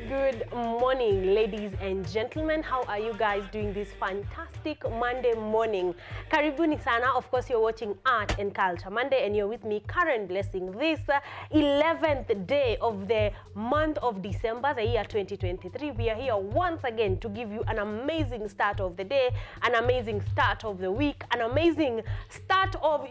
Good morning, ladies and gentlemen. How are you guys doing this fantastic Monday morning? Karibuni sana. Of course, you're watching Art and Culture Monday, and you're with me, Karen Blessing. This 11th day of the month of December, the year 2023. We are here once again to give you an amazing start of the day, an amazing start of the week, an amazing start of,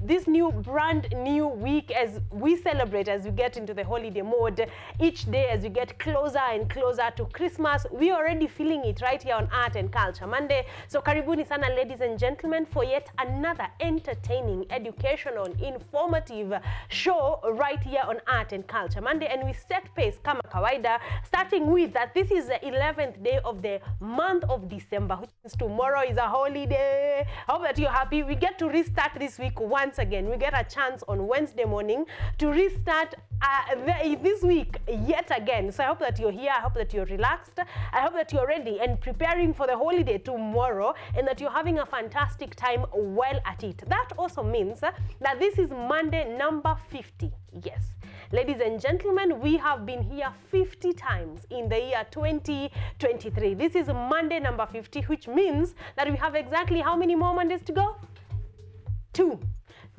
this brand new week as we celebrate, as we get into the holiday mode. Each day as we get closer and closer to Christmas, we're already feeling it right here on Art and Culture Monday. So karibuni sana, ladies and gentlemen, for yet another entertaining, educational, informative show right here on Art and Culture Monday. And we set pace kama kawaida, starting with that this is the 11th day of the month of December, which means tomorrow is a holiday. I hope that you're happy. We get to restart this week once again. We get a chance on Wednesday morning to restart this week yet again. So I hope that you're here. I hope that you're relaxed. I hope that you're ready and preparing for the holiday tomorrow, and that you're having a fantastic time while at it. That also means that this is Monday number 50. Yes, ladies and gentlemen, we have been here 50 times in the year 2023. This is Monday number 50, which means that we have exactly how many more Mondays to go? Two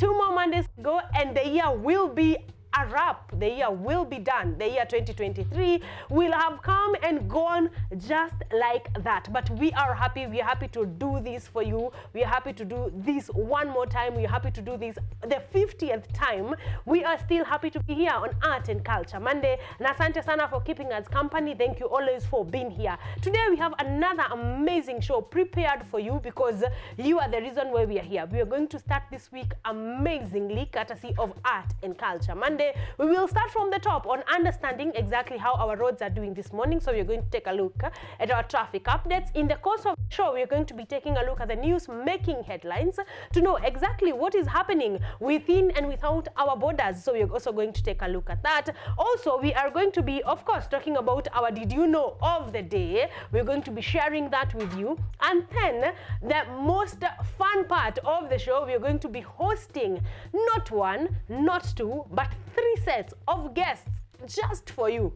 more Mondays to go, and the year will be a wrap. The year will be done. The year 2023 will have come and gone just like that. But we are happy. We are happy to do this for you. We are happy to do this one more time. We are happy to do this the 50th time. We are still happy to be here on Art and Culture Monday. And asante sana for keeping us company. Thank you always for being here. Today we have another amazing show prepared for you, because you are the reason why we are here. We are going to start this week amazingly, courtesy of Art and Culture Monday. We will start from the top on understanding exactly how our roads are doing this morning. So we're going to take a look at our traffic updates. In the course of the show, we're going to be taking a look at the news making headlines to know exactly what is happening within and without our borders. So we're also going to take a look at that. Also, we are going to be, of course, talking about our Did You Know of the day. We're going to be sharing that with you. And then the most fun part of the show, we're going to be hosting not one, not two, but 3 sets of guests just for you.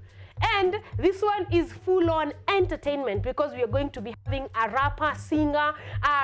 And this one is full-on entertainment, because we are going to be having a rapper, singer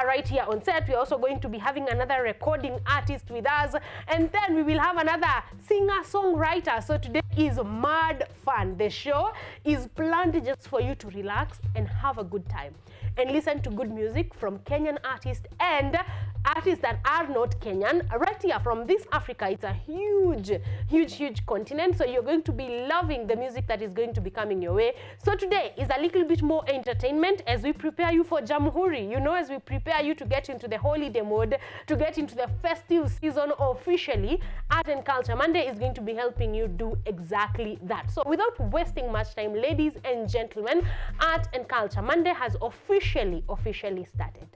right here on set. We are also going to be having another recording artist with us, and then we will have another singer-songwriter. So today is mad fun. The show is planned just for you to relax and have a good time and listen to good music from Kenyan artists and artists that are not Kenyan right here from this Africa. It's a huge continent, so you're going to be loving the music that is going to be coming your way. So today is a little bit more entertainment as we prepare you for Jamhuri, as we prepare you to get into the holiday mode, to get into the festive season officially. Art and Culture Monday is going to be helping you do exactly that. So without wasting much time, ladies and gentlemen, Art and Culture Monday has officially started.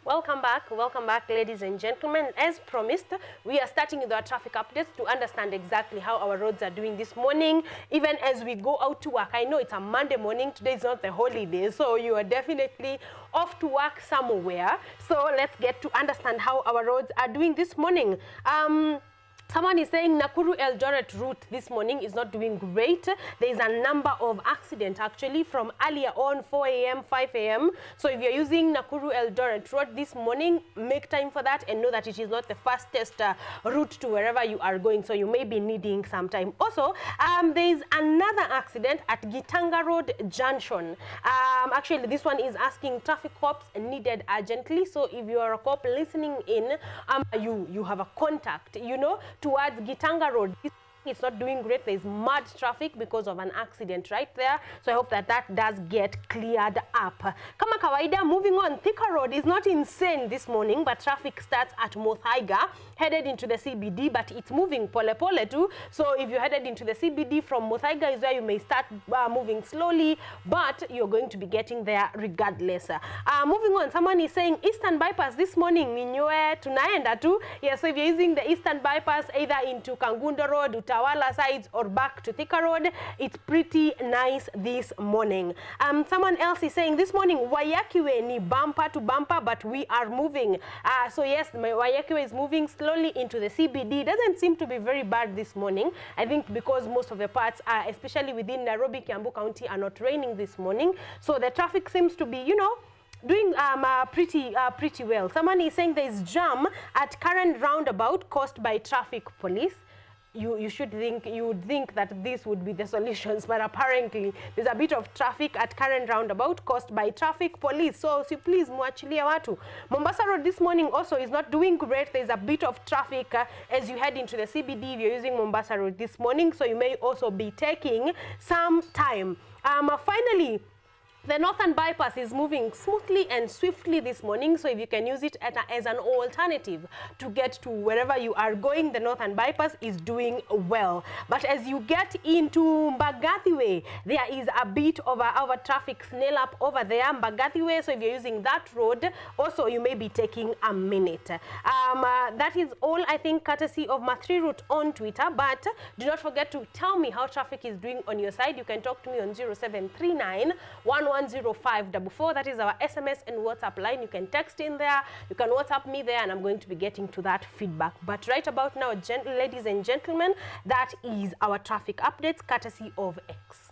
Welcome back, ladies and gentlemen. As promised, we are starting with our traffic updates to understand exactly how our roads are doing this morning, even as we go out to work. I know it's a Monday morning. Today is not the holiday, so you are definitely off to work somewhere. So let's get to understand how our roads are doing this morning. Someone is saying Nakuru Eldoret route this morning is not doing great. There is a number of accidents actually from earlier on, 4 a.m., 5 a.m. So if you're using Nakuru Eldoret road this morning, make time for that and know that it is not the fastest route to wherever you are going. So you may be needing some time. Also, there is another accident at Gitanga Road Junction. Actually, this one is asking traffic cops needed urgently. So if you are a cop listening in, you have a contact, towards Gitanga Road. It's not doing great. There's mad traffic because of an accident right there. So I hope that that does get cleared up. Kama kawaida, moving on, Thika Road is not insane this morning, but traffic starts at Muthaiga, headed into the CBD, but it's moving pole pole too. So if you're headed into the CBD from Muthaiga is where you may start moving slowly, but you're going to be getting there regardless. Moving on, someone is saying Eastern Bypass this morning, Ninywe tunaenda tu. Yeah, so if you're using the Eastern Bypass either into Kangundo Road, Utawala sides or back to Thika Road. It's pretty nice this morning. Someone else is saying this morning, Wayakiwe ni bumper to bumper, but we are moving. So yes, my Wayakiwe is moving slowly into the CBD. Doesn't seem to be very bad this morning. I think because most of the parts, especially within Nairobi, Kiambu County, are not raining this morning. So the traffic seems to be, you know, doing pretty well. Someone is saying there is jam at CAREN roundabout caused by traffic police. You would think that this would be the solutions, but apparently there's a bit of traffic at CAREN roundabout caused by traffic police. So please muachilia watu. Mombasa Road this morning also is not doing great. There's a bit of traffic as you head into the CBD if you're using Mombasa Road this morning, so you may also be taking some time. Finally, the Northern Bypass is moving smoothly and swiftly this morning, so if you can use it as an alternative to get to wherever you are going, the Northern Bypass is doing well. But as you get into Mbagathi Way, there is a bit of our traffic snail up over there, Mbagathi Way, so if you're using that road, also you may be taking a minute. That is all, I think, courtesy of my 3 route on Twitter, but do not forget to tell me how traffic is doing on your side. You can talk to me on 0739 10544. That is our SMS and WhatsApp line. You can text in there, you can WhatsApp me there, and I'm going to be getting to that feedback. But right about now, ladies and gentlemen, that is our traffic updates courtesy of X.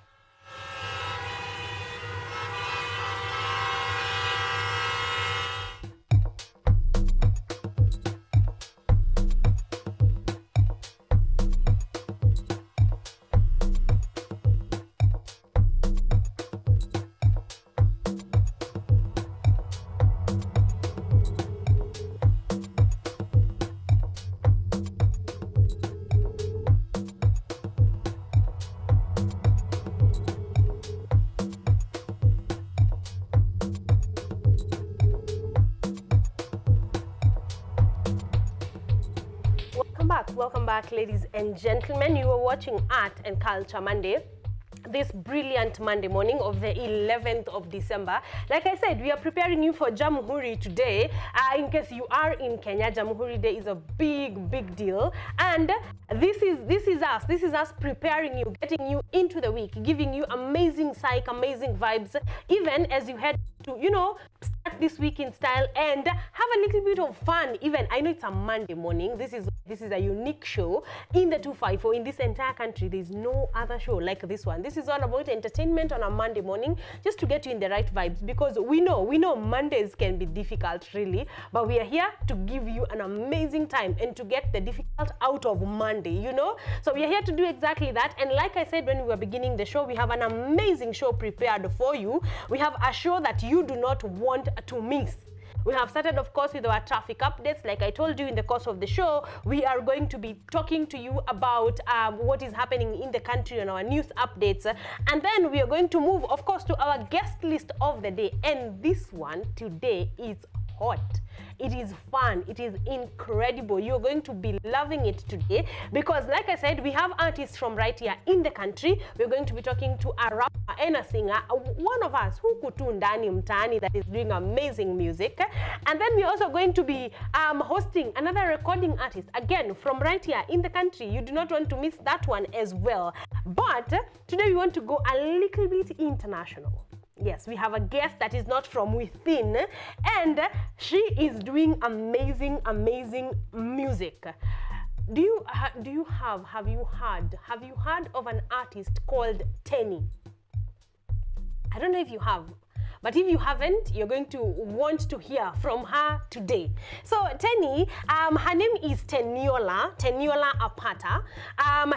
Welcome back, ladies and gentlemen. You are watching Art and Culture Monday, this brilliant Monday morning of the 11th of December. Like I said, we are preparing you for Jamhuri today. In case you are in Kenya, Jamhuri Day is a big deal, and this is us preparing you, getting you into the week, giving you amazing psych, amazing vibes, even as you head to, you know, start this week in style and have a little bit of fun. Even I know it's a Monday morning. This is a unique show in the 254. In this entire country, there's no other show like this one. This is all about entertainment on a Monday morning, just to get you in the right vibes, because we know Mondays can be difficult, really, but we are here to give you an amazing time and to get the difficult out of Monday, you know. So we are here to do exactly that. And like I said when we were beginning the show, we have an amazing show prepared for you. We have a show that you do not want to miss. We have started, of course, with our traffic updates. Like I told you in the course of the show, we are going to be talking to you about what is happening in the country on our news updates. And then we are going to move, of course, to our guest list of the day. And this one today is hot. It is fun. It is incredible. You're going to be loving it today because, like I said, we have artists from right here in the country. We're going to be talking to a rapper and a singer, one of us who kutundani mtaani, that is doing amazing music. And then we're also going to be hosting another recording artist, again, from right here in the country. You do not want to miss that one as well. But today we want to go a little bit international. Yes, we have a guest that is not from within, and she is doing amazing music. Have you heard of an artist called Tenny? I don't know if you have. But if you haven't, you're going to want to hear from her today. So Tenny, her name is Teniola Apata.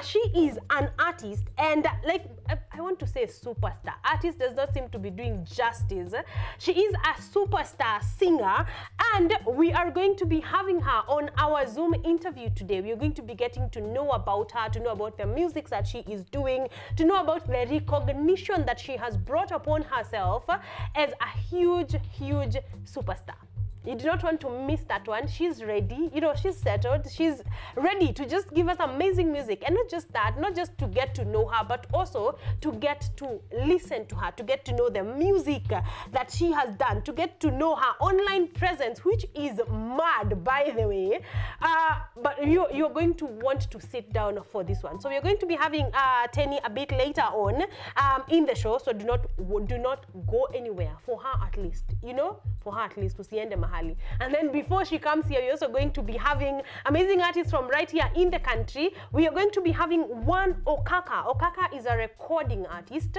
She is an artist, and like I want to say superstar. Artist does not seem to be doing justice. She is a superstar singer, and we are going to be having her on our Zoom interview today. We are going to be getting to know about her, to know about the music that she is doing, to know about the recognition that she has brought upon herself as a huge superstar. You do not want to miss that one. She's ready, you know, she's settled, she's ready to just give us amazing music. And not just that, not just to get to know her, but also to get to listen to her, to get to know the music that she has done, to get to know her online presence, which is mad, by the way. But you're going to want to sit down for this one. So we're going to be having Tenny a bit later on in the show, so do not go anywhere, for her at least, you know, for her at least, to see mahali. And then before she comes here, we're also going to be having amazing artists from right here in the country. We are going to be having one Okaka. Okaka is a recording artist,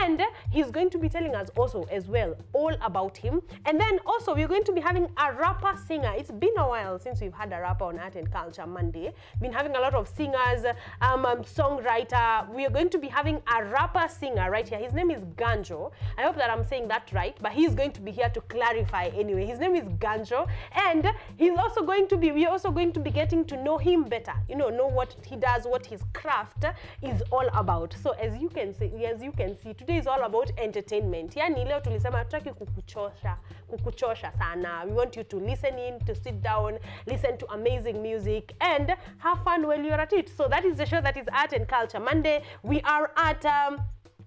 and he's going to be telling us also as well all about him. And then also we're going to be having a rapper singer. It's been a while since we've had a rapper on Art and Culture Monday. Been having a lot of singers, songwriter. We are going to be having a rapper singer right here. His name is Ganjo. I hope that I'm saying that right, but he's going to be here to clarify anyway. His name is Ganjo, and he's also going to be, we're also going to be getting to know him better, you know what he does, what his craft is all about. So as you can see, today is all about entertainment. Yani leo tulisema hatutaki kukuchosha sana. We want you to listen in, to sit down, listen to amazing music, and have fun while you're at it. So that is the show that is Art and Culture Monday. We are at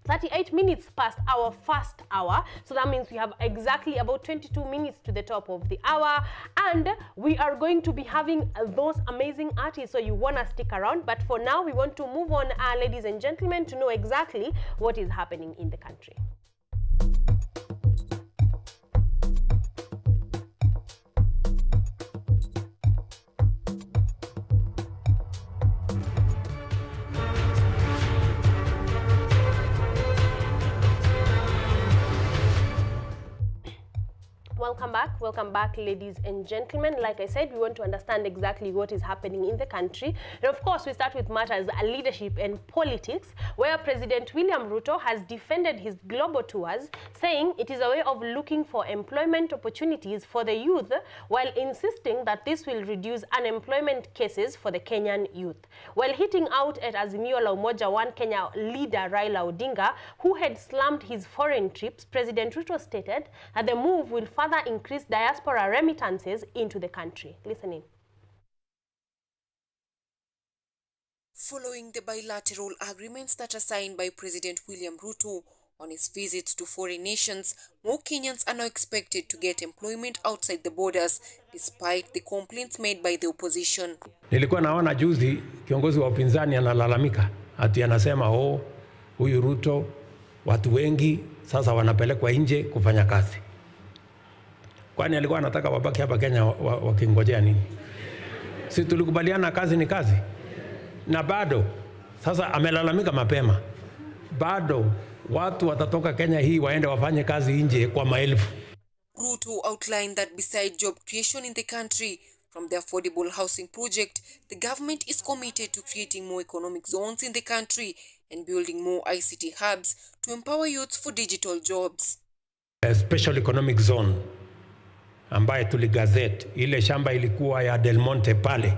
38 minutes past our first hour. So that means we have exactly about 22 minutes to the top of the hour. And we are going to be having those amazing artists. So you want to stick around. But for now, we want to move on, ladies and gentlemen, to know exactly what is happening in the country. Welcome back, ladies and gentlemen. Like I said, we want to understand exactly what is happening in the country. And of course, we start with matters leadership and politics, where President William Ruto has defended his global tours, saying it is a way of looking for employment opportunities for the youth, while insisting that this will reduce unemployment cases for the Kenyan youth. While hitting out at Azimio la Umoja One Kenya leader Raila Odinga, who had slammed his foreign trips, President Ruto stated that the move will further increase diaspora remittances into the country. Listen in. Following the bilateral agreements that are signed by President William Ruto on his visits to foreign nations, more Kenyans are now expected to get employment outside the borders, despite the complaints made by the opposition. Nilikuwa naona juzi kiongozi wa upinzani analalamika ati anasema huyu Ruto watu wengi sasa wanapelekwa nje kufanya kazi. Kwani alikuwa anataka wabaki hapa Kenya wakingojea nini? Si tulikubaliana kazi ni kazi? Na bado sasa amelalamika mapema. Bado watu watatoka Kenya hii waende wafanye kazi nje kwa maelfu. Ruto outlined that beside job creation in the country from the affordable housing project, the government is committed to creating more economic zones in the country and building more ICT hubs to empower youths for digital jobs. A special economic zone ambaye tuligazette, ile shamba ilikuwa ya Del Monte pale,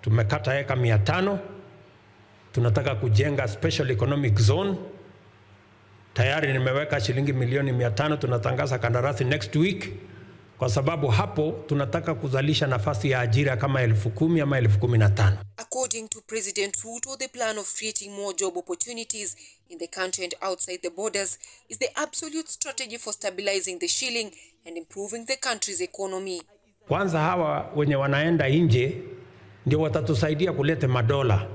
tumekata eka 500, tunataka kujenga special economic zone. Tayari nimeweka shilingi milioni 500, tunatangaza kandarasi next week, kwa sababu hapo tunataka kuzalisha nafasi ya ajira kama 10,000 ama 15,000. According to President Ruto, the plan of creating more job opportunities in the country and outside the borders is the absolute strategy for stabilizing the shilling and improving the country's economy. Kwanza hawa wenye wanaenda nje ndio watatusaidia kuleta madola,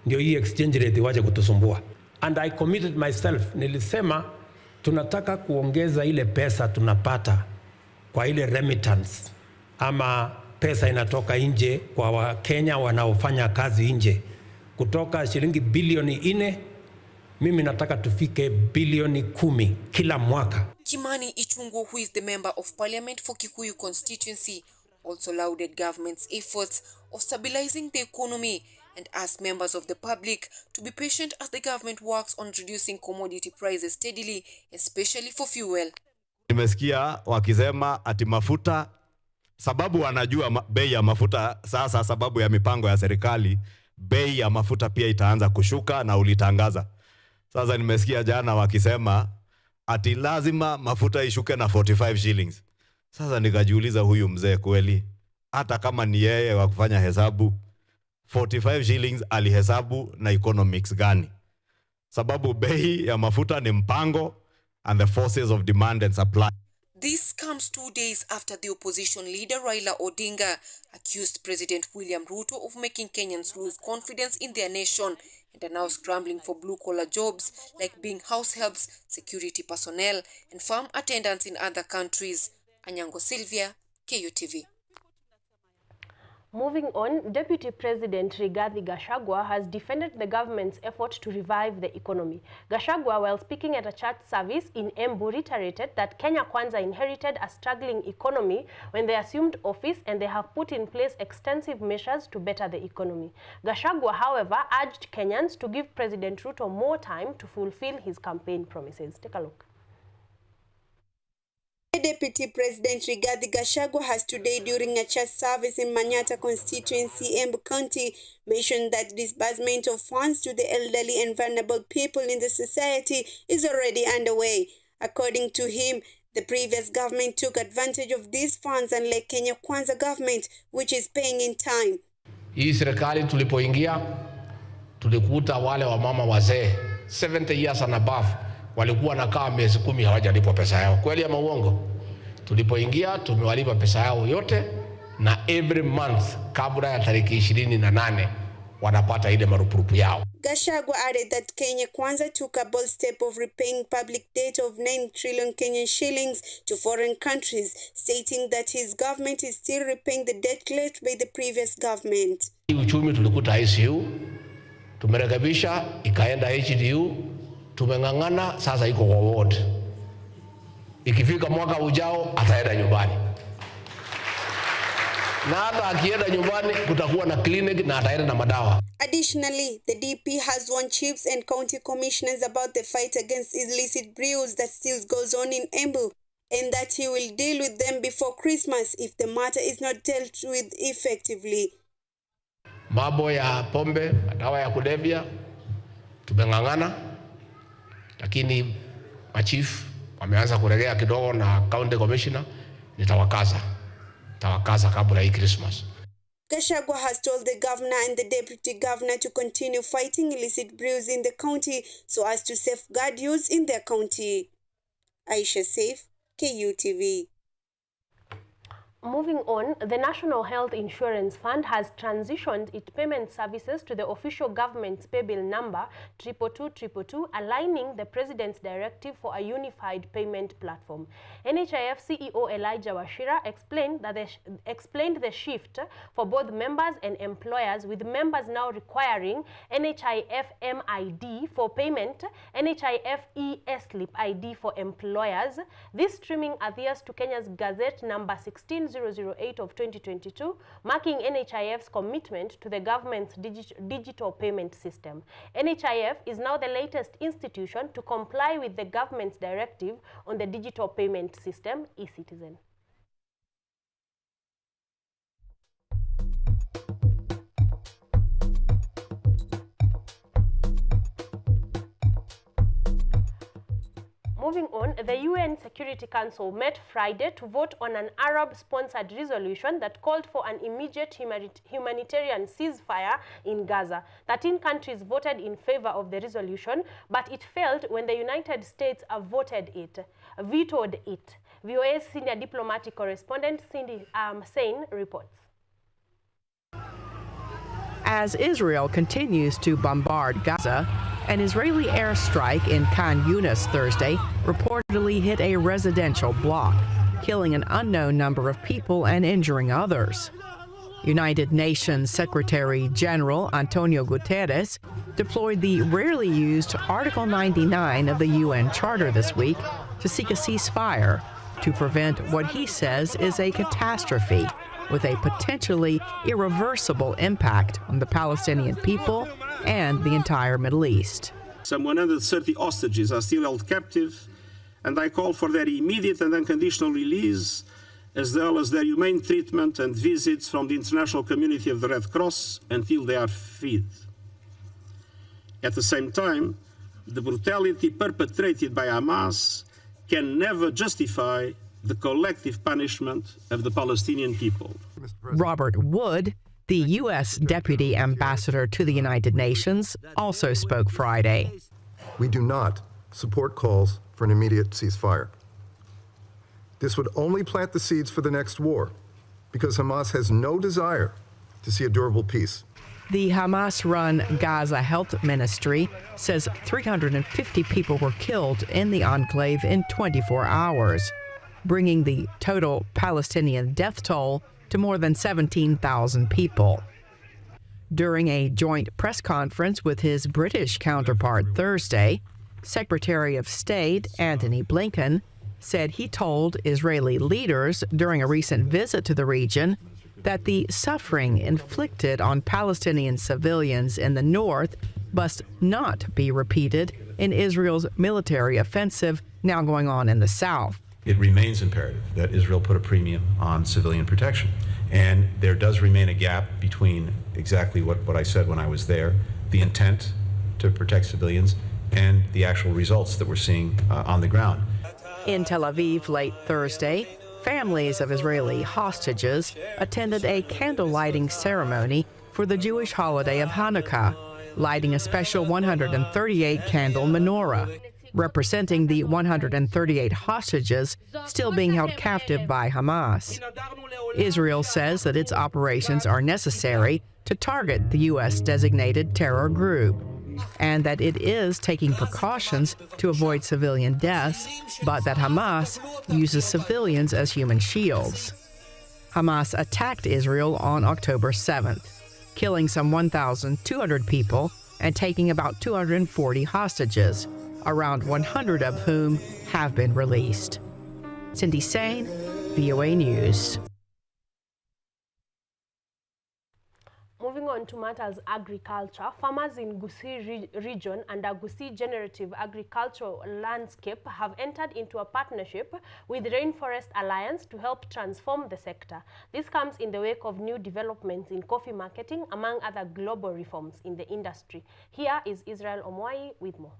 ndio hii exchange rate waje kutusumbua. And I committed myself, nilisema tunataka kuongeza ile pesa tunapata kwa ile remittance, ama pesa inatoka nje kwa Wakenya wanaofanya kazi nje, kutoka shilingi bilioni 4, mimi nataka tufike bilioni 10 kila mwaka. Kimani Ichung'wah, who is the member of parliament for Kikuyu constituency, also lauded government's efforts of stabilizing the economy and asked members of the public to be patient as the government works on reducing commodity prices steadily, especially for fuel. Nimesikia wakisema ati mafuta, sababu wanajua bei ya mafuta sasa, sababu ya mipango ya serikali, bei ya mafuta pia itaanza kushuka na ulitangaza. Sasa nimesikia jana wakisema ati lazima mafuta ishuke na 45 shillings. Sasa nikajiuliza huyu mzee kweli, hata kama ni yeye wa kufanya hesabu, 45 shillings alihesabu na economics gani? Sababu bei ya mafuta ni mpango and the forces of demand and supply. This comes 2 days after the opposition leader Raila Odinga accused President William Ruto of making Kenyans lose confidence in their nation and are now scrambling for blue-collar jobs like being house helps, security personnel, and farm attendants in other countries. Anyango Sylvia, KUTV. Moving on, Deputy President Rigathi Gachagua has defended the government's effort to revive the economy. Gachagua, while speaking at a church service in Embu, reiterated that Kenya Kwanza inherited a struggling economy when they assumed office, and they have put in place extensive measures to better the economy. Gachagua, however, urged Kenyans to give President Ruto more time to fulfill his campaign promises. Take a look. Deputy President Rigathi Gachagua has today, during a church service in Manyata constituency, Embu County, mentioned that disbursement of funds to the elderly and vulnerable people in the society is already underway. According to him, the previous government took advantage of these funds, unlike Kenya Kwanza government, which is paying in time. Hii serikali tulipoingia, tulikuta wale wa mama wazee 70 years and above walikuwa nakaa miezi 10 hawajalipwa pesa yao. Kweli ama uongo? Tulipoingia tumewalipa pesa yao yote, na every month kabla ya tariki 28 wanapata ile marupurupu yao. Gachagua added that Kenya Kwanza took a bold step of repaying public debt of 9 trillion Kenyan shillings to foreign countries, stating that his government is still repaying the debt left by the previous government. Uchumi tulikuta ICU, tumerekebisha ikaenda HDU, tumengangana sasa iko kwa ward. Ikifika mwaka ujao ataenda nyumbani. Na hata akienda nyumbani kutakuwa na clinic na ataenda na madawa. Additionally, the DP has warned chiefs and county commissioners about the fight against illicit brews that still goes on in Embu, and that he will deal with them before Christmas if the matter is not dealt with effectively. Mambo ya pombe, dawa ya kulevya, tumengangana, lakini machief wameanza kuregea kidogo na county commissioner, nitawakaza kabla hii Christmas. Gachagua has told the governor and the deputy governor to continue fighting illicit brews in the county so as to safeguard youth in their county. Aisha Saif, KUTV. Moving on, the National Health Insurance Fund has transitioned its payment services to the official government's pay bill number 22222, aligning the President's directive for a unified payment platform. NHIF CEO Elijah Wachira explained the shift for both members and employers, with members now requiring NHIF MID for payment, NHIF e-slip ID for employers. This streaming adheres to Kenya's Gazette number 16008 of 2022, marking NHIF's commitment to the government's digital payment system. NHIF is now the latest institution to comply with the government's directive on the digital payment system, eCitizen. Moving on, the UN Security Council met Friday to vote on an Arab-sponsored resolution that called for an immediate humanitarian ceasefire in Gaza. 13 countries voted in favor of the resolution, but it failed when the United States vetoed it. VOA's senior diplomatic correspondent Cindy Sain reports. As Israel continues to bombard Gaza, an Israeli airstrike in Khan Yunis Thursday reportedly hit a residential block, killing an unknown number of people and injuring others. United Nations Secretary General Antonio Guterres deployed the rarely used Article 99 of the UN Charter this week to seek a ceasefire to prevent what he says is a catastrophe with a potentially irreversible impact on the Palestinian people and the entire Middle East. Some 130 hostages are still held captive, and I call for their immediate and unconditional release, as well as their humane treatment and visits from the international community of the Red Cross until they are freed. At the same time, the brutality perpetrated by Hamas can never justify the collective punishment of the Palestinian people. Robert Wood, the U.S. Deputy Ambassador to the United Nations, also spoke Friday. We do not support calls for an immediate ceasefire. This would only plant the seeds for the next war, because Hamas has no desire to see a durable peace. The Hamas-run Gaza Health Ministry says 350 people were killed in the enclave in 24 hours, bringing the total Palestinian death toll to more than 17,000 people. During a joint press conference with his British counterpart Thursday, Secretary of State Antony Blinken said he told Israeli leaders during a recent visit to the region that the suffering inflicted on Palestinian civilians in the north must not be repeated in Israel's military offensive now going on in the south. It remains imperative that Israel put a premium on civilian protection. And there does remain a gap between exactly what I said when I was there, the intent to protect civilians, and the actual results that we're seeing on the ground. In Tel Aviv late Thursday, families of Israeli hostages attended a candle lighting ceremony for the Jewish holiday of Hanukkah, lighting a special 138 candle menorah, representing the 138 hostages still being held captive by Hamas. Israel says that its operations are necessary to target the U.S.-designated terror group, and that it is taking precautions to avoid civilian deaths, but that Hamas uses civilians as human shields. Hamas attacked Israel on October 7th, killing some 1,200 people and taking about 240 hostages, around 100 of whom have been released. Cindy Sain, VOA News. Moving on to matters agriculture, farmers in Gusii region under Gusii Generative Agricultural Landscape have entered into a partnership with Rainforest Alliance to help transform the sector. This comes in the wake of new developments in coffee marketing, among other global reforms in the industry. Here is Israel Omwai with more.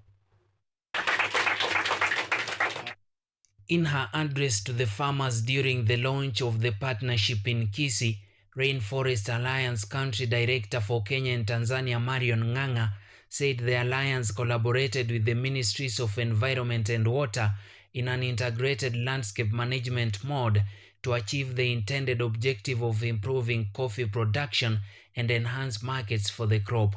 In her address to the farmers during the launch of the partnership in Kisii, Rainforest Alliance Country Director for Kenya and Tanzania Marion Ng'ang'a said the alliance collaborated with the Ministries of Environment and Water in an integrated landscape management mode to achieve the intended objective of improving coffee production and enhance markets for the crop.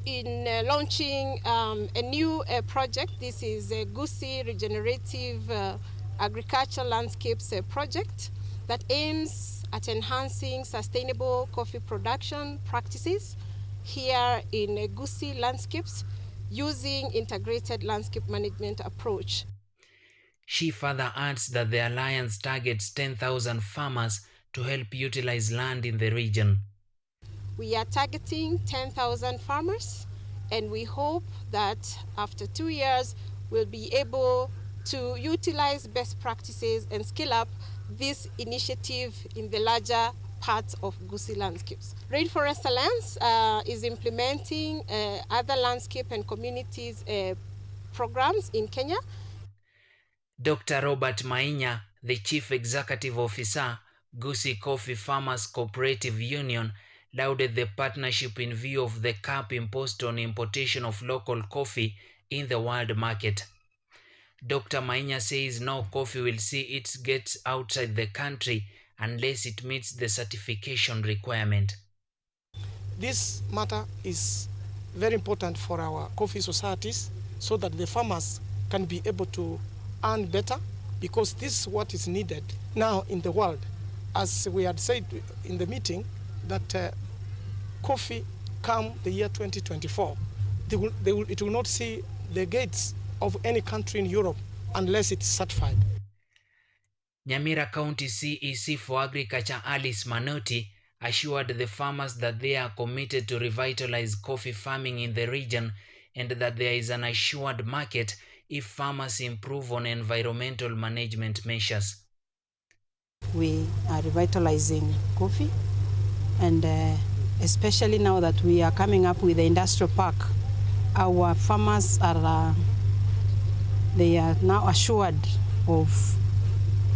In launching a new project, this is a Gusii Regenerative Agricultural Landscapes project that aims at enhancing sustainable coffee production practices here in Gusii landscapes using integrated landscape management approach. She further adds that the alliance targets 10,000 farmers to help utilize land in the region. We are targeting 10,000 farmers, and we hope that after 2 years we'll be able to utilize best practices and scale up this initiative in the larger parts of Gusii landscapes. Rainforest Alliance is implementing other landscape and communities programs in Kenya. Dr. Robert Mainya, the Chief Executive Officer, Gusii Coffee Farmers Cooperative Union, lauded the partnership in view of the cap imposed on importation of local coffee in the world market. Dr. Mainya says no coffee will see its gates outside the country unless it meets the certification requirement. This matter is very important for our coffee societies so that the farmers can be able to earn better, because this is what is needed now in the world. As we had said in the meeting, that coffee come the year 2024, it will not see the gates of any country in Europe unless it's certified. Nyamira County CEC for Agriculture Alice Manoti assured the farmers that they are committed to revitalize coffee farming in the region and that there is an assured market if farmers improve on environmental management measures. We are revitalizing coffee, and especially now that we are coming up with the industrial park, our farmers are they are now assured of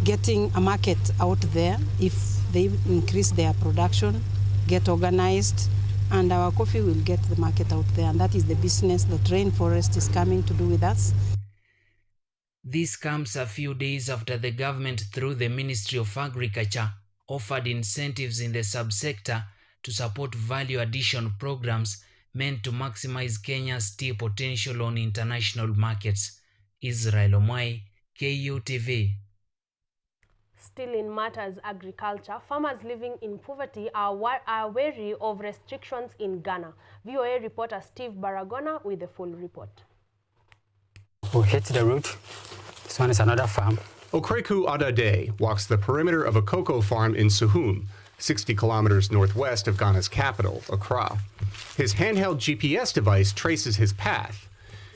getting a market out there if they increase their production, get organized, and our coffee will get the market out there. And that is the business that Rainforest is coming to do with us. This comes a few days after the government, through the Ministry of Agriculture, offered incentives in the subsector to support value addition programs meant to maximize Kenya's tea potential on international markets. Israel Omwai, KUTV. Still in matters agriculture, farmers living in poverty are wary of restrictions in Ghana. VOA reporter Steve Baragona with the full report. We hit the route. This one is another farm. Okreku Adade walks the perimeter of a cocoa farm in Suhum, 60 kilometers northwest of Ghana's capital, Accra. His handheld GPS device traces his path.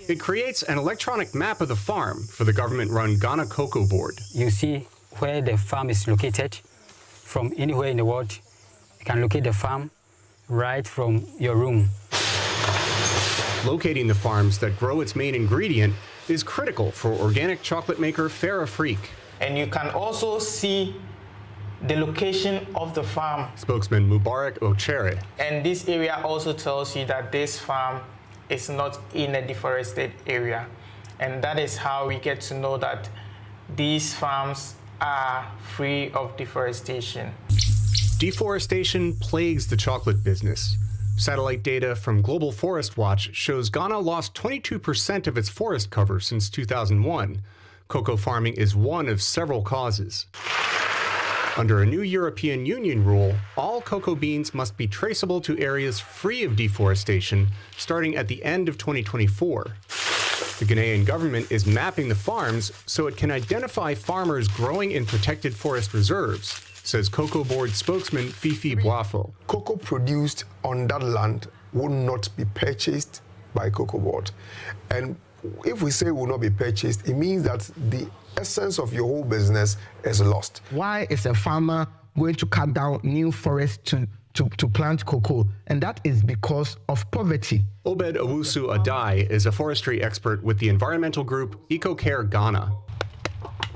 It creates an electronic map of the farm for the government-run Ghana Cocoa Board. You see where the farm is located. From anywhere in the world, you can locate the farm right from your room. Locating the farms that grow its main ingredient is critical for organic chocolate maker Farah Freak. And you can also see the location of the farm. Spokesman Mubarak Ochere. And this area also tells you that this farm is not in a deforested area. And that is how we get to know that these farms are free of deforestation. Deforestation plagues the chocolate business. Satellite data from Global Forest Watch shows Ghana lost 22% of its forest cover since 2001. Cocoa farming is one of several causes. Under a new European Union rule, all cocoa beans must be traceable to areas free of deforestation starting at the end of 2024. The Ghanaian government is mapping the farms so it can identify farmers growing in protected forest reserves, says Cocoa Board spokesman Fifi Boafo. Cocoa produced on that land will not be purchased by Cocoa Board. And if we say will not be purchased, it means that the essence of your whole business is lost. Why is a farmer going to cut down new forests to plant cocoa? And that is because of poverty. Obed Owusu Adai is a forestry expert with the environmental group EcoCare Ghana.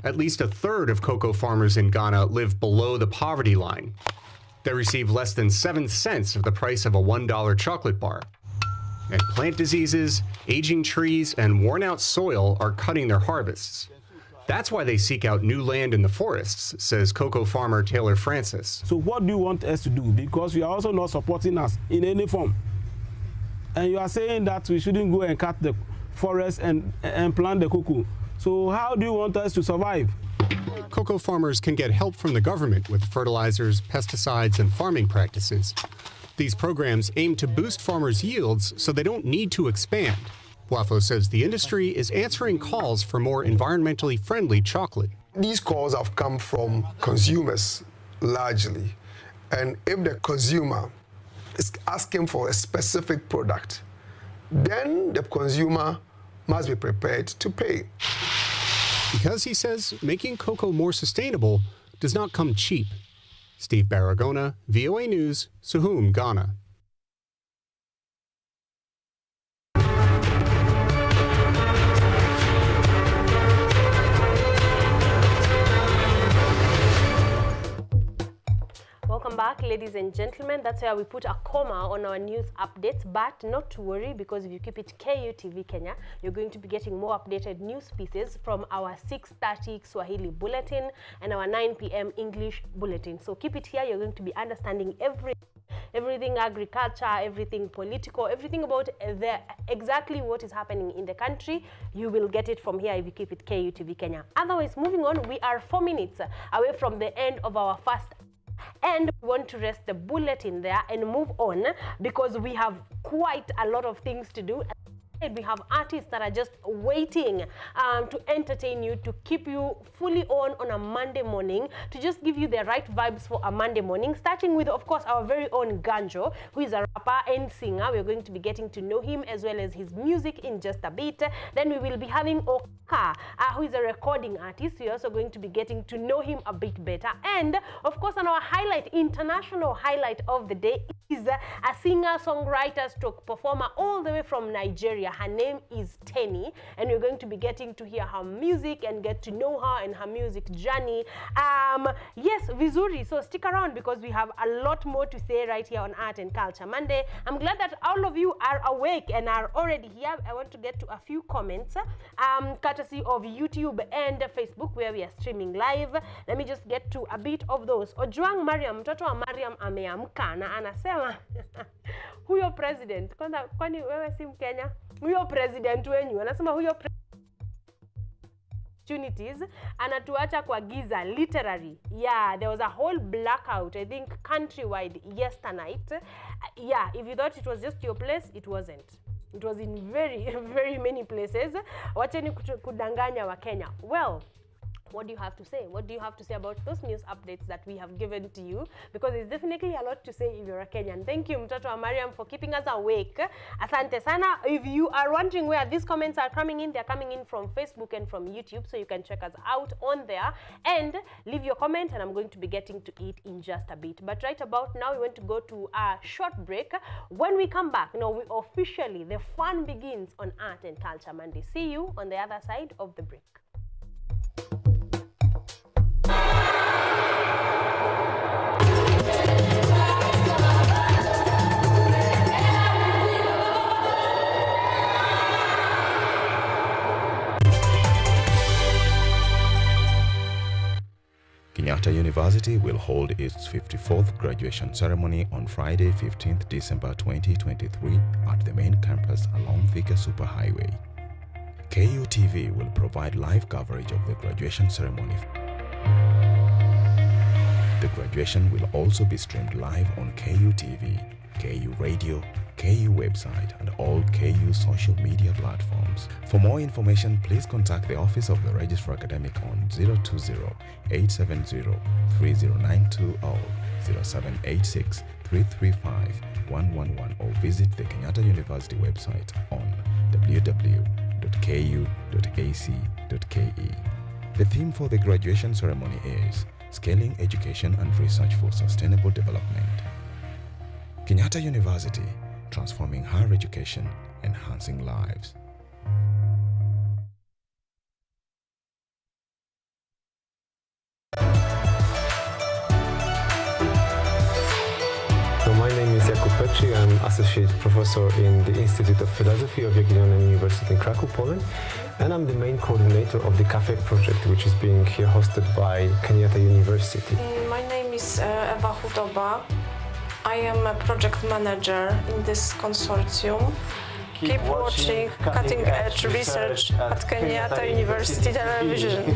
At least a third of cocoa farmers in Ghana live below the poverty line. They receive less than 7 cents of the price of a $1 chocolate bar. And plant diseases, aging trees, and worn-out soil are cutting their harvests. That's why they seek out new land in the forests, says cocoa farmer Taylor Francis. So what do you want us to do? Because you are also not supporting us in any form. And you are saying that we shouldn't go and cut the forest and plant the cocoa. So how do you want us to survive? Cocoa farmers can get help from the government with fertilizers, pesticides, and farming practices. These programs aim to boost farmers' yields so they don't need to expand. Boafo says the industry is answering calls for more environmentally friendly chocolate. These calls have come from consumers, largely. And if the consumer is asking for a specific product, then the consumer must be prepared to pay. Because, he says, making cocoa more sustainable does not come cheap. Steve Baragona, VOA News, Suhum, Ghana. Welcome back, ladies and gentlemen. That's where we put a comma on our news updates, but not to worry, because if you keep it KUTV Kenya, you're going to be getting more updated news pieces from our 6:30 Swahili bulletin and our 9 p.m. English bulletin. So keep it here. You're going to be understanding everything agriculture, everything political, everything about exactly what is happening in the country. You will get it from here if you keep it KUTV Kenya. Otherwise, moving on, we are 4 minutes away from the end of our first, and we want to rest the bulletin there and move on because we have quite a lot of things to do. We have artists that are just waiting to entertain you, to keep you fully on a Monday morning, to just give you the right vibes for a Monday morning, starting with, of course, our very own Ganjo, who is a rapper and singer. We're going to be getting to know him as well as his music in just a bit. Then we will be having Oka, who is a recording artist. We're also going to be getting to know him a bit better. And, of course, on our highlight, international highlight of the day, is a singer, songwriter, stroke performer all the way from Nigeria. Her name is Tenny, and we're going to be getting to hear her music and get to know her and her music journey. Yes, vizuri. So stick around because we have a lot more to say right here on Art and Culture Monday. I'm glad that all of you are awake and are already here. I want to get to a few comments, courtesy of YouTube and Facebook where we are streaming live. Let me just get to a bit of those. Ojwang Mariam, mtoto wa Mariam ameamka na anasema huyo president, kwani wewe si Mkenya? Huyo president wenyu anasema huyo opportunities anatuacha kwa giza literally. Yeah, there was a whole blackout, I think countrywide yesternight. Yeah, if you thought it was just your place, it wasn't. It was in very many places. Wacheni kudanganya wa Kenya. Well, what do you have to say? What do you have to say about those news updates that we have given to you? Because there's definitely a lot to say if you're a Kenyan. Thank you, Mtoto wa Mariam, for keeping us awake. Asante sana. If you are wondering where these comments are coming in, they're coming in from Facebook and from YouTube, so you can check us out on there and leave your comment, and I'm going to be getting to it in just a bit. But right about now, we want to go to a short break. When we come back, the fun begins on Art and Culture Monday. See you on the other side of the break. Kenyatta University will hold its 54th graduation ceremony on Friday, 15th December 2023 at the main campus along Thika Superhighway. KU TV will provide live coverage of the graduation ceremony. The graduation will also be streamed live on KU TV, KU Radio, KU website, and all KU social media platforms. For more information, please contact the Office of the Registrar Academic on 020-870-3092 or 0786-335-111 or visit the Kenyatta University website on www.ku.ac.ke. The theme for the graduation ceremony is Scaling Education and Research for Sustainable Development. Kenyatta University, transforming higher education, enhancing lives. My name is Jakub Petri. I'm Associate Professor in the Institute of Philosophy of Jagiellonian University in Krakow, Poland. And I'm the main coordinator of the CAFE project, which is being here hosted by Kenyatta University. My name is Ewa Hudoba. I am a project manager in this consortium. Keep watching cutting-edge research at Kenyatta University Television.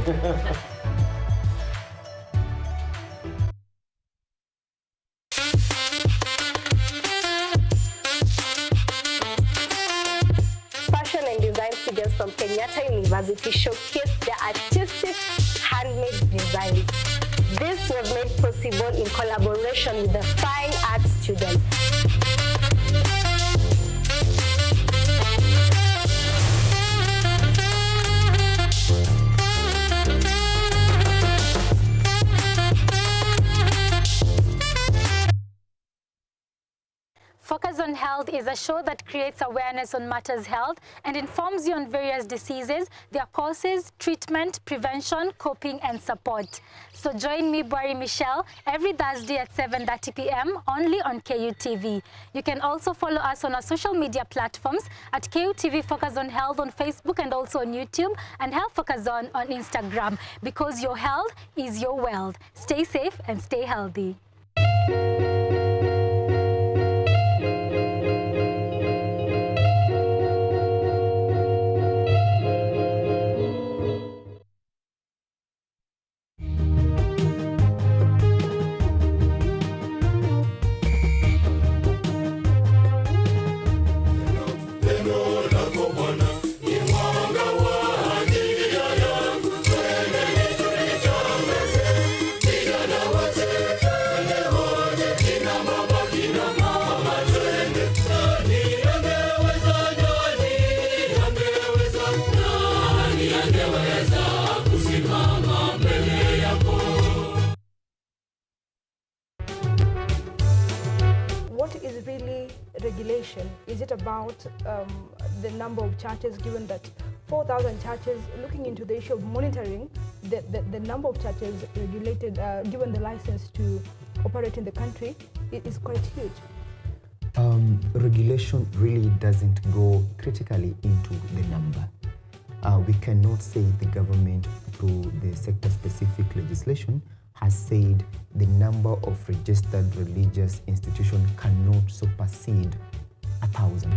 Fashion and design students from Kenyatta University showcased their artistic handmade designs. This was made possible in collaboration with the fine arts students. Focus on Health is a show that creates awareness on matters health and informs you on various diseases, their causes, treatment, prevention, coping, and support. So join me, Bwari Michelle, every Thursday at 7:30 p.m. only on KU TV. You can also follow us on our social media platforms at KU TV Focus on Health on Facebook and also on YouTube, and Health Focus on Instagram, because your health is your wealth. Stay safe and stay healthy. Vijana wote, is really regulation? Is it about the number of churches, given that 4,000 churches, looking into the issue of monitoring, the number of churches regulated, given the license to operate in the country, it is quite huge. Regulation really doesn't go critically into the number. We cannot say the government, through the sector-specific legislation, has said the number of registered religious institutions cannot supersede 1,000.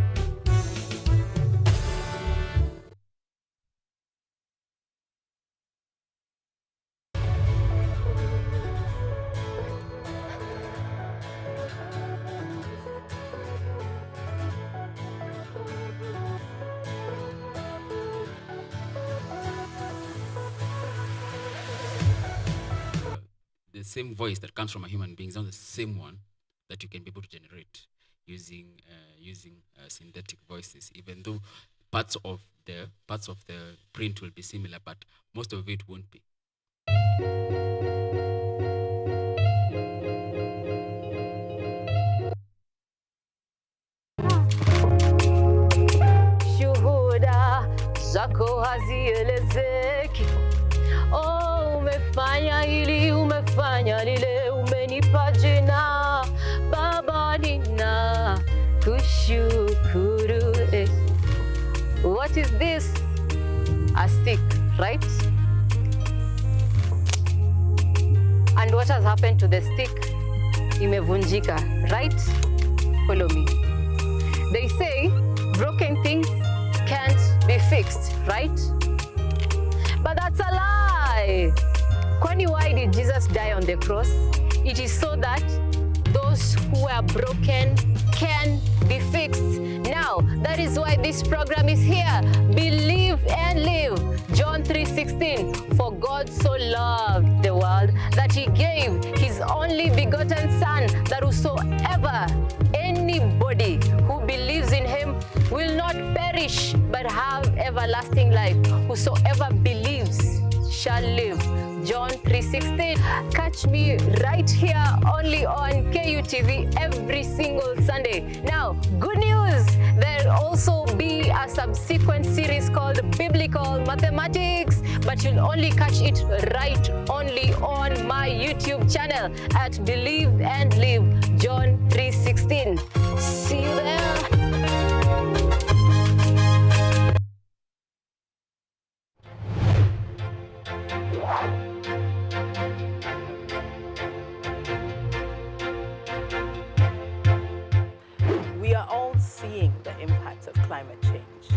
The same voice that comes from a human being is not the same one that you can be able to generate using synthetic voices, even though parts of the print will be similar, but most of it won't be. Shuhuda zako hazielezeki. Oh, umefanya hili, umefanya lile, umenipa jina, Baba nina kushukuru. What is this? A stick, right? And what has happened to the stick? Imevunjika, right? Follow me. They say broken things can't be fixed, right? But that's a lie. Kwani, why did Jesus die on the cross? It is so that those who are broken can be fixed. Now, that is why this program is here. Believe and live. John 3:16. For God so loved the world that he gave his only begotten Son, that whosoever, anybody who believes in him will not perish but have everlasting life. Whosoever believes shall live. John 3:16. Catch me right here only on KUTV every single Sunday. Now, good news, there'll also be a subsequent series called Biblical Mathematics, but you'll only catch it right only on my YouTube channel at Believe and Live, John 3:16. See you there. We are all seeing the impacts of climate change.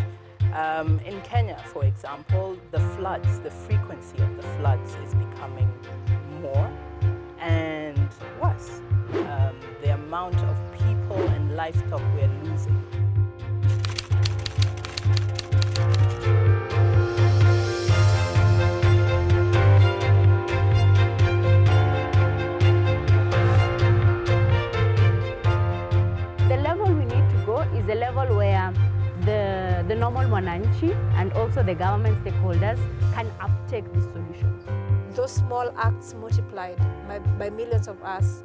In Kenya, for example, the floods, the frequency of the floods is becoming more and worse. The amount of people and livestock we're losing. The level we need to go is a level where the normal mwananchi and also the government stakeholders can uptake these solutions. Those small acts multiplied by millions of us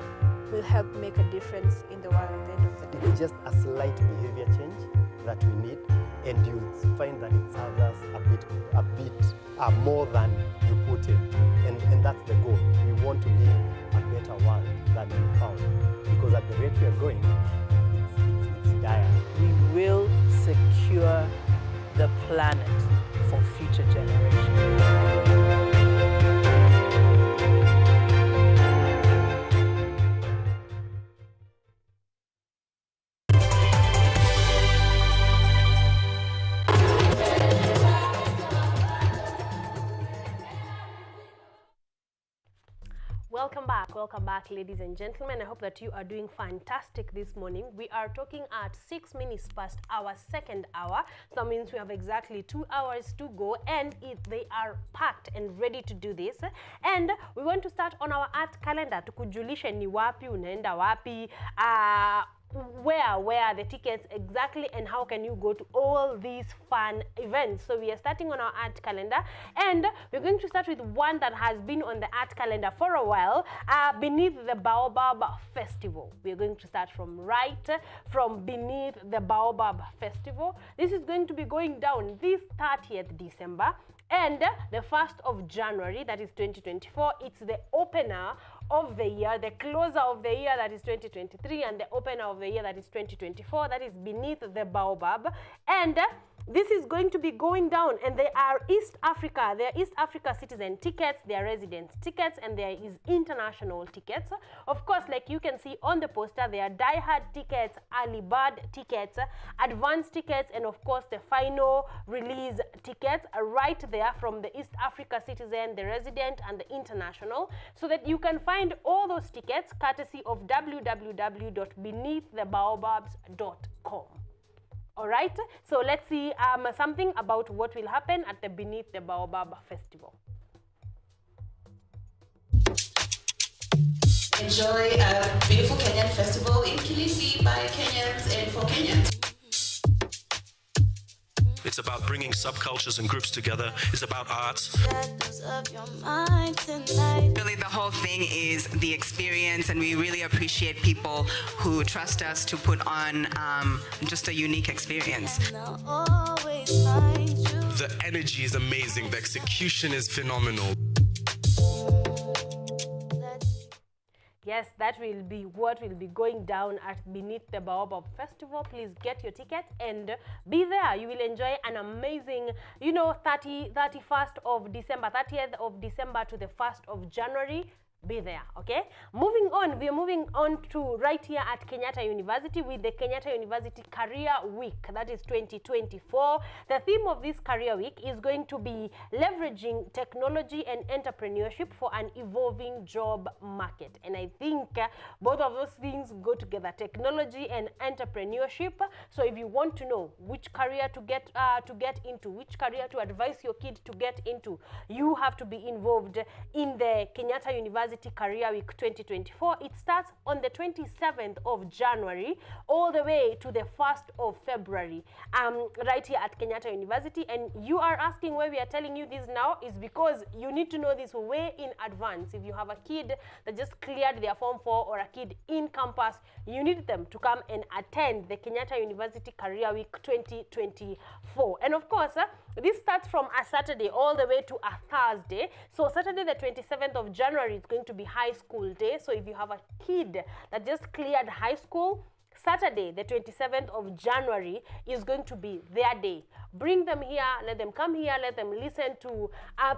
will help make a difference in the world at the end of the day. It's just a slight behavior change that we need, and you'll find that it serves us a bit more than you put in. And that's the goal. We want to live a better world than we found, because at the rate we are going, it's dire. We will secure the planet for future generations. Welcome back, ladies and gentlemen. I hope that you are doing fantastic this morning. We are talking at 6 minutes past our second hour. So that means we have exactly 2 hours to go, and they are packed and ready to do this. And we want to start on our art calendar. Tukujulishe ni wapi, unaenda wapi, where are the tickets exactly, and how can you go to all these fun events. So we are starting on our art calendar, and we're going to start with one that has been on the art calendar for a while, Beneath the Baobab Festival. We're going to start from Beneath the Baobab Festival. This is going to be going down this 30th December and the 1st of January, that is 2024. It's the opener of the year, the closer of the year, that is 2023, and the opener of the year, that is 2024. That is Beneath the Baobab. And this is going to be going down, and they are East Africa. They are East Africa citizen tickets, they are resident tickets, and there is international tickets. Of course, like you can see on the poster, there are die-hard tickets, early bird tickets, advanced tickets, and of course the final release tickets right there from the East Africa citizen, the resident, and the international, so that you can find all those tickets courtesy of www.beneaththebaobabs.com. All right, so let's see something about what will happen at the Beneath the Baobab Festival. Enjoy a beautiful Kenyan festival in Kilifi by Kenyans and for Kenyans. It's about bringing subcultures and groups together. It's about arts. Really, the whole thing is the experience, and we really appreciate people who trust us to put on just a unique experience. The energy is amazing. The execution is phenomenal. Yes, that will be what will be going down at Beneath the Baobab Festival. Please get your ticket and be there. You will enjoy an amazing, 31st of December, 30th of December to the 1st of January. Be there, okay? Moving on, we are moving on to right here at Kenyatta University with the Kenyatta University Career Week, that is 2024. The theme of this Career Week is going to be leveraging technology and entrepreneurship for an evolving job market. And I think both of those things go together, technology and entrepreneurship. So if you want to know which career to get into, which career to advise your kid to get into, you have to be involved in the Kenyatta University Career Week 2024. It starts on the 27th of January all the way to the 1st of February, right here at Kenyatta University. And you are asking why we are telling you this now is because you need to know this way in advance. If you have a kid that just cleared their Form 4 or a kid in campus, you need them to come and attend the Kenyatta University Career Week 2024. And of course, this starts from a Saturday all the way to a Thursday. So Saturday the 27th of January is going to be high school day. So if you have a kid that just cleared high school, Saturday, the 27th of January is going to be their day. Bring them here, let them come here, let them listen to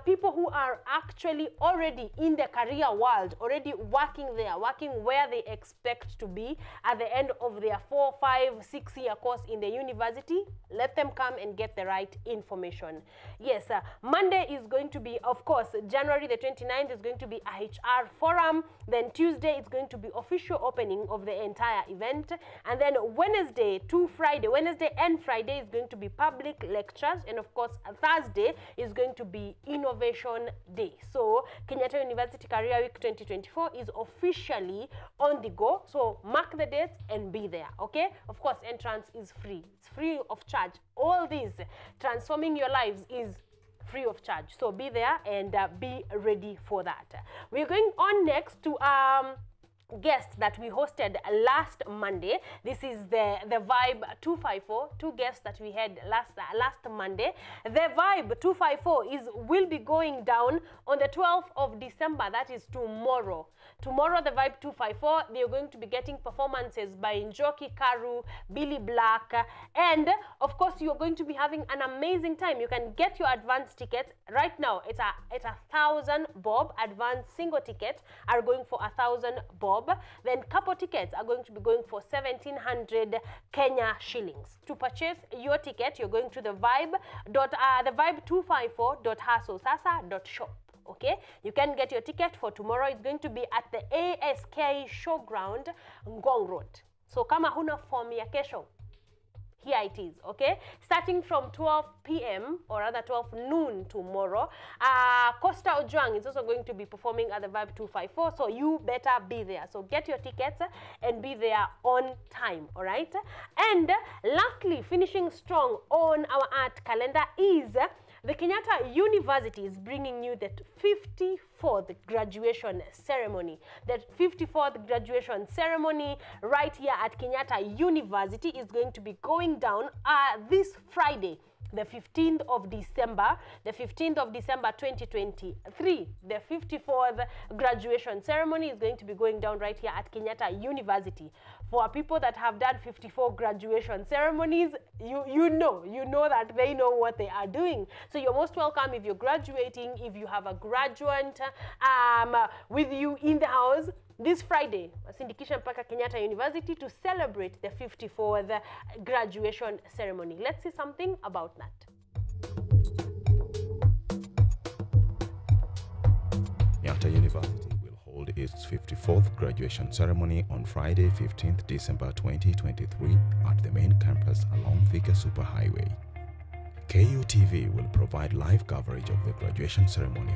people who are actually already in the career world, already working there, working where they expect to be at the end of their 4, 5, 6-year course in the university. Let them come and get the right information. Yes, Monday is going to be, of course, January the 29th is going to be a HR forum. Then Tuesday it's going to be official opening of the entire event. And then Wednesday and Friday is going to be public lectures, and of course Thursday is going to be Innovation Day. So Kenyatta University Career Week 2024 is officially on the go. So mark the dates and be there, okay? Of course, entrance is free. It's free of charge. All these transforming your lives is free of charge. So be there and be ready for that. We're going on next to guest that we hosted last Monday. This is the Vibe 254, two guests that we had last Monday. The Vibe 254 will be going down on the 12th of December. That is tomorrow. Tomorrow, the Vibe 254, they're going to be getting performances by Njoki Karu, Billy Black, and of course you're going to be having an amazing time. You can get your advance tickets right now. It's a 1,000 bob. Advance single ticket are going for 1,000 bob. Then couple tickets are going to be going for 1,700 Kenya shillings. To purchase your ticket, you're going to the vibe254.hasosasa.shop. Okay, you can get your ticket for tomorrow. It's going to be at the ASK Showground, Ngong Road. So kama huna form ya kesho, here it is, okay? Starting from 12 p.m. or rather 12 noon tomorrow, Costa Ojwang is also going to be performing at the Vibe 254, so you better be there. So get your tickets and be there on time, all right? And lastly, finishing strong on our art calendar is the Kenyatta University is bringing you the 54th graduation ceremony. The 54th graduation ceremony right here at Kenyatta University is going to be going down this Friday, the 15th of December, 2023. The 54th graduation ceremony is going to be going down right here at Kenyatta University. For people that have done 54 graduation ceremonies, you know that they know what they are doing. So you're most welcome if you're graduating, if you have a graduate with you in the house. This Friday, Sindikisha mpaka Kenyatta University to celebrate the 54th graduation ceremony. Let's see something about that. Kenyatta University will hold its 54th graduation ceremony on Friday, 15th December 2023 at the main campus along Thika Superhighway. KUTV will provide live coverage of the graduation ceremony.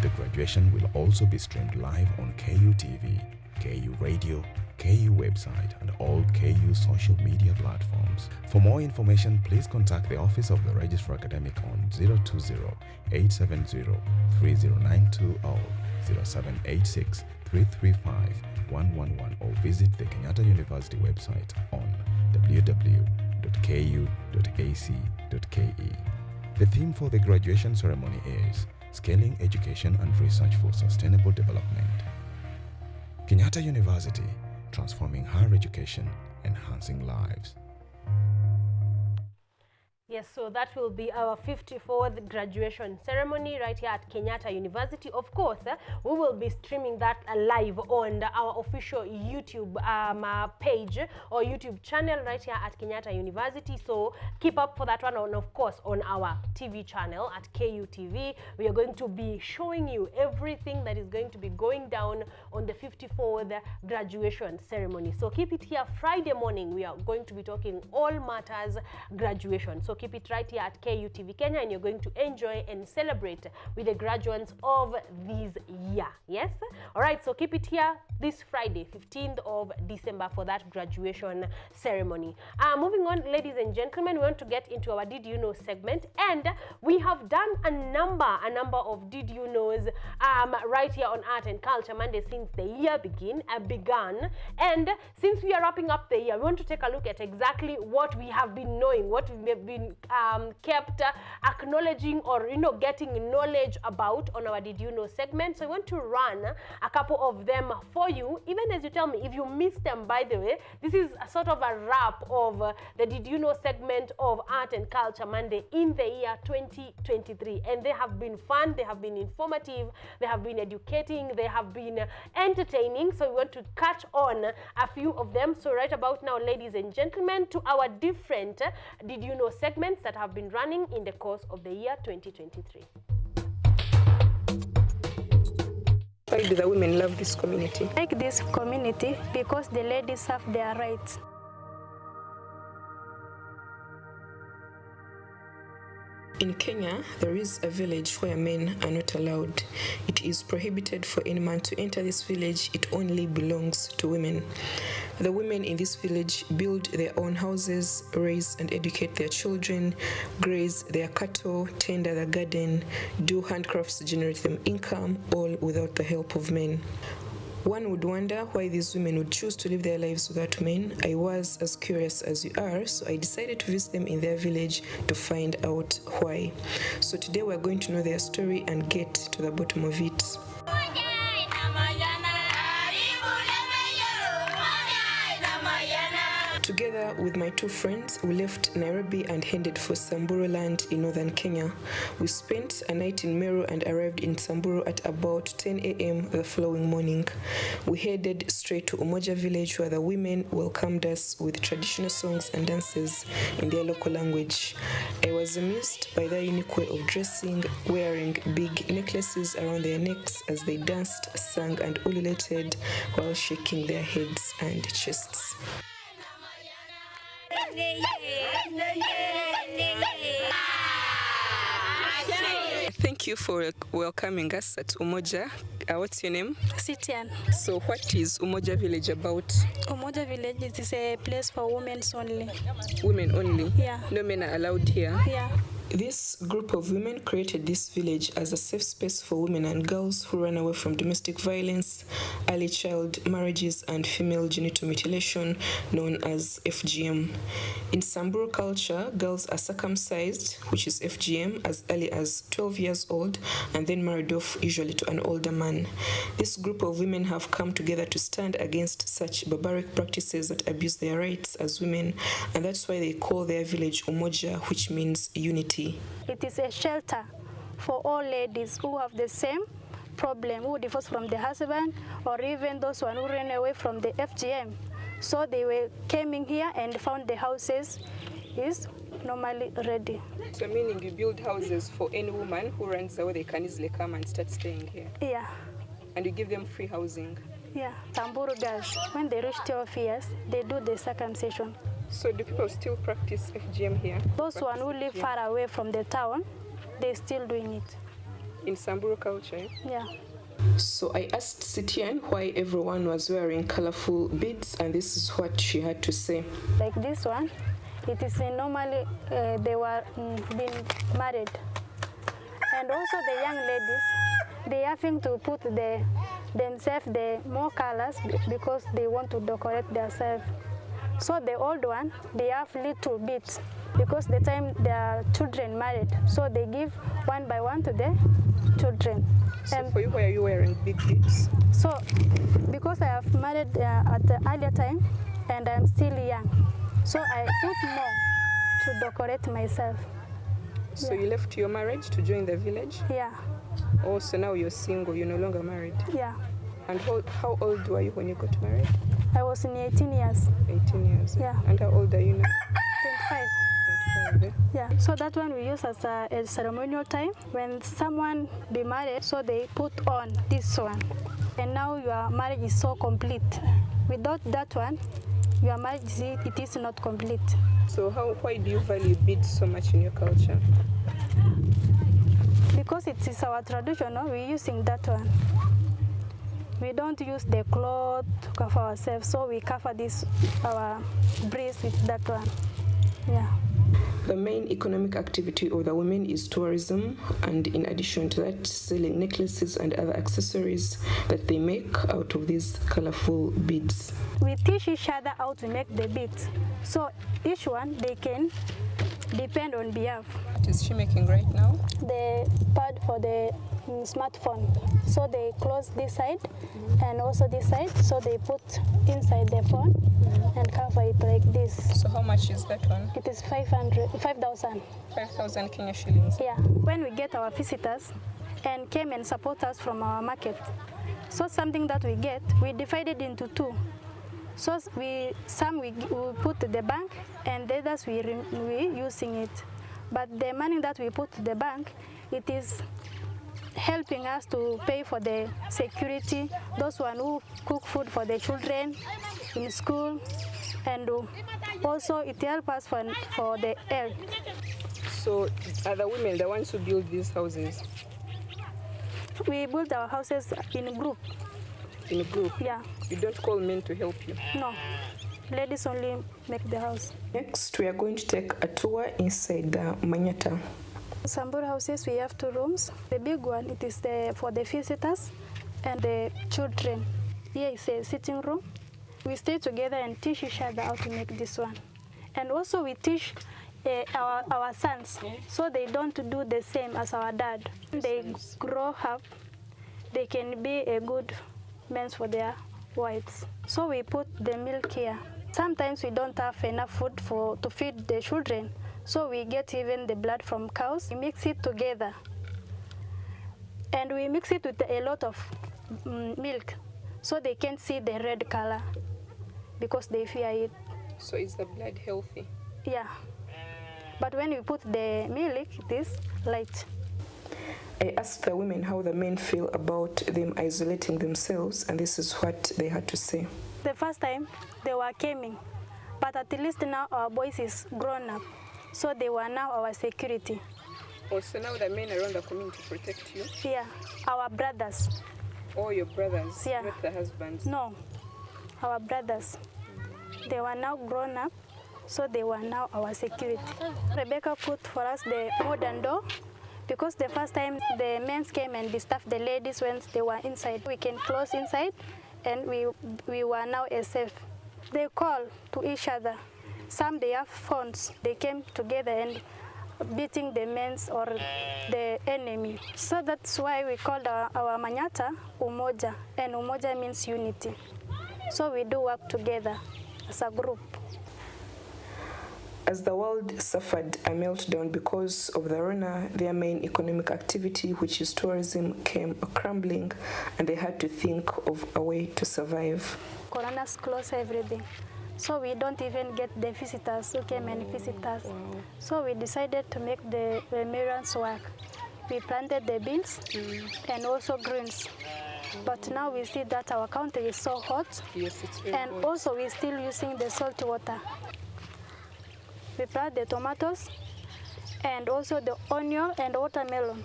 The graduation will also be streamed live on KU TV, KU Radio, KU website, and all KU social media platforms. For more information, please contact the Office of the Registrar Academic on 020-870-3092 or 0786-335-111 or visit the Kenyatta University website on www.ku.ac.ke. The theme for the graduation ceremony is Scaling Education and Research for Sustainable Development. Kenyatta University, transforming higher education, enhancing lives. Yes, so that will be our 54th graduation ceremony right here at Kenyatta University. Of course, we will be streaming that live on our official YouTube page or YouTube channel right here at Kenyatta University. So keep up for that one, and of course on our TV channel at KU TV. We are going to be showing you everything that is going to be going down on the 54th graduation ceremony. So keep it here Friday morning. We are going to be talking all matters graduation. So keep it right here at KU TV Kenya, and you're going to enjoy and celebrate with the graduates of this year. Yes? All right, so keep it here this Friday, 15th of December for that graduation ceremony. Moving on, ladies and gentlemen, we want to get into our Did You Know segment, and we have done a number of Did You Knows right here on Art and Culture Monday since the year began. And since we are wrapping up the year, we want to take a look at exactly what we have been knowing, what we have been kept acknowledging or getting knowledge about on our Did You Know segment. So I want to run a couple of them for you, even as you tell me if you missed them. By the way, this is a sort of a wrap of the Did You Know segment of Art and Culture Monday in the year 2023, and they have been fun, they have been informative, they have been educating, they have been entertaining. So we want to catch on a few of them. So right about now, ladies and gentlemen, to our different Did You Know segments that have been running in the course of the year 2023. Why do the women love this community? I like this community because the ladies have their rights. In Kenya, there is a village where men are not allowed. It is prohibited for any man to enter this village. It only belongs to women. The women in this village build their own houses, raise and educate their children, graze their cattle, tender the garden, do handcrafts to generate them income, all without the help of men. One would wonder why these women would choose to live their lives without men. I was as curious as you are, so I decided to visit them in their village to find out why. So today we're going to know their story and get to the bottom of it. Together with my two friends, we left Nairobi and headed for Samburu land in northern Kenya. We spent a night in Meru and arrived in Samburu at about 10 a.m. the following morning. We headed straight to Umoja village, where the women welcomed us with traditional songs and dances in their local language. I was amused by their unique way of dressing, wearing big necklaces around their necks as they danced, sang and ululated while shaking their heads and chests. Thank you for welcoming us at Umoja. What's your name? Sitian. So what is Umoja Village about? Umoja Village is a place for women only. Women only? Yeah. No men are allowed here? Yeah. This group of women created this village as a safe space for women and girls who run away from domestic violence, early child marriages, and female genital mutilation, known as FGM. In Samburu culture, girls are circumcised, which is FGM, as early as 12 years old and then married off, usually to an older man. This group of women have come together to stand against such barbaric practices that abuse their rights as women, and that's why they call their village Umoja, which means unity. It is a shelter for all ladies who have the same problem, who divorced from the husband, or even those who ran away from the FGM. So they came in here and found the houses is normally ready. So meaning you build houses for any woman who runs away, they can easily come and start staying here? Yeah. And you give them free housing? Yeah. Samburu girls, when they reach 12 years, they do the circumcision. So do people still practice FGM here? Those one who live far away from the town, they're still doing it. In Samburu culture? Yeah. So I asked Sitian why everyone was wearing colorful beads, and this is what she had to say. Like this one, it is normally they were being married. And also the young ladies, they having to put themselves the more colors because they want to decorate themselves. So the old one, they have little beads because the time their children married, so they give one by one to the children. So and for you, why are you wearing big beads? So because I have married at the earlier time and I'm still young, so I put more to decorate myself. So you left your marriage to join the village? Yeah. Oh, so now you're single, you're no longer married? Yeah. And how old were you when you got married? I was in 18 years. 18 years? Yeah. And how old are you now? 25. 25, yeah. So that one we use as a ceremonial time. When someone be married, so they put on this one. And now your marriage is so complete. Without that one, your marriage it is not complete. So why do you value beads so much in your culture? Because it is our tradition, no? We're using that one. We don't use the cloth to cover ourselves, so we cover this our breast with that one. Yeah. The main economic activity of the women is tourism, and in addition to that, selling necklaces and other accessories that they make out of these colorful beads. We teach each other how to make the beads, so each one they can depend on behalf. What is she making right now? The pad for the smartphone. So they close this side and also this side, so they put inside the phone and cover it like this. So how much is that one? It is 5,000. 5,000 Kenya shillings? Yeah. When we get our visitors and came and support us from our market, so something that we get, we divide it into two. So some we put to the bank and the others we using it. But the money that we put to the bank, it is helping us to pay for the security, those one who cook food for the children in school, and also it helps us for the health. So are the women the ones who build these houses? We build our houses in a group. In a group? Yeah. You don't call men to help you? No. Ladies only make the house. Next, we are going to take a tour inside the Manyata. Samburu houses, we have 2 rooms. The big one, it is for the visitors and the children. Here is a sitting room. We stay together and teach each other how to make this one. And also we teach our sons, so they don't do the same as our dad. When they grow up, they can be a good men for their wives. So we put the milk here. Sometimes we don't have enough food to feed the children, so we get even the blood from cows. We mix it together, and we mix it with a lot of milk, so they can see the red color because they fear it. So is the blood healthy? Yeah, but when we put the milk, it is light. I asked the women how the men feel about them isolating themselves, and this is what they had to say. The first time they were coming, But at least now our boys is grown up, so they were now our security. Oh, so now the men around the community protect you? Yeah, our brothers. Or your brothers, Yeah. not the husbands? No, our brothers. They were now grown up, so they were now our security. Rebecca put for us the modern door, because the first time the men came and disturbed the ladies when they were inside. We can close inside, and we were now safe. They call to each other. Some they have phones. They came together and beating the men or the enemy. So that's why we called our Manyata Umoja, and Umoja means unity. So we do work together as a group. As the world suffered a meltdown because of the Rona, their main economic activity, which is tourism, came crumbling, and they had to think of a way to survive. Corona's closed everything. So we don't even get the visitors who came and visit us. So we decided to make the migrants work. We planted the beans and also greens. But now we see that our country is so hot. Yes, it's very and hot. Also we're still using the salt water. We plant the tomatoes and also the onion and watermelon.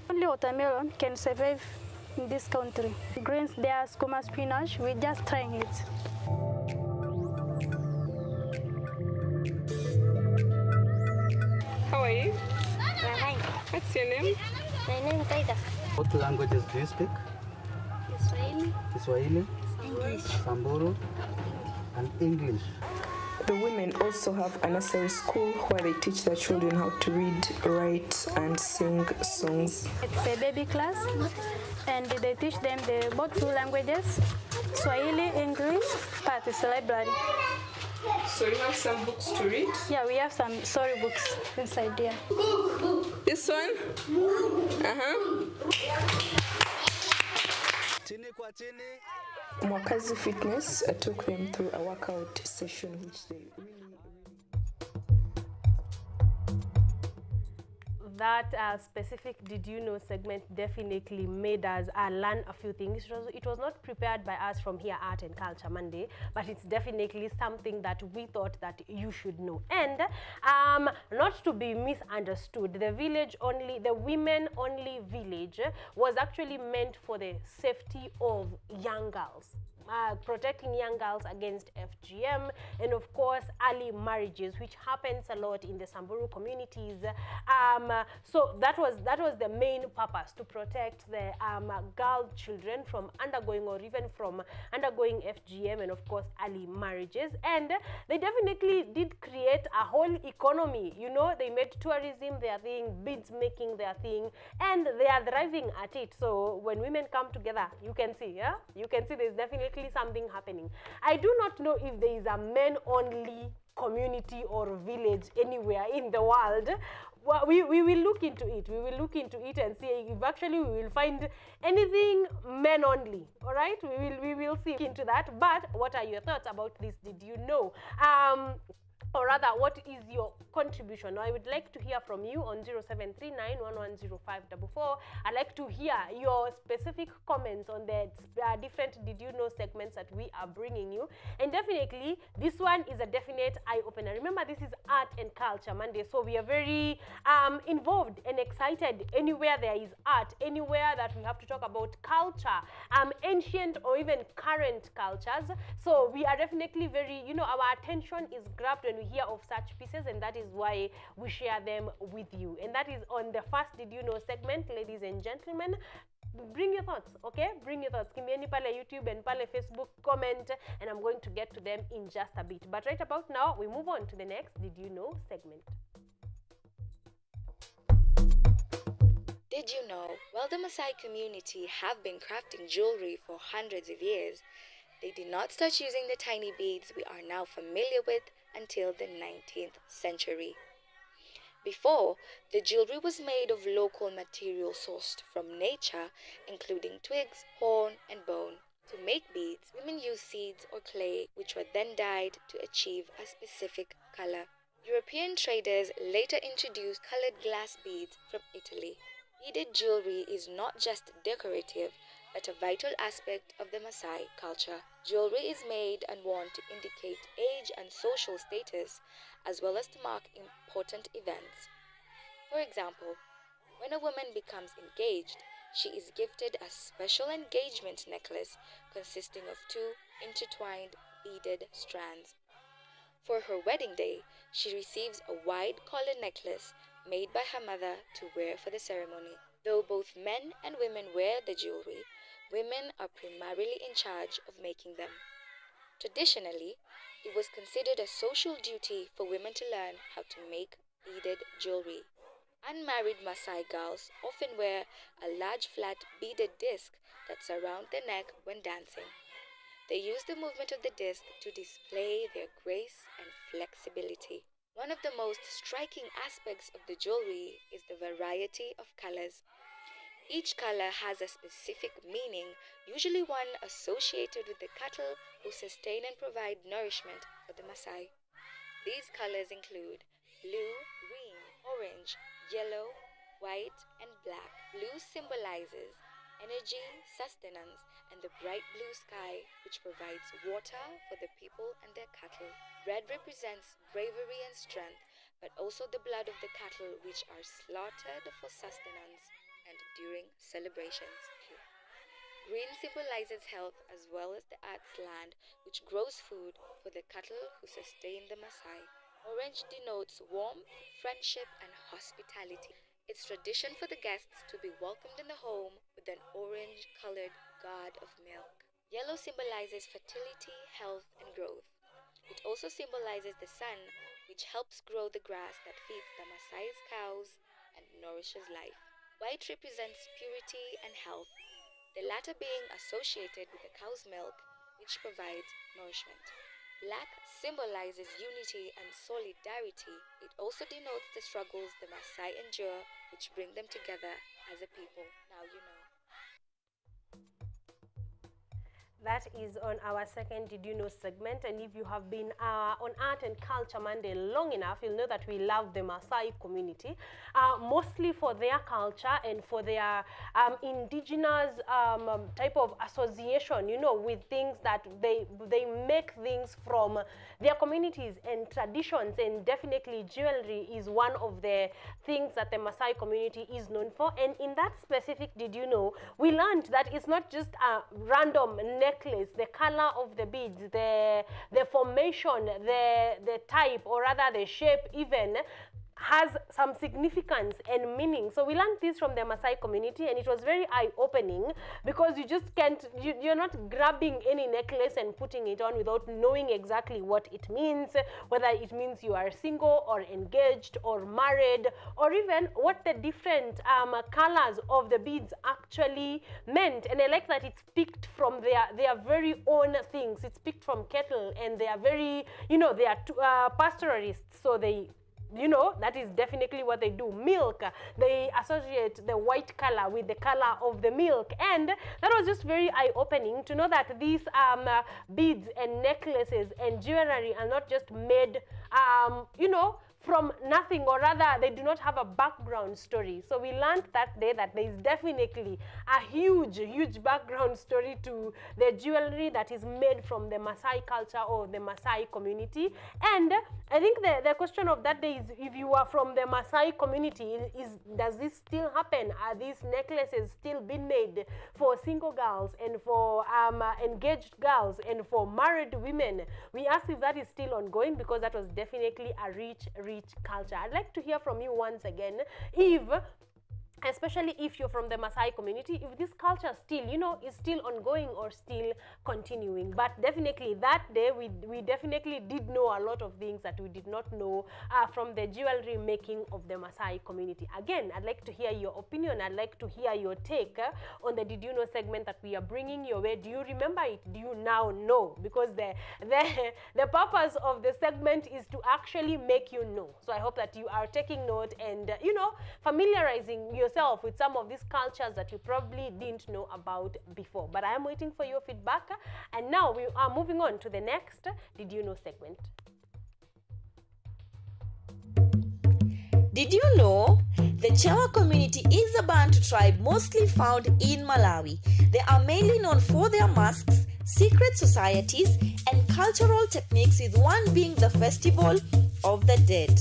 Only watermelon can survive in this country. Greens, there, skuma spinach, we're just trying it. How are you? Fine. What's your name? My name is Titus. What languages do you speak? Swahili. Kiswahili, English. Samburu, and English. The women also have a nursery school where they teach their children how to read, write, and sing songs. It's a baby class, and they teach them both two languages, Swahili, English, but it's a library. So you have some books to read? Yeah, we have some story books inside there. This one? Uh-huh. Mwakazi Fitness took them through a workout session which they really That specific Did You Know segment definitely made us learn a few things. It was not prepared by us from here Art and Culture Monday, but it's definitely something that we thought that you should know. And not to be misunderstood, the women only village was actually meant for the safety of young girls. Protecting young girls against FGM and of course early marriages, which happens a lot in the Samburu communities. So that was the main purpose, to protect the girl children from undergoing or even from undergoing FGM and of course early marriages. And they definitely did create a whole economy. You know, they made tourism their thing, beads making their thing, and they are thriving at it. So when women come together, you can see, there's definitely something happening. I do not know if there is a men-only community or village anywhere in the world. Well, we will look into it. We will look into it and see if actually we will find anything men only. All right, we will see into that. But what are your thoughts about this? Did you know? Or rather, what is your contribution? Now, I would like to hear from you on 0739110544. I'd like to hear your specific comments on the different Did You Know segments that we are bringing you. And definitely, this one is a definite eye-opener. Remember, this is Art and Culture Monday, so we are very involved and excited anywhere there is art, anywhere that we have to talk about culture, ancient or even current cultures. So we are definitely very, our attention is grabbed when we hear of such pieces, and that is why we share them with you. And that is on the first Did You Know segment, ladies and gentlemen. Bring your thoughts, okay? Bring your thoughts. Kimbieni pale YouTube and pale Facebook, comment, and I'm going to get to them in just a bit. But right about now, we move on to the next Did You Know segment. Did you know, while the Maasai community have been crafting jewelry for hundreds of years, they did not start using the tiny beads we are now familiar with until the 19th century. Before, the jewelry was made of local material sourced from nature, including twigs, horn, and bone. To make beads, women used seeds or clay, which were then dyed to achieve a specific color. European traders later introduced colored glass beads from Italy. Beaded jewelry is not just decorative, but a vital aspect of the Maasai culture. Jewelry is made and worn to indicate age and social status, as well as to mark important events. For example, when a woman becomes engaged, she is gifted a special engagement necklace consisting of 2 intertwined beaded strands. For her wedding day, she receives a wide collar necklace made by her mother to wear for the ceremony. Though both men and women wear the jewelry, women are primarily in charge of making them. Traditionally, it was considered a social duty for women to learn how to make beaded jewelry. Unmarried Maasai girls often wear a large flat beaded disc that surround their neck when dancing. They use the movement of the disc to display their grace and flexibility. One of the most striking aspects of the jewelry is the variety of colors. Each color has a specific meaning, usually one associated with the cattle who sustain and provide nourishment for the Maasai. These colors include blue, green, orange, yellow, white, and black. Blue symbolizes energy, sustenance, and the bright blue sky, which provides water for the people and their cattle. Red represents bravery and strength, but also the blood of the cattle, which are slaughtered for sustenance and during celebrations. Green symbolizes health as well as the earth's land, which grows food for the cattle who sustain the Maasai. Orange denotes warmth, friendship, and hospitality. It's tradition for the guests to be welcomed in the home with an orange-colored gourd of milk. Yellow symbolizes fertility, health, and growth. It also symbolizes the sun, which helps grow the grass that feeds the Maasai's cows and nourishes life. White represents purity and health, the latter being associated with the cow's milk, which provides nourishment. Black symbolizes unity and solidarity. It also denotes the struggles the Maasai endure, which bring them together as a people. Now you know. That is on our second Did You Know segment, and if you have been on Art and Culture Monday long enough, you'll know that we love the Maasai community, mostly for their culture and for their indigenous type of association, you know, with things that they make things from their communities and traditions, and definitely jewelry is one of the things that the Maasai community is known for. And in that specific Did You Know, we learned that it's not just a random necklace, the color of the beads, the formation, the type, or rather the shape even, has some significance and meaning. So we learned this from the Maasai community, and it was very eye-opening, because you just can't, you're not grabbing any necklace and putting it on without knowing exactly what it means, whether it means you are single or engaged or married, or even what the different colors of the beads actually meant. And I like that it's picked from their very own things. It's picked from cattle, and they are very, you know, they are pastoralists, so they, you know, that is definitely what they do. Milk, they associate the white color with the color of the milk, and that was just very eye-opening to know that these beads and necklaces and jewelry are not just made, you know, from nothing, or rather they do not have a background story. So we learned that day that there is definitely a huge background story to the jewelry that is made from the Maasai culture or the Maasai community. And I think the question of that day is, if you are from the Maasai community, does this still happen? Are these necklaces still being made for single girls and for engaged girls and for married women? We asked if that is still ongoing, because that was definitely a rich culture. I'd like to hear from you once again, especially if you're from the Maasai community, if this culture still, you know, is still ongoing or still continuing. But definitely that day, we definitely did know a lot of things that we did not know from the jewelry making of the Maasai community. Again, I'd like to hear your opinion. I'd like to hear your take on the Did You Know segment that we are bringing your way. Do you remember it? Do you now know? Because the purpose of the segment is to actually make you know. So I hope that you are taking note and, you know, familiarizing yourself with some of these cultures that you probably didn't know about before. But I am waiting for your feedback, and now we are moving on to the next Did You Know segment. Did you know The Chewa community is a Bantu tribe mostly found in Malawi. They are mainly known for their masks, secret societies, and cultural techniques, with one being the Festival of the Dead.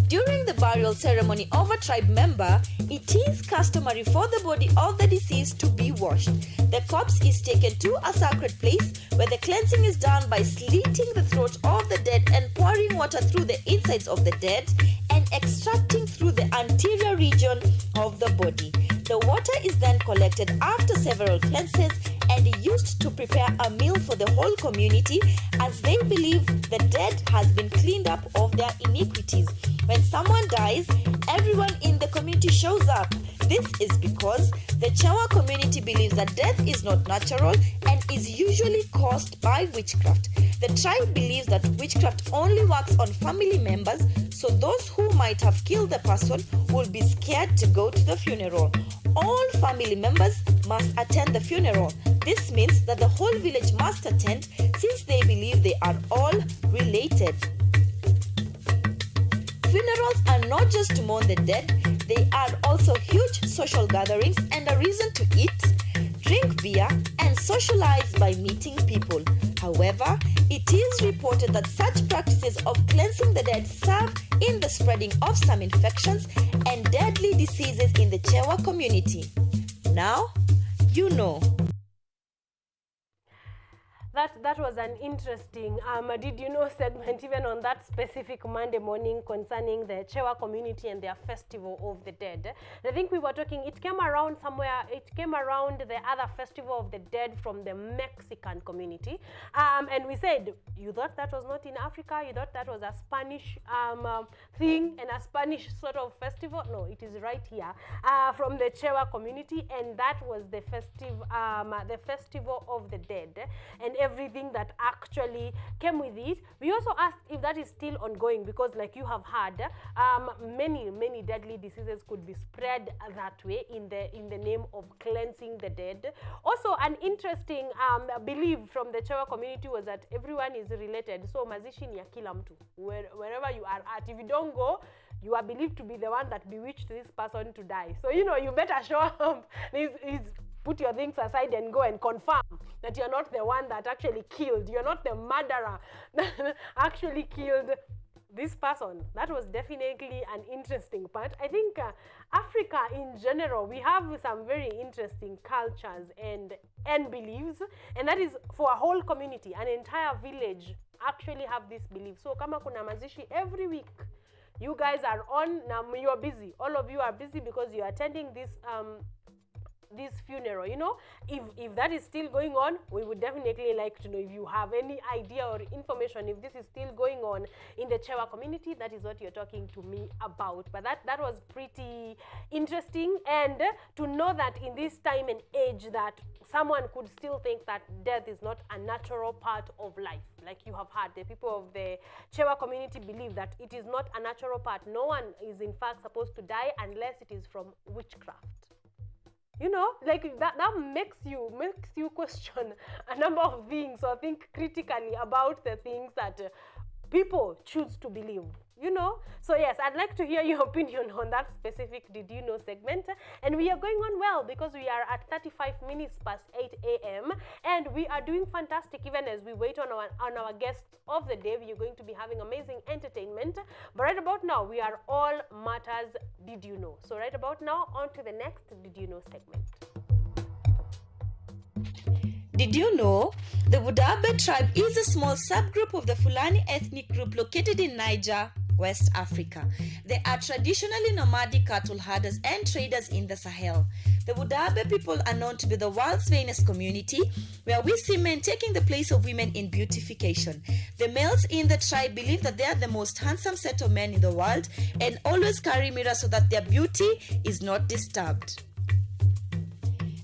During the burial ceremony of a tribe member, it is customary for the body of the deceased to be washed. The corpse is taken to a sacred place where the cleansing is done by slitting the throat of the dead and pouring water through the insides of the dead and extracting through the anterior region of the body. The water is then collected after several cleanses and used to prepare a meal for the whole community, as they believe the dead has been cleaned up of their iniquities. When someone dies, everyone in the community shows up. This is because the Chewa community believes that death is not natural and is usually caused by witchcraft. The tribe believes that witchcraft only works on family members, so those who might have killed the person will be scared to go to the funeral. All family members must attend the funeral. This means that the whole village must attend, since they believe they are all related. Funerals are not just to mourn the dead, they are also huge social gatherings and a reason to eat, drink beer, and socialize by meeting people. However, it is reported that such practices of cleansing the dead serve in the spreading of some infections and deadly diseases in the Chewa community. Now, you know. That was an interesting did you know segment even on that specific Monday morning concerning the Chewa community and their Festival of the Dead. I think we were talking, it came around the other Festival of the Dead from the Mexican community. And we said, you thought that was not in Africa? You thought that was a Spanish thing and a Spanish sort of festival? No, it is right here from the Chewa community, and that was the Festival of the Dead. And everything that actually came with it. We also asked if that is still ongoing, because like you have heard, many deadly diseases could be spread that way in the name of cleansing the dead. Also, an interesting belief from the Chewa community was that everyone is related. So mazishi ni ya kila mtu. Wherever you are at, if you don't go, you are believed to be the one that bewitched this person to die. So, you know, you better show up. Put your things aside and go and confirm that you're not the one that actually killed. You're not the murderer that actually killed this person. That was definitely an interesting part. I think Africa in general, we have some very interesting cultures and beliefs, and that is for a whole community, an entire village actually have this belief. So kama kuna mazishi every week, you guys are on, now you are busy. All of you are busy because you're attending this funeral. You know, if that is still going on, we would definitely like to know. If you have any idea or information, if this is still going on in the Chewa community, that is what you're talking to me about. But that was pretty interesting, and to know that in this time and age that someone could still think that death is not a natural part of life. Like you have heard, the people of the Chewa community believe that it is not a natural part. No one is in fact supposed to die unless it is from witchcraft. You know, like that makes you question a number of things, or think critically about the things that people choose to believe, you know. So yes, I'd like to hear your opinion on that specific Did You Know segment. And we are going on well, because we are at 35 minutes past 8 a.m. and we are doing fantastic. Even as we wait on our guests of the day, we are going to be having amazing entertainment. But right about now, we are all matters Did You Know. So right about now, on to the next Did You Know segment. Did you know the Budabe tribe is a small subgroup of the Fulani ethnic group located in Niger, West Africa? They are traditionally nomadic cattle herders and traders in the Sahel. The Budabe people are known to be the world's finest community, where we see men taking the place of women in beautification. The males in the tribe believe that they are the most handsome set of men in the world and always carry mirrors so that their beauty is not disturbed.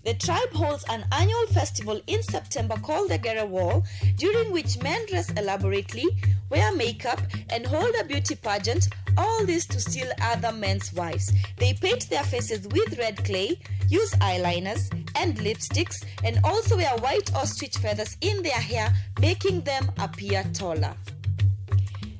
The tribe holds an annual festival in September called the Gere Wall, during which men dress elaborately, wear makeup, and hold a beauty pageant, all this to steal other men's wives. They paint their faces with red clay, use eyeliners and lipsticks, and also wear white ostrich feathers in their hair, making them appear taller.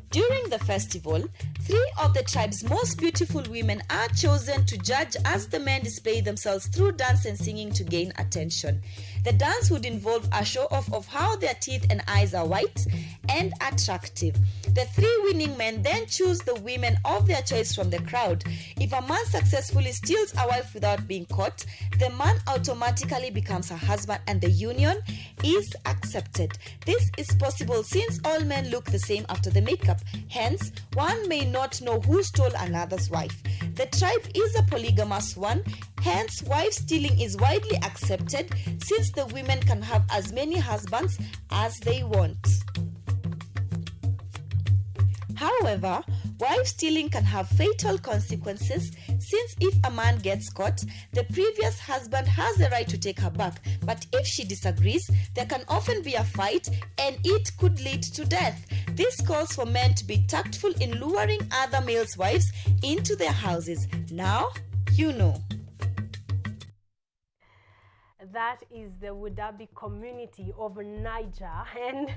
During the festival, 3 of the tribe's most beautiful women are chosen to judge as the men display themselves through dance and singing to gain attention. The dance would involve a show-off of how their teeth and eyes are white and attractive. The 3 winning men then choose the women of their choice from the crowd. If a man successfully steals a wife without being caught, the man automatically becomes her husband and the union is accepted. This is possible since all men look the same after the makeup. Hence, one may not know who stole another's wife. The tribe is a polygamous one. Hence, wife stealing is widely accepted since the women can have as many husbands as they want. However, wife stealing can have fatal consequences since if a man gets caught, the previous husband has the right to take her back. But if she disagrees, there can often be a fight and it could lead to death. This calls for men to be tactful in luring other males' wives into their houses. Now, you know. That is the Wudabi community of Niger, and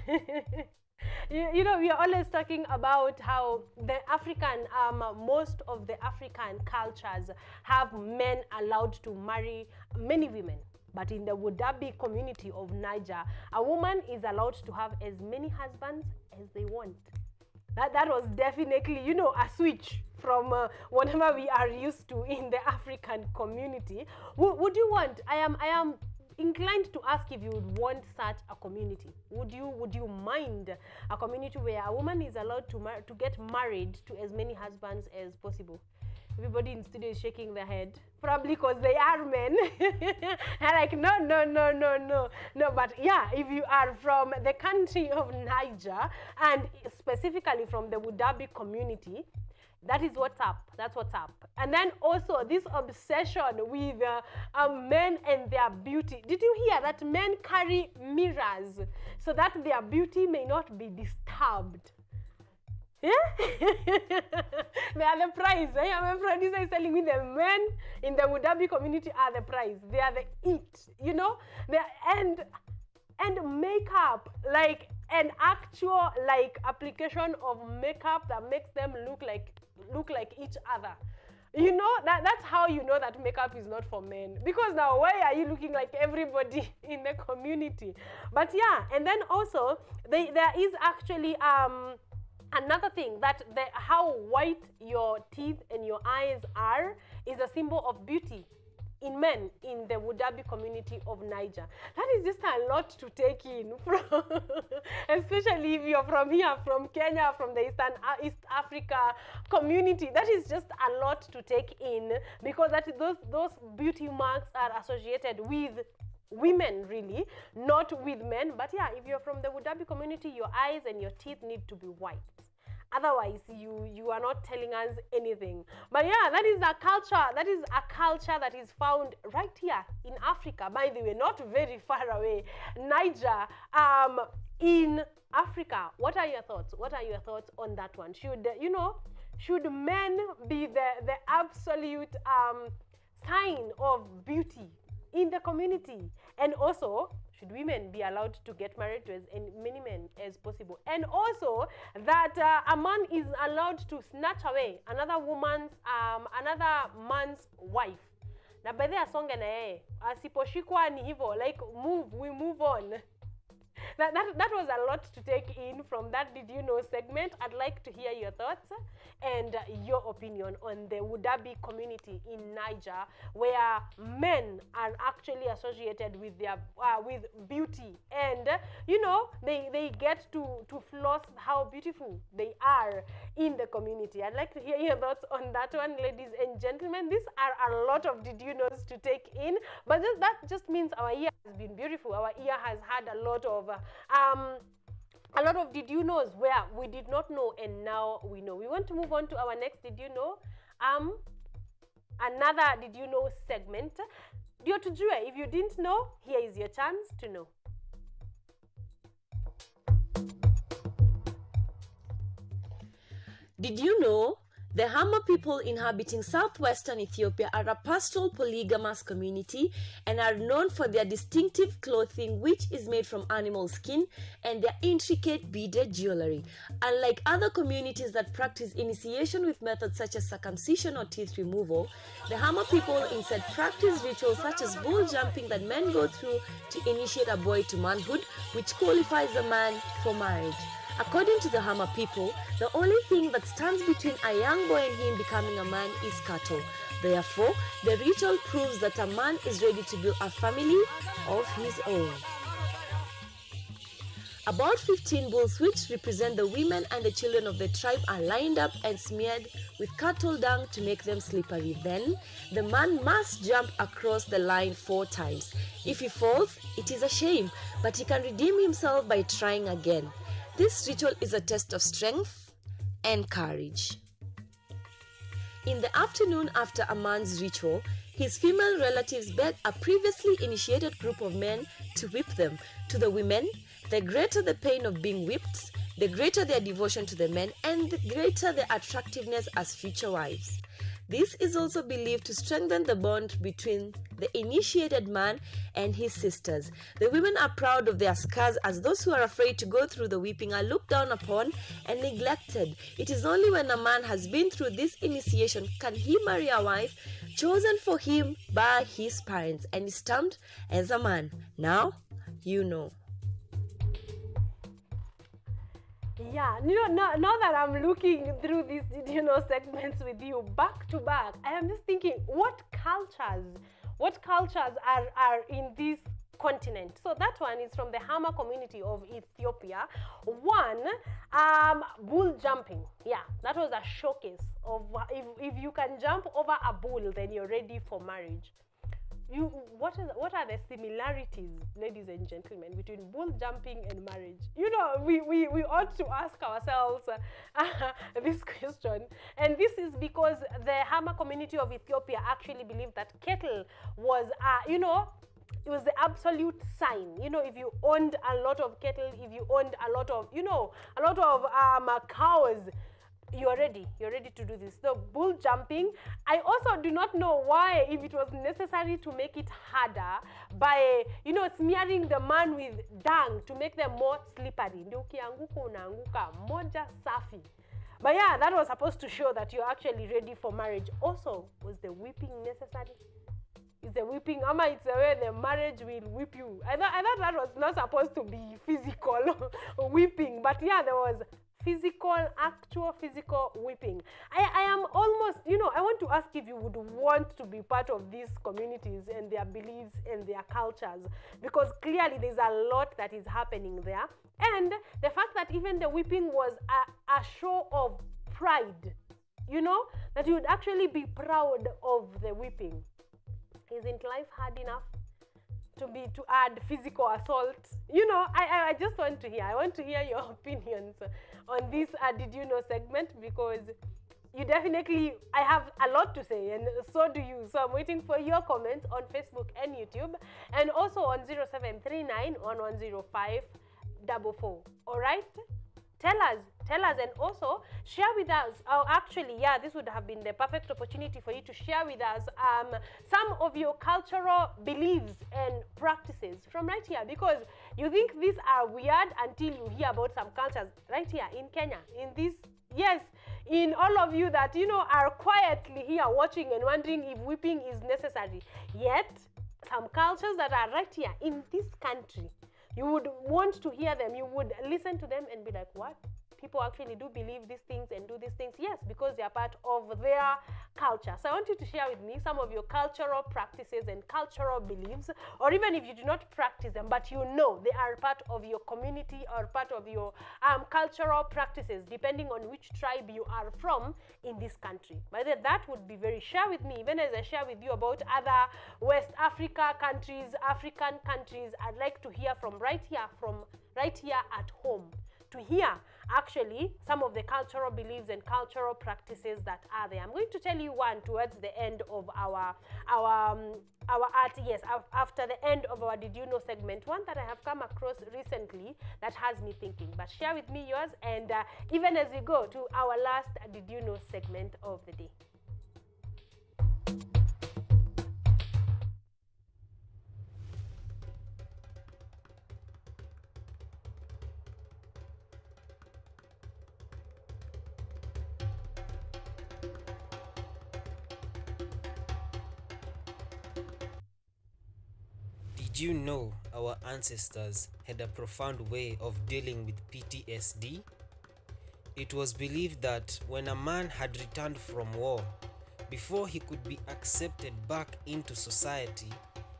you know, we are always talking about how the African, most of the African cultures have men allowed to marry many women. But in the Wudabi community of Niger, a woman is allowed to have as many husbands as they want. That was definitely, you know, a switch from whatever we are used to in the African community. Would you want, I am inclined to ask if you would want such a community. Would you mind a community where a woman is allowed to get married to as many husbands as possible? Everybody in studio is shaking their head, probably because they are men. And like, no. But yeah, if you are from the country of Niger, and specifically from the Wudabi community, that is what's up. That's what's up. And then also this obsession with men and their beauty. Did you hear that men carry mirrors so that their beauty may not be disturbed? Yeah? They are the prize. My producer is telling me the men in the Wudabi community are the prize. They are the it, you know? And makeup, like an actual like application of makeup that makes them look like each other. You know, that's how you know that makeup is not for men. Because now, why are you looking like everybody in the community? But yeah, and then also, there is actually another thing, that how white your teeth and your eyes are is a symbol of beauty in men in the Wudabi community of Niger. That is just a lot to take in, especially if you're from here, from Kenya, from the East Africa community. That is just a lot to take in, because those beauty marks are associated with women, really, not with men. But yeah, if you're from the Wudabi community, your eyes and your teeth need to be white. Otherwise, you are not telling us anything. But yeah, that is a culture. That is a culture that is found right here in Africa. By the way, not very far away, Niger, in Africa. What are your thoughts? What are your thoughts on that one? Should men be the absolute sign of beauty in the community? And also, should women be allowed to get married to as many men as possible? And also, that a man is allowed to snatch away another man's wife. Na by the asonge na yeye, asiposhikwa ni hivyo, like we move on. That was a lot to take in from that Did You Know segment. I'd like to hear your thoughts and your opinion on the Wudabi community in Niger, where men are actually associated with their with beauty, and you know, they get to floss how beautiful they are in the community. I'd like to hear your thoughts on that one, ladies and gentlemen. These are a lot of Did You Knows to take in, but that just means our year has been beautiful. Our year has had a lot of Did You Knows where we did not know and now we know. We want to move on to our next Did You Know, another Did You Know segment. Ndio tujue, if you didn't know, here is your chance to know. Did you know The Hama people inhabiting southwestern Ethiopia are a pastoral polygamous community and are known for their distinctive clothing, which is made from animal skin, and their intricate beaded jewelry. Unlike other communities that practice initiation with methods such as circumcision or teeth removal, the Hama people instead practice rituals such as bull jumping that men go through to initiate a boy to manhood, which qualifies a man for marriage. According to the Hama people, the only thing that stands between a young boy and him becoming a man is cattle. Therefore, the ritual proves that a man is ready to build a family of his own. About 15 bulls, which represent the women and the children of the tribe, are lined up and smeared with cattle dung to make them slippery. Then, the man must jump across the line 4 times. If he falls, it is a shame, but he can redeem himself by trying again. This ritual is a test of strength and courage. In the afternoon after a man's ritual, his female relatives beg a previously initiated group of men to whip them. To the women, the greater the pain of being whipped, the greater their devotion to the men, and the greater their attractiveness as future wives. This is also believed to strengthen the bond between the initiated man and his sisters. The women are proud of their scars, as those who are afraid to go through the whipping are looked down upon and neglected. It is only when a man has been through this initiation can he marry a wife chosen for him by his parents and is stamped as a man. Now, you know. Yeah, now that I'm looking through these, segments with you back to back, I am just thinking, what cultures are in this continent? So that one is from the Hama community of Ethiopia. One, bull jumping. Yeah, that was a showcase of if you can jump over a bull, then you're ready for marriage. What are the similarities, ladies and gentlemen, between bull jumping and marriage? We ought to ask ourselves this question, and this is because the Hama community of Ethiopia actually believed that cattle was, it was the absolute sign. If you owned a lot of cattle, if you owned a lot of, cows, you're ready to do this. So bull jumping, I also do not know why, if it was necessary to make it harder by smearing the man with dung to make them more slippery. Ndio ukianguka unaanguka moja safi. But yeah, that was supposed to show that you're actually ready for marriage. Also, was the whipping necessary? Is the whipping, it's the way the marriage will whip you? I thought that was not supposed to be physical whipping, but yeah, there was actual physical whipping. I am almost, I want to ask if you would want to be part of these communities and their beliefs and their cultures, because clearly there's a lot that is happening there. And the fact that even the whipping was a show of pride, that you would actually be proud of the whipping. Isn't life hard enough to add physical assault? I just want to hear. I want to hear your opinions on this Did You Know segment, because you definitely, I have a lot to say, and so do you. So I'm waiting for your comments on Facebook and YouTube, and also on 0739 110544. All right? Tell us, and also share with us. Actually, yeah, this would have been the perfect opportunity for you to share with us some of your cultural beliefs and practices from right here, because you think these are weird until you hear about some cultures right here in Kenya. In all of you that are quietly here watching and wondering if whipping is necessary. Yet, some cultures that are right here in this country, you would want to hear them. You would listen to them and be like, what? People actually do believe these things and do these things? Yes, because they are part of their culture. So I want you to share with me some of your cultural practices and cultural beliefs, or even if you do not practice them, but they are part of your community or part of your cultural practices, depending on which tribe you are from in this country. By the way, that would be very, share with me, even as I share with you about other West Africa countries, African countries. I'd like to hear from right here at home, to hear actually some of the cultural beliefs and cultural practices that are there. I'm going to tell you one towards the end of our art, yes, after the end of our Did You Know segment, one that I have come across recently that has me thinking. But share with me yours, and even as we go to our last Did You Know segment of the day. Did you know our ancestors had a profound way of dealing with PTSD? It was believed that when a man had returned from war, before he could be accepted back into society,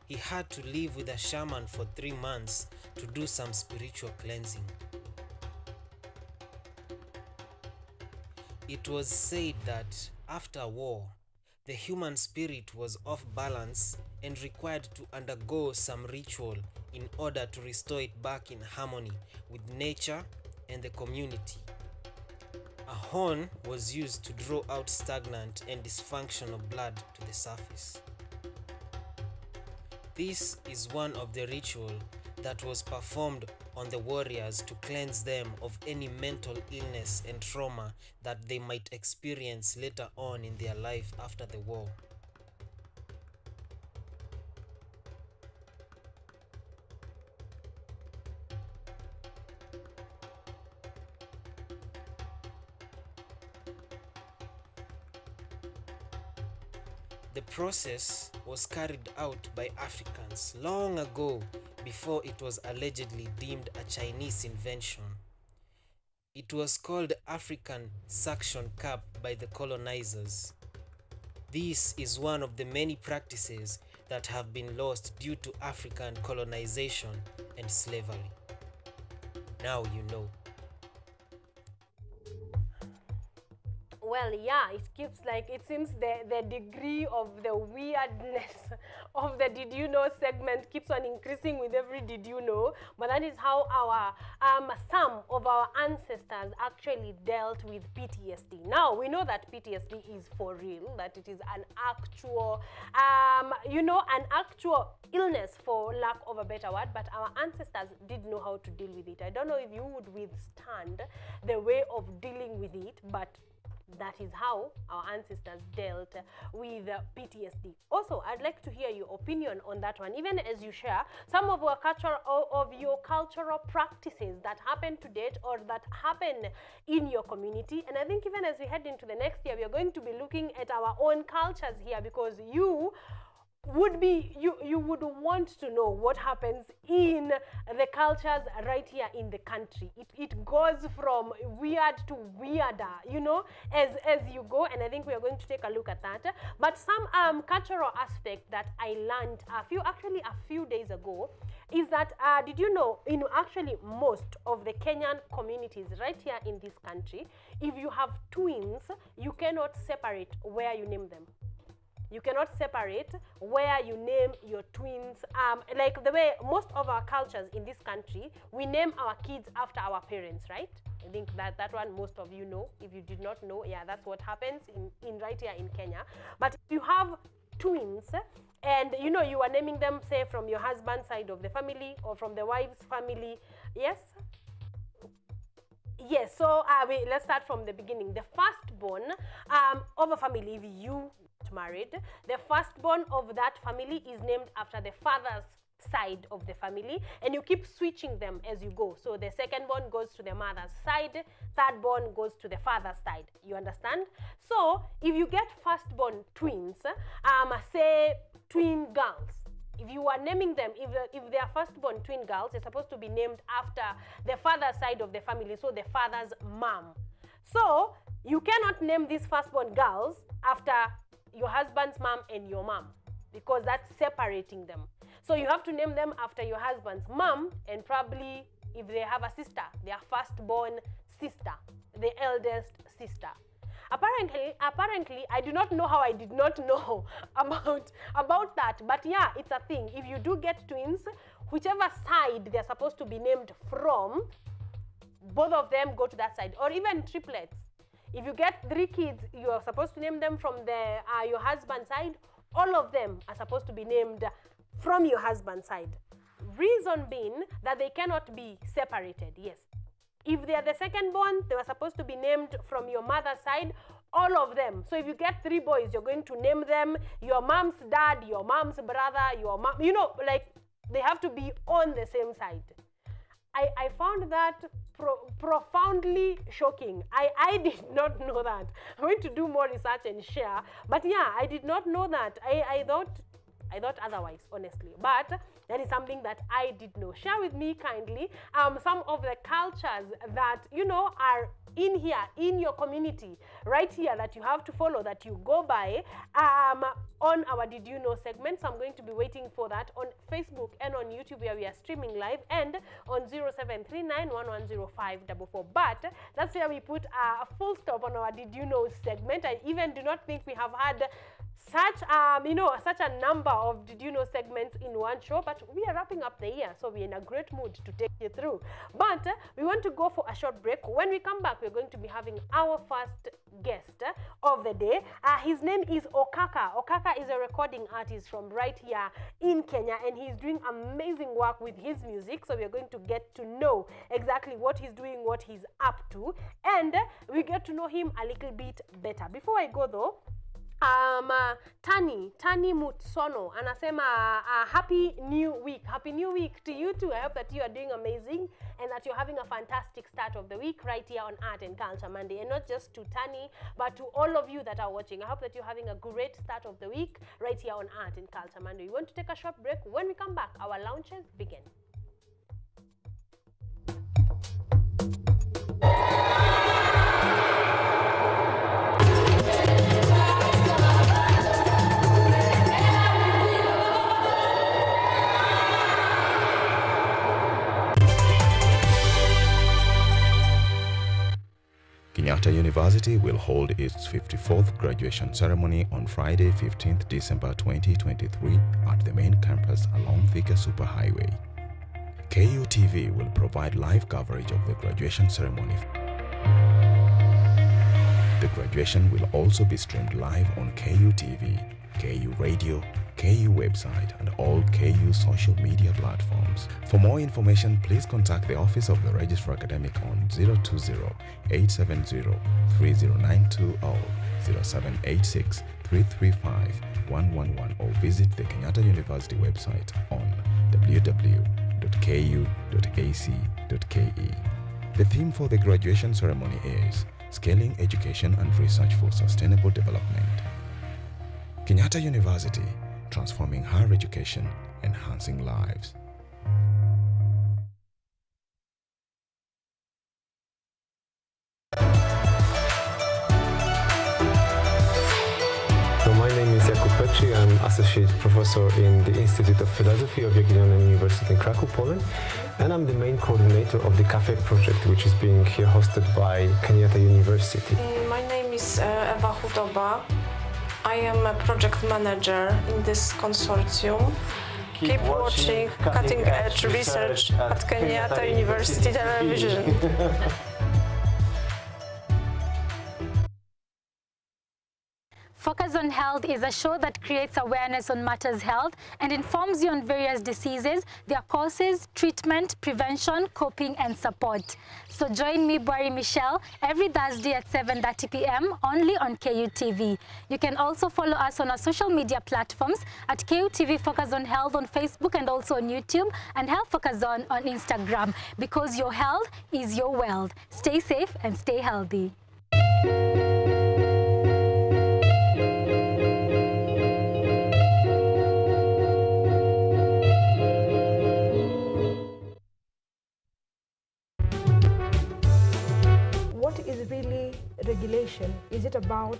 he had to live with a shaman for 3 months to do some spiritual cleansing. It was said that after war, the human spirit was off balance and required to undergo some ritual in order to restore it back in harmony with nature and the community. A horn was used to draw out stagnant and dysfunctional blood to the surface. This is one of the rituals that was performed on the warriors to cleanse them of any mental illness and trauma that they might experience later on in their life after the war. The process was carried out by Africans long ago before it was allegedly deemed a Chinese invention. It was called African suction cup by the colonizers. This is one of the many practices that have been lost due to African colonization and slavery. Now you know. Well, yeah, it keeps like, it seems the degree of the weirdness of the Did You Know segment keeps on increasing with every Did You Know. But that is how our some of our ancestors actually dealt with PTSD. Now, we know that PTSD is for real, that it is an actual, an actual illness, for lack of a better word, but our ancestors did know how to deal with it. I don't know if you would withstand the way of dealing with it, but that is how our ancestors dealt with PTSD. Also, I'd like to hear your opinion on that one, even as you share some of your cultural practices that happen to date or that happen in your community. And I think even as we head into the next year, we are going to be looking at our own cultures here, because you would want to know what happens in the cultures right here in the country. It goes from weird to weirder, as you go, and I think we are going to take a look at that. But some cultural aspect that I learned a few days ago is that did you know, in actually most of the Kenyan communities right here in this country, if you have twins, you cannot separate where you name them. You cannot separate where you name your twins. Like the way most of our cultures in this country, we name our kids after our parents, right? I think that one most of you know. If you did not know, yeah, that's what happens in right here in Kenya. But if you have twins, and you are naming them, say, from your husband's side of the family or from the wife's family, yes? Yes, so let's start from the beginning. The firstborn of a family, if you married, the firstborn of that family is named after the father's side of the family, and you keep switching them as you go. So the secondborn goes to the mother's side, thirdborn goes to the father's side. You understand? So if you get firstborn twins, say twin girls, if you are naming them, if they are firstborn twin girls, they're supposed to be named after the father's side of the family, so the father's mom. So you cannot name these firstborn girls after your husband's mom and your mom, because that's separating them. So you have to name them after your husband's mom, and probably if they have a sister, their firstborn sister, the eldest sister. Apparently, I do not know how I did not know about that, but yeah, it's a thing. If you do get twins, whichever side they're supposed to be named from, both of them go to that side, or even triplets. If you get 3 kids, you are supposed to name them from your husband's side. All of them are supposed to be named from your husband's side. Reason being that they cannot be separated, yes. If they are the second born, they were supposed to be named from your mother's side, all of them. So if you get 3 boys, you're going to name them your mom's dad, your mom's brother, your mom, you know, like they have to be on the same side. I found that profoundly shocking. I did not know that. I'm going to do more research and share. But yeah, I did not know that. I thought otherwise, honestly. But that is something that I did know. Share with me kindly some of the cultures that, you know, are in here, in your community, right here, that you have to follow, that you go by on our Did You Know segment. So I'm going to be waiting for that on Facebook and on YouTube, where we are streaming live, and on 0739110544. But that's where we put a full stop on our Did You Know segment. I even do not think we have had such such a number of Did You Know segments in one show, but we are wrapping up the year, so we're in a great mood to take you through. But we want to go for a short break. When we come back, we're going to be having our first guest of the day. His name is Okaka. Okaka is a recording artist from right here in Kenya, and he's doing amazing work with his music. So we're going to get to know exactly what he's doing, what he's up to, and we get to know him a little bit better. Before I go though, Tani Mutsono anasema happy new week to you too. I hope that you are doing amazing and that you're having a fantastic start of the week right here on Art and Culture Monday. And not just to Tani, but to all of you that are watching. I hope that you're having a great start of the week right here on Art and Culture Monday. We want to take a short break. When we come back, our launches begin. Kenyatta University will hold its 54th graduation ceremony on Friday, 15th December 2023 at the main campus along Thika Superhighway. KUTV will provide live coverage of the graduation ceremony. The graduation will also be streamed live on KUTV, KU Radio, KU website, and all KU social media platforms. For more information, please contact the Office of the Registrar Academic on 020-870-30920 or 0786-335-111 or visit the Kenyatta University website on www.ku.ac.ke. The theme for the graduation ceremony is Scaling Education and Research for Sustainable Development. Kenyatta University, transforming higher education, enhancing lives. So my name is Jakub Petri. I'm Associate Professor in the Institute of Philosophy of Jagiellonian University in Krakow, Poland. And I'm the main coordinator of the CAFE project, which is being here hosted by Kenyatta University. My name is Ewa Hudoba. I am a project manager in this consortium. Keep watching cutting edge research at Kenyatta University Television. Focus on Health is a show that creates awareness on matters health and informs you on various diseases, their causes, treatment, prevention, coping, and support. So join me, Boari Michelle, every Thursday at 7:30 p.m. only on KUTV. You can also follow us on our social media platforms at KUTV Focus on Health on Facebook and also on YouTube, and Health Focus on Instagram, because your health is your wealth. Stay safe and stay healthy. What is really regulation? Is it about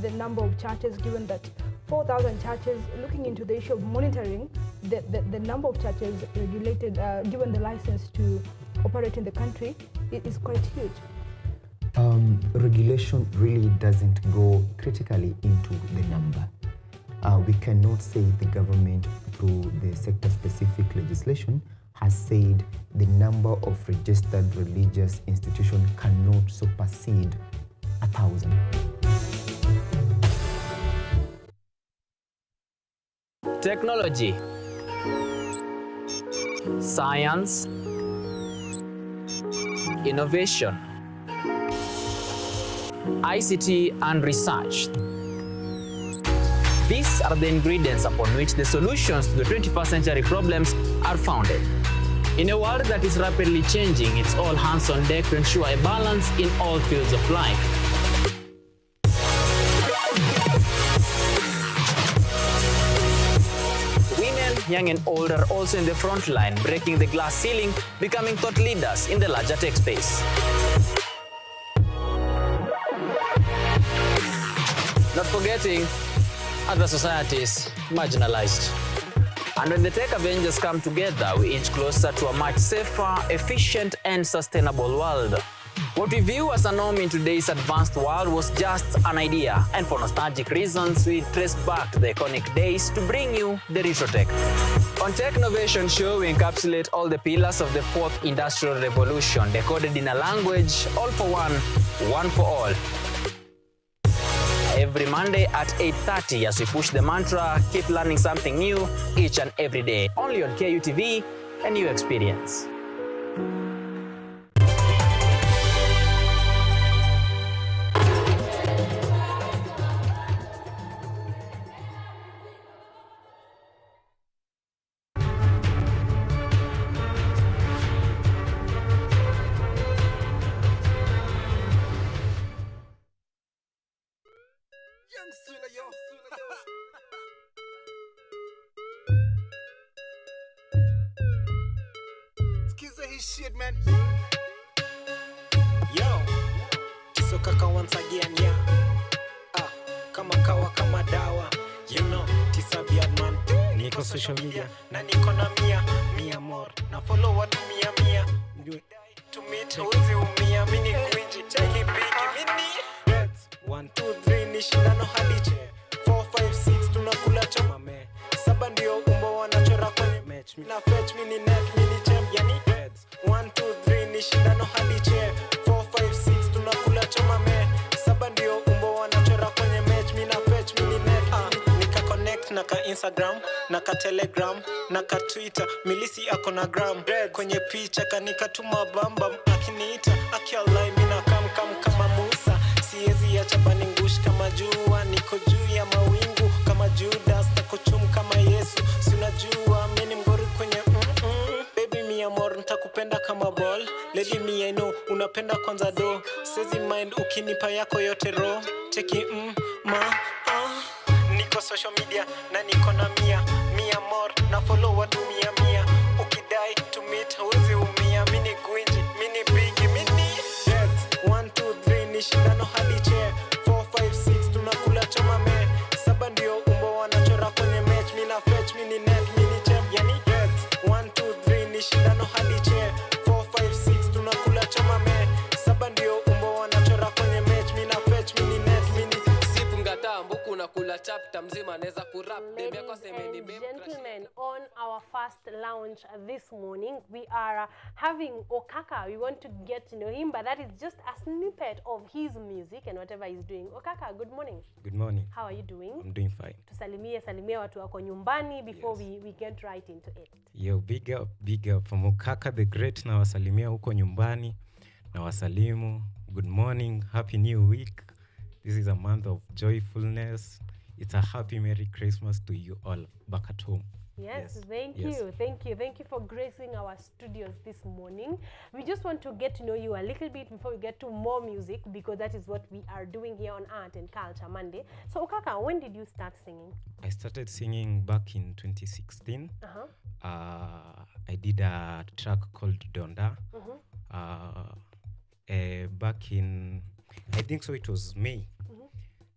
the number of churches, given that 4,000 churches, looking into the issue of monitoring the number of churches regulated, given the license to operate in the country, it is quite huge. Regulation really doesn't go critically into the number. We cannot say the government through the sector-specific legislation has said the number of registered religious institutions cannot supersede 1,000. Technology, science, innovation, ICT and research. These are the ingredients upon which the solutions to the 21st century problems are founded. In a world that is rapidly changing, it's all hands on deck to ensure a balance in all fields of life. Young and old are also in the front line, breaking the glass ceiling, becoming thought leaders in the larger tech space. Not forgetting other societies marginalized. And when the tech Avengers come together, we inch closer to a much safer, efficient, and sustainable world. What we view as a norm in today's advanced world was just an idea, and for nostalgic reasons, we trace back to the iconic days to bring you the retro tech. On Tech Innovation Show, we encapsulate all the pillars of the fourth industrial revolution, decoded in a language, all for one for all. Every Monday at 8:30 as we push the mantra, keep learning something new each and every day. Only on KUTV, a new experience. Skiza his shit, man. Yo, so kaka once again, yeah. Kama kawa kama dawa, you know, tisabiad man. Niko social media, na niko na mia more. Na follow watu mia. To meet uwezi umia, mini kuinji, cheki bigi, mini. 1, 2, 3, ni shindano hadiche. 4, 5, 6, tunakula choma me. 7 ndio umbo wanachora kwenye match. Na fetch mini neck, mini champ, yani. 1, 2, 3, ni shindano hadiche. 4, 5, 6, tunakula choma me. 7 ndio umbo wanachora kwenye match. Mina fetch mini neck, nika connect na ka Instagram, na ka Telegram, na ka Twitter. Milisi ako na gram. Kwenye picha kanika tuma bamba. Akiniita, akialai mina kam kama Musa. Siezi acha baningush kama jua. Niko juu ya mawingu kama Judas. Takuchum kama Yesu. Si unajua mimi mgori kwenye Baby mi amor nitakupenda kama ball. Lady me I know unapenda kwanza do. Sezi mind ukinipa yako yote ro. Cheki Niko social media na niko na mia more. Na follow watu mia. Ukidai to meet huwezi umia. Mini gwinji, mini bigi, mini 1, 2, 3 ni shindano hadi chair. 4, 5, 6 tunakula choma me. 7 ndio umbo wanachora kwenye match. Mina fetch, mini net, mini champ, yani 1, 2, 3 ni shindano hadi chair. 4, 5, 6 tunakula choma me. 7 ndio umbo wanachora kwenye match. Mina fetch, mini net, mini sipu ngata mbuku na kula chapter mzima neza kurap. Ladies and gentlemen, on our first lounge this morning, we are having Okaka. We want to get to know him, but that is just a snippet of his music and whatever he's doing. Okaka, good morning. Good morning. How are you doing? I'm doing fine. Tusalimie watu wako nyumbani before we get right into it. Yo, big up from Okaka the Great. Na wasalimia huko nyumbani. Na wasalimu. Good morning. Happy New Week. This is a month of joyfulness. It's a happy Merry Christmas to you all back at home. Yes, thank you for gracing our studios this morning. We just want to get to know you a little bit before we get to more music, because that is what we are doing here on Art and Culture Monday. So Okaka, when did you start singing? I started singing back in 2016. I did a track called Donda. Back in, I think so it was May.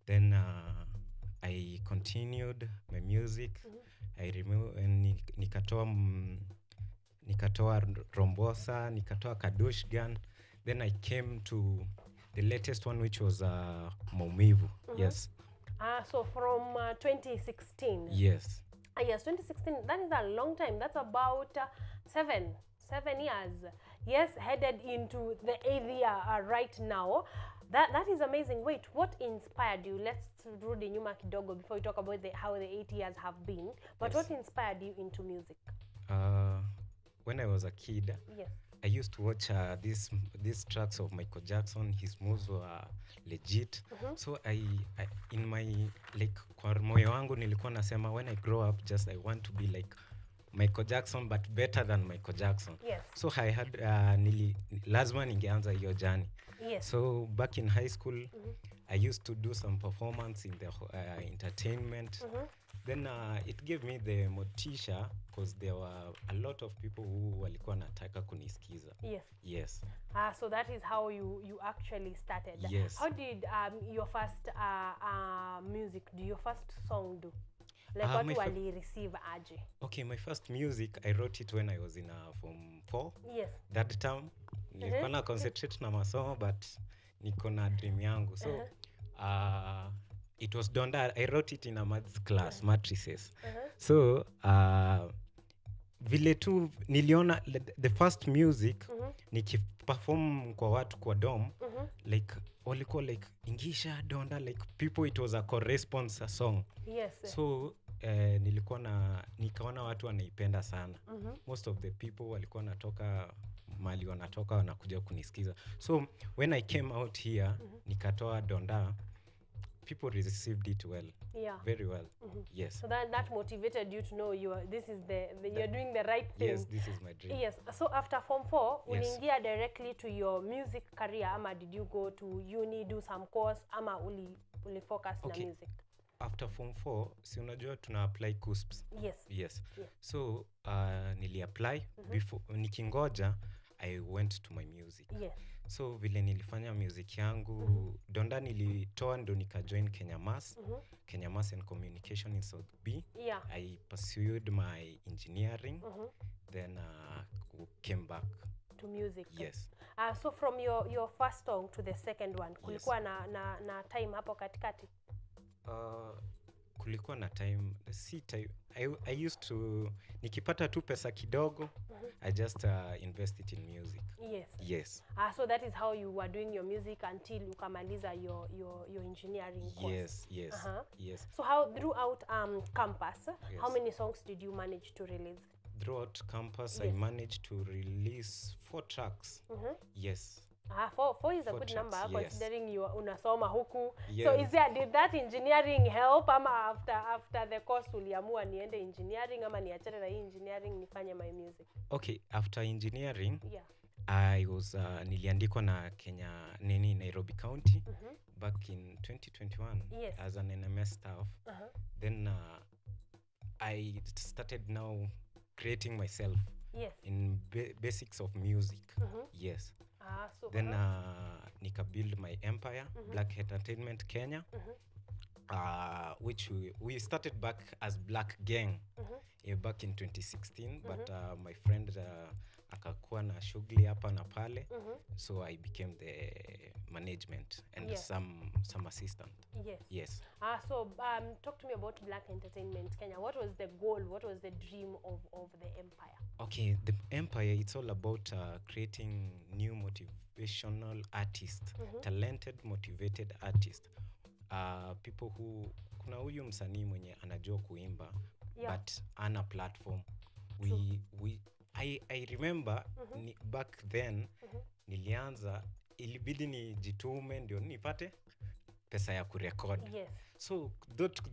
Then I continued my music. I nikatoa Rombosa, nikatoa Kadoshgan. Then I came to the latest one, which was Maumivu. Yes. So from 2016. Yes. Yes, 2016. That is a long time. That's about 7 years. Yes, headed into the 8th year right now. That is amazing. Wait, what inspired you? Let's rudi nyuma kidogo before we talk about how the 8 years have been. But Yes. what inspired you into music? When I was a kid, Yes. I used to watch these tracks of Michael Jackson. His moves were legit. So I in my like kwa moyo wangu nilikuwa nasema when I grow up just I want to be like Michael Jackson but better than Michael Jackson. Yes. So I had lazima ningeanza hiyo journey. Yes. So back in high school I used to do some performance in the entertainment. Then it gave me the motisha because there were a lot of people who walikuwa nataka kunisikiza. Yes. Yes. So that is how you actually started. Yes. How did your first your first song do? Like what wali receive aje? Okay, my first music I wrote it when I was in form 4. Yes. That time nilikuwa na concentrate na masomo but niko na dream yangu. So it was Donda. I wrote it in a maths class, matrices. So vile tu niliona the first music nikiperform kwa watu kwa dom like walikuwa like ingisha Donda like people, it was a corresponse song. Yes. So nikaona watu wanaipenda sana. Most of the people walikuwa natoka mali wanatoka wanakuja kunisikiza. So when I came out here nikatoa Donda, people received it well. Yeah. Very well. Yes. So that motivated you to know you're doing the right thing. Yes, this is my dream. Yes. So after form 4, Yes. uliingia directly to your music career ama did you go to uni, do some course ama uli focus na music? After form 4, si unajua tuna apply CUSPs. Yes. Yes. So nili apply before nikingoja I went to my music. Yes. So vile nilifanya music yangu Donda nilitoa ndo nika-join Kenya Mass. Kenya Mass and Communication in South B. Yeah. I pursued my engineering. Then came back to music. Yes. So from your first song to the second one, kulikuwa na time hapo katikati? Kulikuwa na time, I used to nikipata tu pesa kidogo I just invest it in music. Yes. Yes. So that is how you were doing your music until ukamaliza your engineering course. Yes. Yes. So how throughout campus, Yes. how many songs did you manage to release? Throughout campus Yes. I managed to release 4 tracks. Yes. 4 is a 4 good tracks, number yes. considering you unasoma huku. Yes. So did that engineering help ama after the course uliamua niende engineering ama niachane na hii engineering nifanye my music? Okay, after engineering, Yeah. I was niliandikwa na Nairobi County back in 2021 Yes. as an NMS staff. Then I started now creating myself. Yes. In basics of music. Yes. So then nika build my empire, Black Entertainment Kenya, which we started back as Black Gang back in 2016, but my friend akakuwa na shughuli hapa na pale, so I became the management and some assistant. Yes. Yes. So talk to me about Black Entertainment Kenya. What was the goal? What was the dream of the empire? Okay, the empire, it's all about creating new motivational artists, talented, motivated artists. People who, kuna huyu msanii mwenye anajua kuimba, but ana platform. I remember back then, nilianza, ilibidi nijitume ndio nipate pesa ya kurekod. Yes. So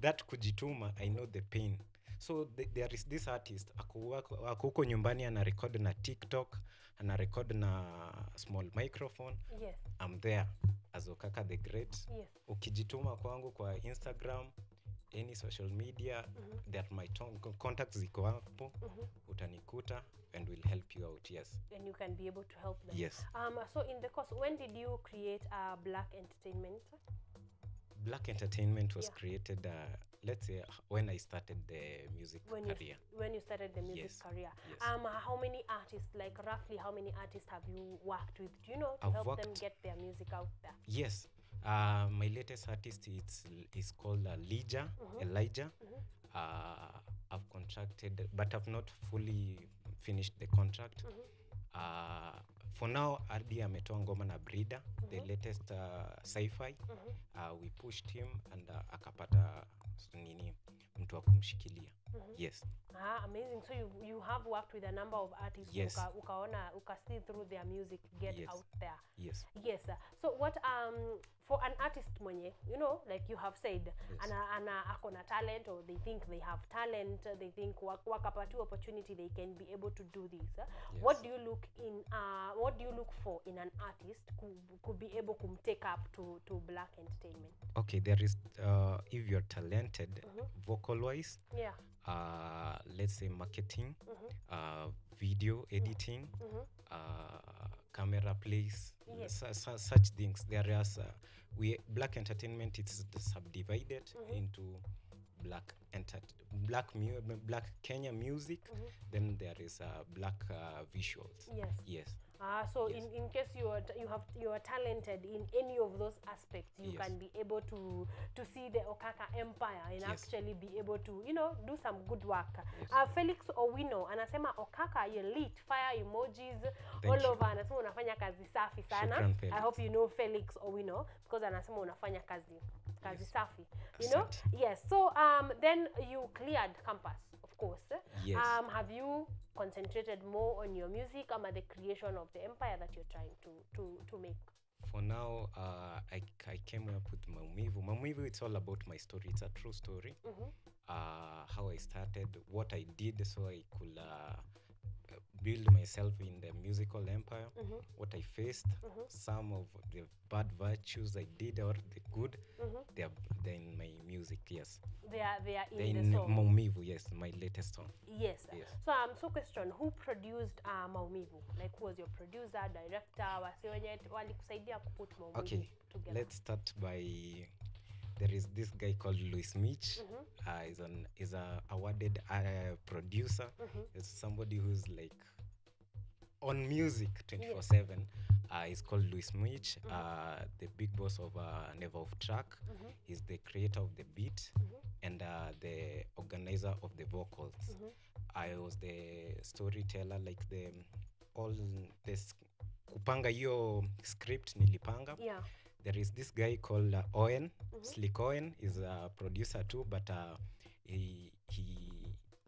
that kujituma, I know the pain. So there is this artist ako huko nyumbani ana record na TikTok, ana record na small microphone. Yes. I'm there as Okaka the Great. Yes. Ukijituma kwangu kwa Instagram, any social media, that my contacts ziko hapo, utanikuta and will help you out. Yes. And you can be able to help them. Yes. So in the course, when did you create Black Entertainment? Black Entertainment was created, let's say, when I started the music career. When you started the music career. Yes. How many artists, like roughly how many artists have you worked with? Do you know to I've help them worked- get their music out there? Yes. My latest artist is called Elijah. I've contracted, but I've not fully finished the contract. For now, Ardi ametoa ngoma na Brida, the latest sci-fi. We pushed him and akapata mtu wa kumshikilia. Yes. Amazing. So you have worked with a number of artists. Yes. Uka see through their music get out there. Yes. Yes. So what for an artist mwenye, you know, like you have said, ana akona talent, or they think they have talent, they think wakapatu opportunity they can be able to do this. Yes. What do you look for in an artist could be able to take up to black entertainment? Okay, there is if you're talented vocal wise, let's say marketing, video editing, camera plays, such things. There is black entertainment. It's subdivided into black Kenya music. Then there is black visuals. Yes. So in case you are talented in any of those aspects, you can be able to see the Okaka empire and actually be able to, you know, do some good work. Felix Owino anasema Okaka you lit, fire emojis all over. Anasema unafanya kazi safi sana. I hope you know Felix Owino because anasema unafanya kazi safi. You know? Yes. So then you cleared campus, of course. Yes. Have you concentrated more on your music or the creation of the empire that you're trying to make? For now, I came up with Maumivu. Maumivu, it's all about my story. It's a true story. How I started, what I did so I could build myself in the musical empire, what I faced, some of the bad virtues I did or the good, they're in my music, yes. They are in the song. Maumivu, yes, my latest song. Yes. So question, who produced Maumivu? Like who was your producer, director, walikusaidia kuput Maumivu together? Let's start by, there is this guy called Louis Mitch. He's a awarded producer. He's somebody who's like on music 24/7. He's called Louis Mitch, the big boss of Never Off Track. He's the creator of the beat and the organizer of the vocals. I was the storyteller, like all this kupanga hiyo script nilipanga. There is this guy called Owen, Slick Owen, is a producer too, but he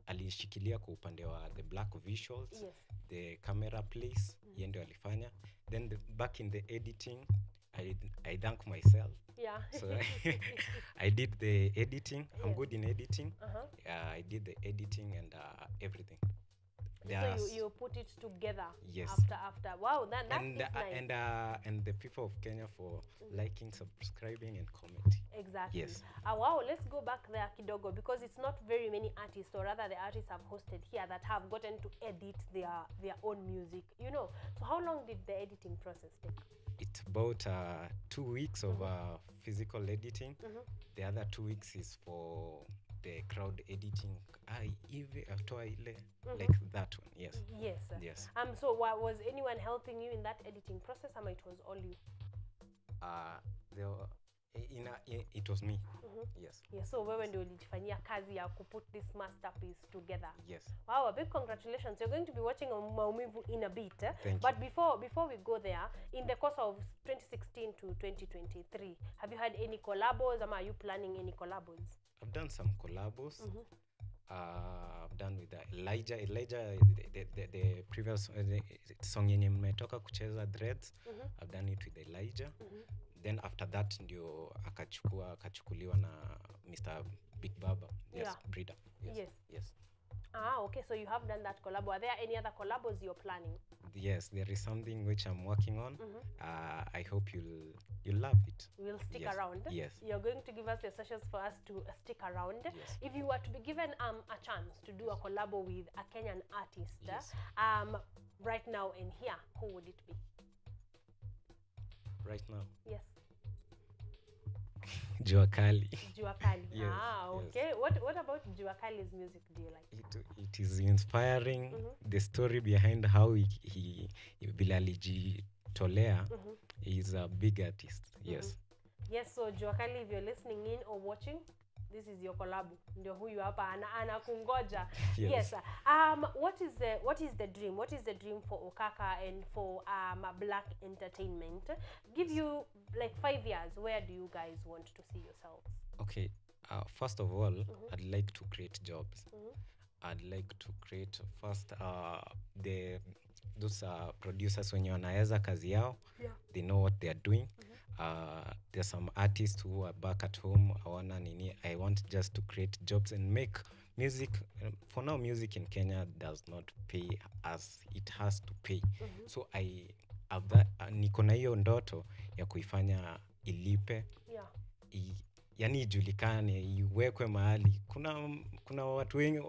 alishikilia kwa upande wa the black visuals, the camera plays, yeye ndio alifanya. Then back in the editing, I thank myself. So I did the editing. I'm good in editing. I did the editing and everything. So you put it together. Yes. After. Wow, that is nice. And the people of Kenya for liking, subscribing, and commenting. Exactly. Yes. Wow, let's go back there, kidogo, because it's not very many artists, or rather the artists I've hosted here that have gotten to edit their own music. You know. So how long did the editing process take? It's about 2 weeks of physical editing. The other 2 weeks is for the crowd editing. Like that one, yes. Yes. So was anyone helping you in that editing process, or it was all you? It was me. Yes. So wewe ndio ulijifanyia kazi ya put this masterpiece together. Yes. Wow, a big congratulations. You're going to be watching Maumivu in a bit. Thank but you. Before we go there, in the course of 2016 to 2023, have you had any collabos, or are you planning any collabos? I've done some collabos. I've done with Elijah, the previous song yenye mmetoka kucheza Dreads. I've done it with Elijah. Then after that ndio akachukuliwa na Mr. Big Baba. Yes, Brida. Yes. Okay, so you have done that collab. Are there any other collabos you're planning? Yes, there is something which I'm working on. I hope you'll love it. We'll stick around. Yes. You're going to give us your sessions for us to stick around. Yes. If you were to be given a chance to do a collabo with a Kenyan artist, right now and here, who would it be? Right now? Yes. Jua Kali. Jua Kali. Yes, okay. What about Jua Kali's music do you like? It is inspiring. The story behind how he vile alijitolea is a big artist. Yes. Yes, so Jua Kali, if you're listening in or watching, this is your collab. Ndio huyu hapa anakungoja. Yes. Yes. What is the dream? What is the dream for Okaka and for Black Entertainment? Give you like 5 years. Where do you guys want to see yourselves? Okay. First of all, I'd like to create jobs. I'd like to create first those producers when wanaweza kazi yao. Yeah. They know what they are doing. There's some artists who are back at home. I want just to create jobs and make music. For now, music in Kenya does not pay as it has to pay. So I have that. Niko na hiyo ndoto ya kuifanya ilipe. Yeah. Yani ijulikane, iwekwe mahali. Kuna watu wengi.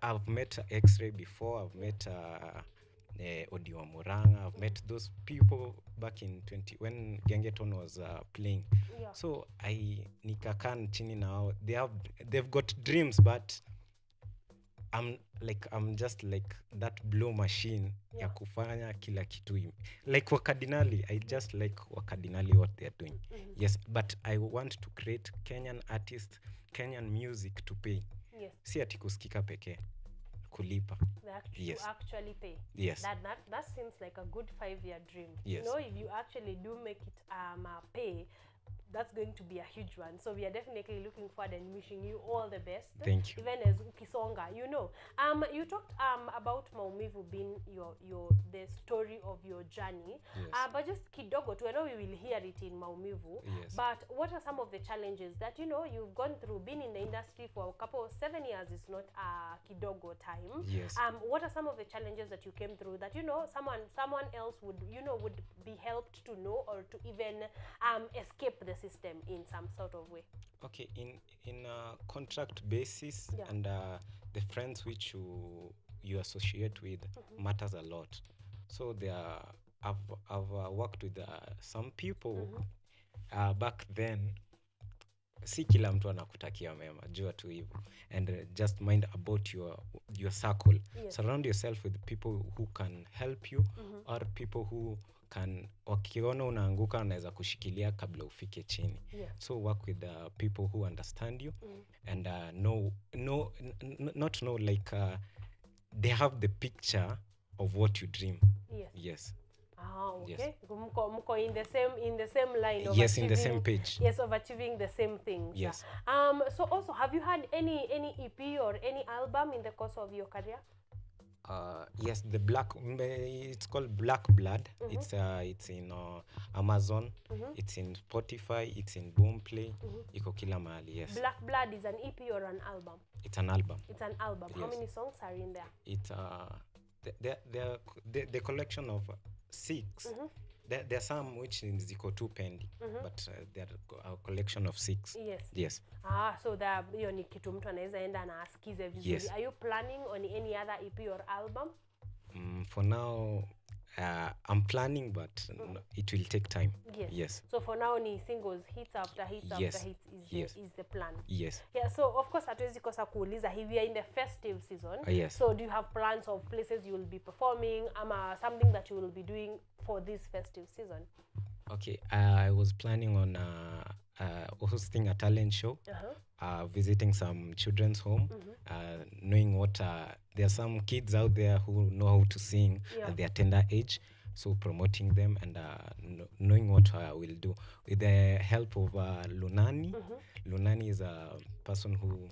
I've met X-Ray before. I've met Odiwa Muranga. I've met those people back in when Gengeton was playing. Yeah. So nikakan chini now. They've got dreams, but I'm just like that blow machine ya kufanya kila kitu. Like Wakadinali, I just like Wakadinali what they're doing. Yes, but I want to create Kenyan artists, Kenyan music to pay. Yes. Si ati kusikika pekee, kulipa. To actually pay. Yes. That seems like a good 5-year dream. Yes. You know, if you actually do make it pay, that's going to be a huge one. So we are definitely looking forward and wishing you all the best. Thank you. Even as ukisonga, you know. You talked about Maumivu being the story of your journey. Yes. But just kidogo too, I know we will hear it in Maumivu. Yes. But what are some of the challenges that you've gone through? Been in the industry for 7 years is not a kidogo time. Yes. What are some of the challenges that you came through that someone else would be helped to know or to even escape the system in some sort of way? Okay, in a contract basis, and the friends which you associate with matters a lot. So I've worked with some people back then. Si kila mtu anakutakia mema, jua tu hivyo. And just mind about your circle. Yes. Surround yourself with people who can help you or people who can, wakiona unaanguka wanaweza kushikilia kabla ufike chini. Yeah. So work with people who understand you and not know like they have the picture of what you dream. Yes. Yes. Okay. Yes. Mko in the same line of yes, achieving, in the same page. Yes, of achieving the same things. Yes. So also, have you had any EP or any album in the course of your career? Yes, it's called Black Blood. It's in Amazon. It's in Spotify. It's in Boomplay. Iko kila mahali. Yes. Black Blood is an EP or an album? It's an album. It's an album. Yes. How many songs are in there? It's the collection of 6. There are some which ziko 2 pending, but they're a collection of 6. Yes. Yes. So hiyo ni kitu mtu anaweza enda na asikize vizuri. Yes. Are you planning on any other EP or album? For now, I'm planning, but it will take time. Yes. Yes. So for now ni singles, hits after hits Yes. after hits is the plan. Yes. Yeah, so of course hatuwezi kosa kuuliza we are in the festive season. Yes. So do you have plans of places you will be performing something that you will be doing for this festive season? Okay, I was planning on hosting a talent show, visiting some children's home, knowing what there are some kids out there who know how to sing at their tender age, so promoting them and knowing what I will do with the help of Lunani. Lunani is a person who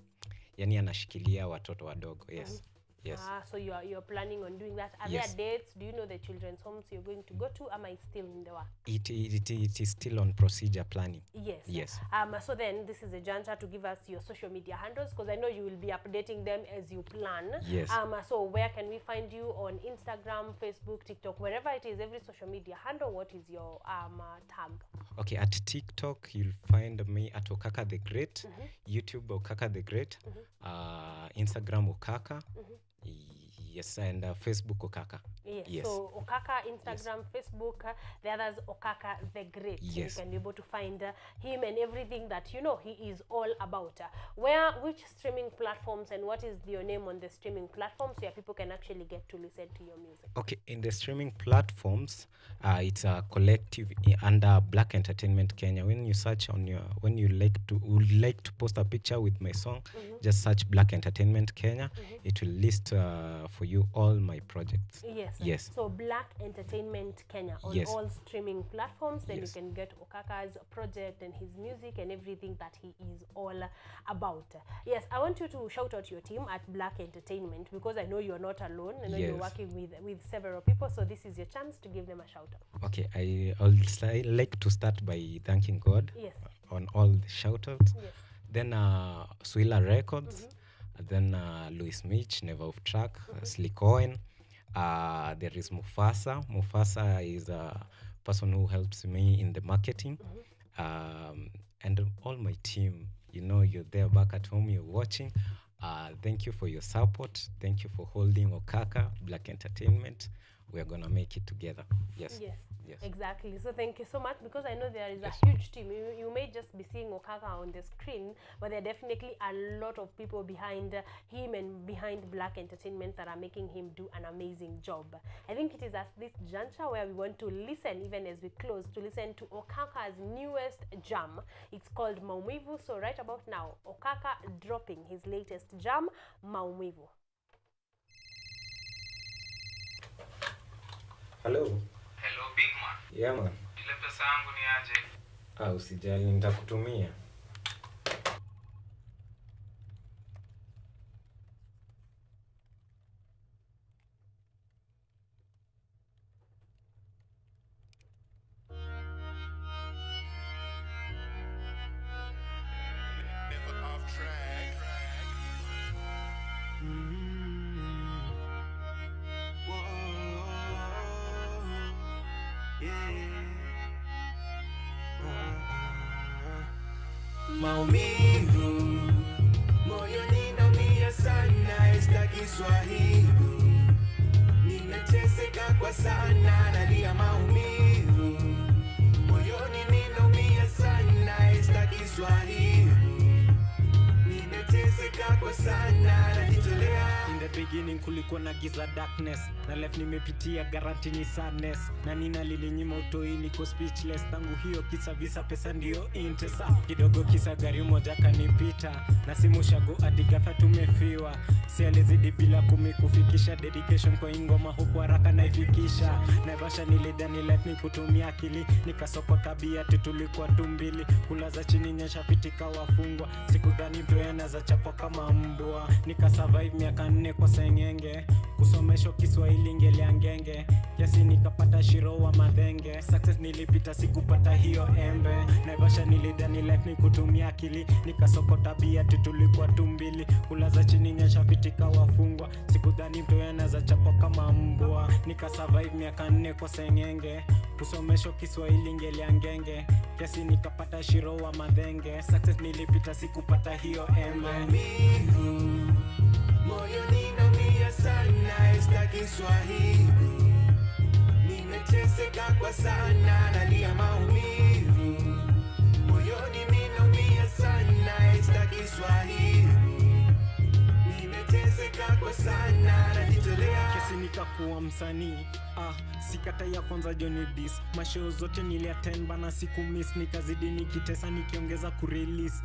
anashikilia watoto wadogo. Yes. Yes. So you're planning on doing that. Are Yes. there dates? Do you know the children's homes you're going to go to? Am I still in the work? It is still on procedure planning. Yes. Yes. So then this is a juncture to give us your social media handles, because I know you will be updating them as you plan. Yes. So where can we find you on Instagram, Facebook, TikTok, wherever it is, every social media handle? What is your tab? Okay, at TikTok you'll find me at Okaka the Great, YouTube Okaka the Great, Instagram Okaka. Yes, and Facebook Okaka. Yes. So Okaka, Instagram, Facebook, the others Okaka the Great. Yes. You can be able to find him and everything that he is all about. Which streaming platforms and what is your name on the streaming platforms where people can actually get to listen to your music? Okay, in the streaming platforms, it's a collective under Black Entertainment Kenya. When you search on when you would like to post a picture with my song, just search Black Entertainment Kenya. It will list for you all my projects. Yes. So Black Entertainment Kenya on all streaming platforms. Then you can get Okaka's project and his music and everything that he is all about. Yes, I want you to shout out your team at Black Entertainment because I know you're not alone. I know you're working with several people. So this is your chance to give them a shout out. Okay, I like to start by thanking God on all the shout outs. Then Suila Records. Then Louis Mitch, Never Off Track, Slick Owen. There is Mufasa. Mufasa is a person who helps me in the marketing. And all my team, you're there back at home, you're watching. Thank you for your support. Thank you for holding Okaka, Black Entertainment. We are going to make it together. Yes. Exactly. So thank you so much because I know there is a huge team. You may just be seeing Okaka on the screen, but there are definitely a lot of people behind him and behind Black Entertainment that are making him do an amazing job. I think it is at this juncture where we want to listen, even as we close, to listen to Okaka's newest jam. It's called Maumivu. So right about now, Okaka dropping his latest jam, Maumivu. Hello. Hello big man. Yeah man. Ile pesa yangu ni aje? Usijali, nitakutumia. Maumivu moyoni naumia sana, sitaki Kiswahili. Nimeteseka kwa sana, nalia maumivu moyoni ninaumia sana, sitaki Kiswahili. Nimeteseka kwa sana, najitolea. In the beginning kulikuwa na giza darkness, na life nimepitia guarantee ni sadness, na nina lilinyima utoi niko speechless. Tangu hiyo kisa visa pesa ndio intesa, kidogo kisa gari moja kanipita, na simu shago hadi ghafla tumefiwa. Si alizidi bila kufikisha dedication kwa ingoma huku haraka naifikisha. Naivasha nilidhani life ni kutumia akili, nikasoko tabia tulikuwa tumbili, kulaza chini nyesha fitika wafungwa. Sikudhani mtu anaza chapa kama mbwa, nikasurvive miaka 4 kwa sengenge, kusomeshwa Kiswahili ngeliangenge, kiasi nikapata shiro wa madhenge. Success nilipita sikupata hiyo embe, Naivasha nilidhani life ni kutumia akili, nikasoko tabia tulikuwa tumbili, kulaza chini nyesha fitika wafungwa. Sikudhani mtu anaza chapa kama mbwa, nikasurvive miaka 4 kwa sengenge, kusomeshwa Kiswahili ngeliangenge, kiasi nikapata shiro wa madhenge. Success nilipita sikupata hiyo embe. Moyoni naumia sana, sitaki Kiswahili. Nimeteseka kwa sana, nalia maumivu moyoni ninaumia sana, sitaki Kiswahili. Nimeteseka kwa sana, najitolea. Kesi nikakuwa msanii, sikata ya kwanza Johnny Dis, mashow zote niliattend bana siku miss, nikazidi nikitesa nikiongeza kurelease.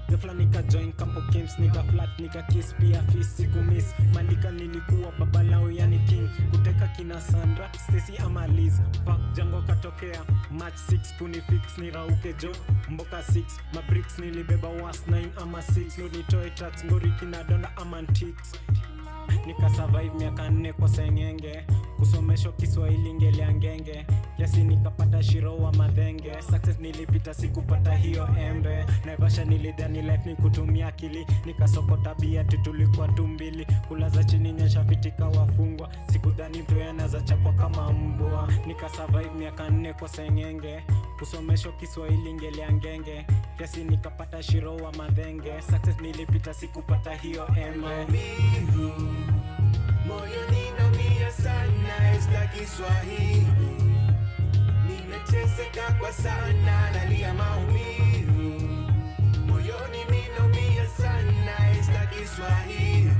Ghafla nika join Campo Games, nika flat, nika kiss pia fish siku miss. Malika nilikuwa baba lao yani king, kuteka kina Sandra, Stacy ama Liz. Park Jango katokea, match 6 kunifix nirauke jo, mboka 6, mabricks nilibeba was 9 ama 6. No nitoe tracks ngori kina donda ama antiques. Nika survive miaka 4 kwa sengenge, kusomeshwa Kiswahili ngeliangenge, kiasi nikapata shiro wa madhenge. Success nilipita sikupata hiyo embe, Naivasha nilidhani life ni kutumia akili, nikasoko tabia tulikuwa tumbili, kulaza chini nyesha fitika wafungwa. Sikudhani mtu anaza chapwa kama mbwa, nika survive miaka 4 kwa sengenge, kusomeshwa Kiswahili ngeliangenge, kiasi nikapata shiro wa madhenge. Success nilipita sikupata hiyo embe. Moyoni naumia naumia sana sitaki Swahili. Nimeteseka kwa sana nalia maumivu. Moyoni mimi naumia sana sitaki Swahili.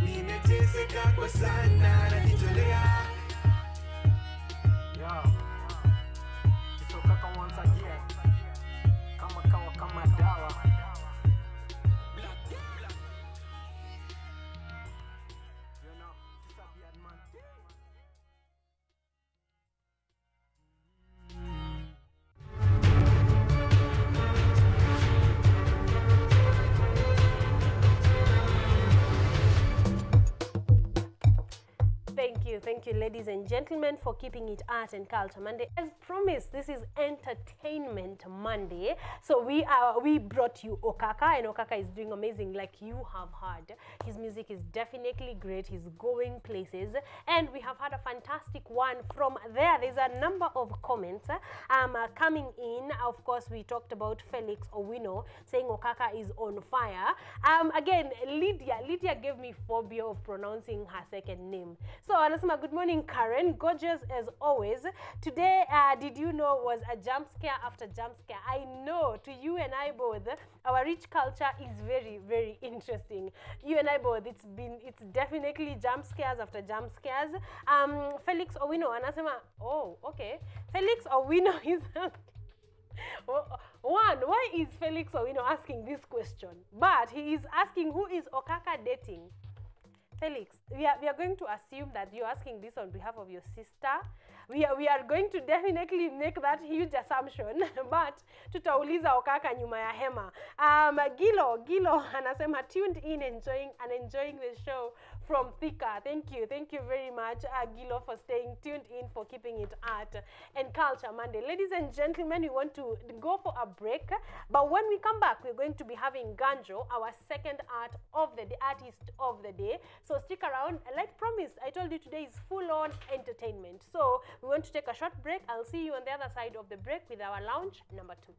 Nimeteseka kwa sana najitolea. Thank you, ladies and gentlemen, for keeping it Art and Culture Monday. As promised, this is Entertainment Monday. So we brought you Okaka, and Okaka is doing amazing, like you have heard. His music is definitely great. He's going places, and we have had a fantastic one from there. There's a number of comments coming in. Of course, we talked about Felix Owino saying Okaka is on fire. Again, Lydia gave me phobia of pronouncing her second name. So anasema, good morning Karen, gorgeous as always. Today, did you know, was a jump scare after jump scare. I know, to you and I both, our rich culture is very, very interesting. You and I both, it's definitely jump scares after jump scares. Felix Owino anasema, oh, okay. Felix Owino is one, why is Felix Owino asking this question? But he is asking, who is Okaka dating? Felix, we are going to assume that you're asking this on behalf of your sister. We are going to definitely make that huge assumption, but tutauliza Okaka nyuma ya hema. Gilo anasema tuned in, enjoying the show from Thika. Thank you very much, Gilo, for staying tuned in, for keeping it Art and Culture Monday. Ladies and gentlemen, we want to go for a break, but when we come back, we're going to be having Ganjo, our second artist of the day. So stick around. Like promised, I told you today is full-on entertainment. So we want to take a short break. I'll see you on the other side of the break with our lounge number 2.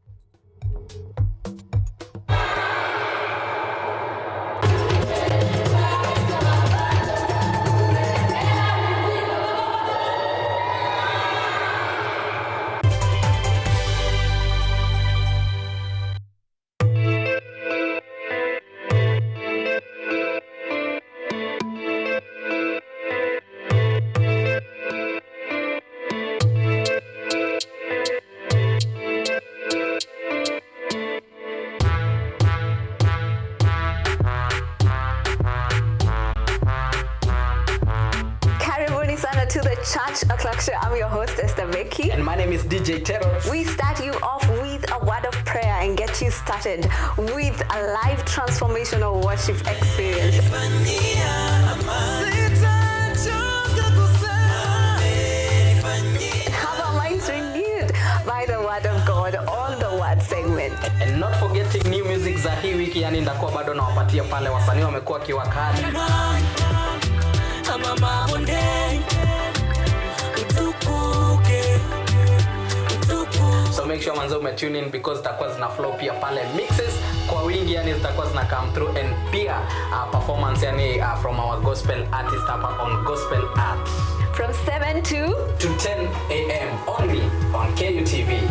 I'm your host, Esther Becky. And my name is DJ Terror. We start you off with a word of prayer and get you started with a live transformational worship experience. Have our minds renewed by the word of God on the word segment. And not forgetting new music za hii wiki, yani ndakuwa bado nawapatia pale wasanii wamekuwa kiwakali. So make sure manzo tune in, because zitakuwa zina flow pia pale mixes kwa wingi, yani zitakuwa zina come through, and pia performance yani from our gospel artist hapa on Gospel Art from 7 to 10 a.m. only on KUTV.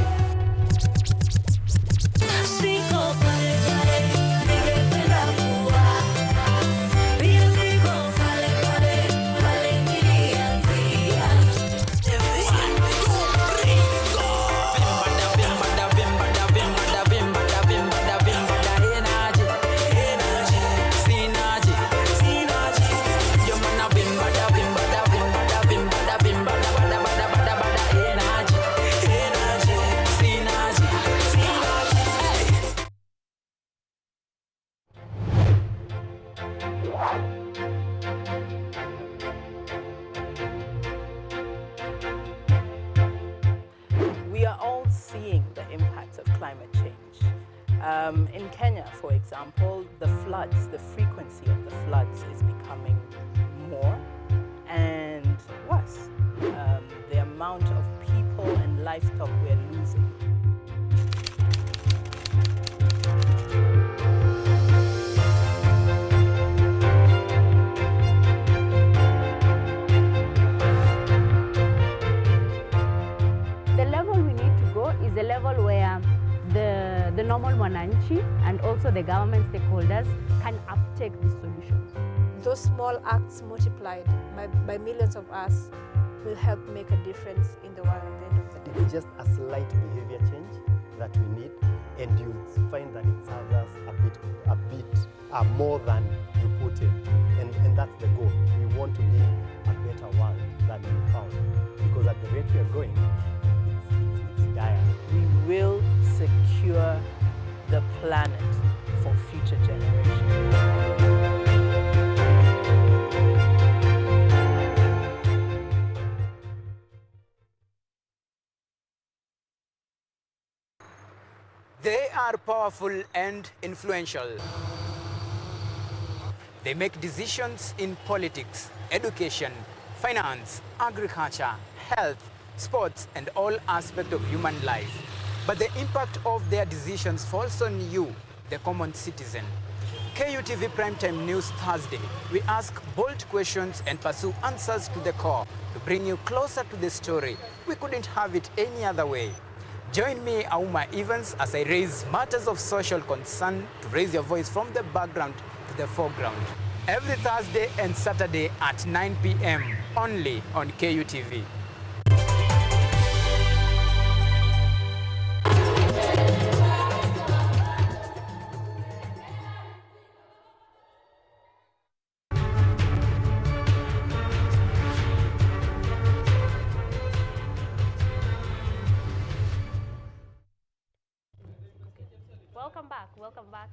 In Kenya, for example, the frequency of the floods is becoming more and worse. The amount of people and livestock we're losing. the level we need to go is the level where the normal mwananchi and also the government stakeholders can uptake these solutions. Those small acts multiplied by millions of us will help make a difference in the world at the end of the day. It's just a slight behavior change that we need, and you find that it serves us a bit more than you put in. And that's the goal. We want to live a better world than we found. Because at the rate we are going, it's dire. We will secure the planet for future generations. They are powerful and influential. They make decisions in politics, education, finance, agriculture, health, sports, and all aspects of human life. But the impact of their decisions falls on you, the common citizen. KUTV Primetime News Thursday. We ask bold questions and pursue answers to the core to bring you closer to the story. We couldn't have it any other way. Join me, Auma Evans, as I raise matters of social concern to raise your voice from the background to the foreground. Every Thursday and Saturday at 9 p.m. only on KUTV. Welcome back, welcome back.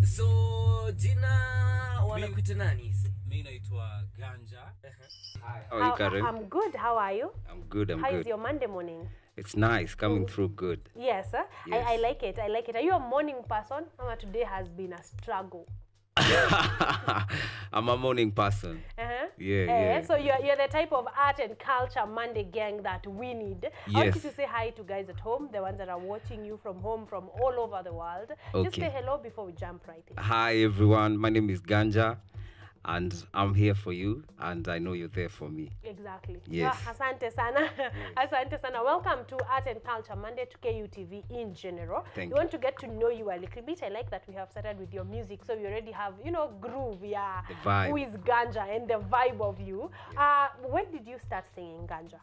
So jina wanakuita nani? Mimi naitwa Ganja. How are you, Karen? I'm good, how are you? I'm good, I'm How good. is your Monday morning? It's nice, coming through good. Yes, Yes. I like it, I like it. Are you a morning person? Today has been a struggle. I'm a morning person. Yeah. So you're the type of art and culture Monday gang that we need. I want you Yes. to say hi to guys at home, the ones that are watching you from home, from all over the world. Just Okay. say hello before we jump right in. Hi everyone, my name is Ganja and I'm here for you and I know you're there for me. Exactly. Yes. Asante sana. Asante sana. Welcome to Art and Culture Monday to KUTV in general. Thank We want to get to know you a little bit. I like that we have started with your music, so we already have, groove, yeah. The vibe. Who is Ganja and the vibe of you. When did you start singing Ganja?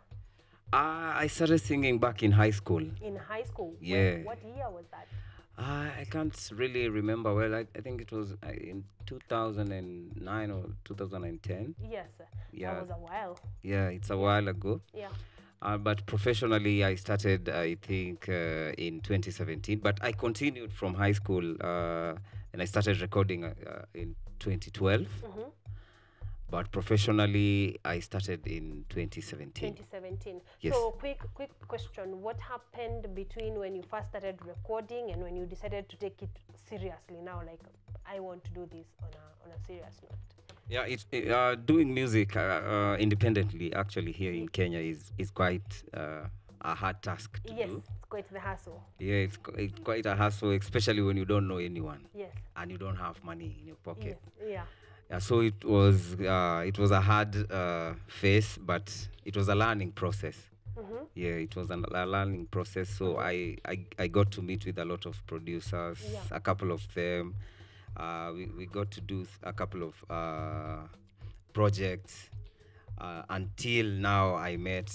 I started singing back in high school. In high school? Yeah. What year was that? I can't really remember well. I think it was in 2009 or 2010. Yes. Yeah. That was a while. Yeah, it's a while ago. Yeah. But professionally, I started, I think, in 2017. But I continued from high school and I started recording in 2012. Mm-hmm. But professionally, I started in 2017. 2017. Yes. So quick question. What happened between when you first started recording and when you decided to take it seriously now? Like, I want to do this on a serious note. Yeah, it's doing music independently actually here in Kenya is quite a hard task to Yes, do. it's quite the hassle. Yeah, it's quite a hassle, especially when you don't know anyone. Yes. And you don't have money in your pocket. Yes. Yeah. Yeah, so it was a hard phase, but it was a learning process. Mm-hmm. Yeah, it was a learning process. So I got to meet with a lot of producers, Yeah. a couple of them. We got to do a couple of projects until now I met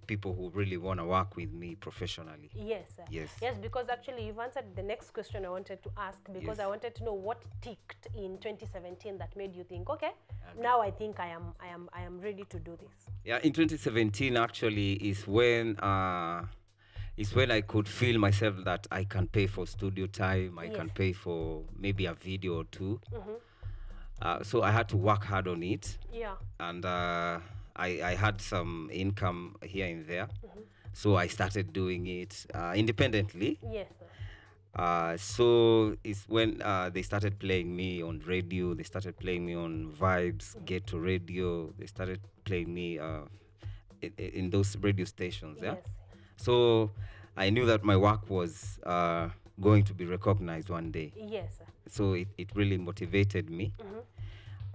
people who really want to work with me professionally. Yes. Yes. Yes, because actually you've answered the next question I wanted to ask, because Yes. I wanted to know what ticked in 2017 that made you think, okay, now I think I am ready to do this. Yeah, in 2017 actually is when I could feel myself that I can pay for studio time, I can Yes. pay for maybe a video or two. Mm-hmm. So I had to work hard on it. Yeah. And I had some income here and there. Mm-hmm. So I started doing it independently. Yes. So it's when they started playing me on radio, they started playing me on Vibes, Get to Radio, they started playing me in those radio stations. Yeah. Yes. So I knew that my work was going to be recognized one day. Yes. So it really motivated me, Mhm.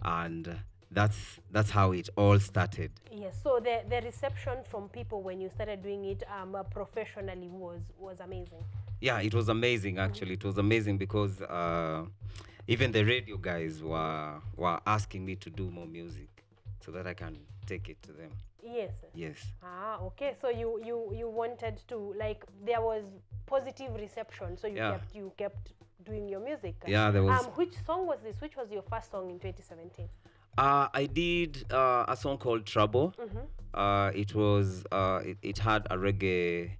and that's how it all started. Yes, so the reception from people when you started doing it professionally was amazing. Yeah, it was amazing actually. It was amazing because even the radio guys were asking me to do more music so that I can take it to them. Yes. Yes. Ah, okay. So you wanted to, like, there was positive reception, so Yeah. you kept doing your music. Yeah, there was. Which song was this? Which was your first song in 2017? I did a song called Trouble. It was it had a reggae,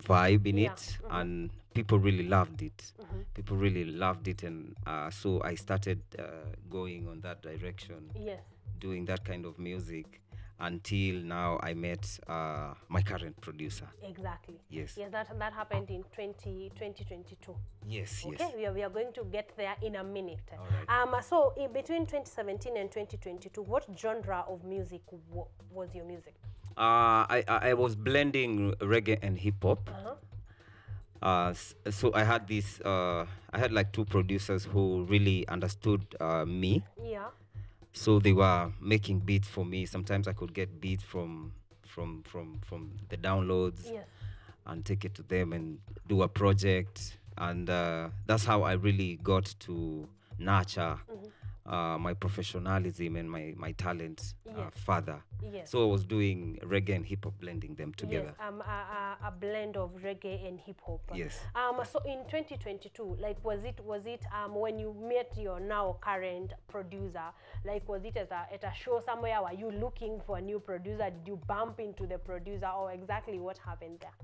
vibe in it, and people really loved it. People really loved it, and so I started going on that direction. Yes. Doing that kind of music until now I met my current producer. Exactly. Yes. Yes, that happened in 2022. Yes, Okay, yes. we are going to get there in a minute. All So in between 2017 and 2022, what genre of music was your music? I was blending reggae and hip hop. So I had this I had like two producers who really understood me. Yeah. So they were making beats for me. Sometimes I could get beats from the downloads, Yes. and take it to them and do a project. And that's how I really got to nurture my professionalism and my talent Yes. further. Yes. So I was doing reggae and hip hop, blending them together. Yes, a blend of reggae and hip hop. Yes. So in 2022, like, was it when you met your now current producer, like, was it at a show somewhere? Were you looking for a new producer? Did you bump into the producer, or exactly what happened there?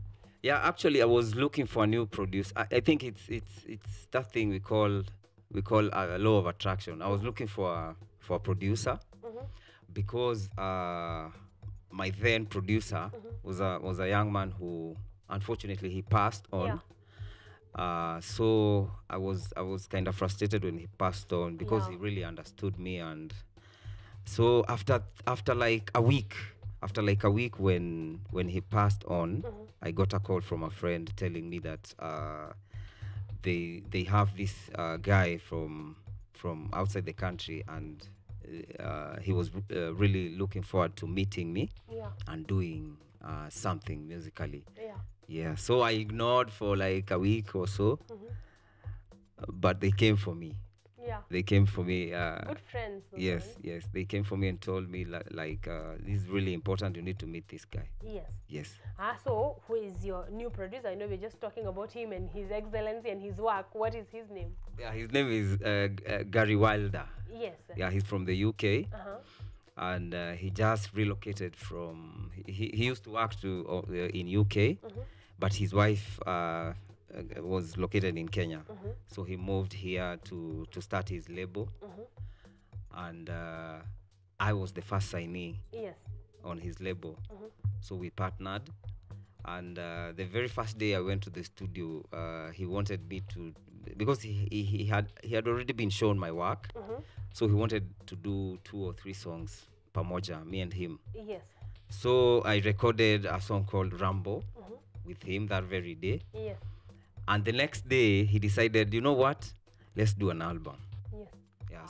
Yeah, actually, I was looking for a new producer. I think it's that thing we call a law of attraction. I was looking for a producer because my then producer was a young man who unfortunately he passed on. So I was kind of frustrated when he passed on because he really understood me. And so after like a week when he passed on, I got a call from a friend telling me that they have this guy from outside the country, and he was really looking forward to meeting me and doing something musically. Yeah, so I ignored for like a week or so, but they came for me. Yeah. They came for me. Good friends. Yes, yes. They came for me and told me like this is really important. You need to meet this guy. Yes. Yes. So who is your new producer? I know we're just talking about him and his excellency and his work. What is his name? Yeah, his name is Gary Wilder. Yes. Yeah, he's from the UK. And he just relocated from. He used to work in UK, but his wife was located in Kenya. So he moved here to start his label. And I was the first signee on his label. So we partnered. And the very first day I went to the studio, he wanted me to, because he had already been shown my work. So he wanted to do 2 or 3 songs pamoja, me and him. Yes. So I recorded a song called Rambo with him that very day. Yes. And the next day he decided, you know what? Let's do an album. Yes. Yeah,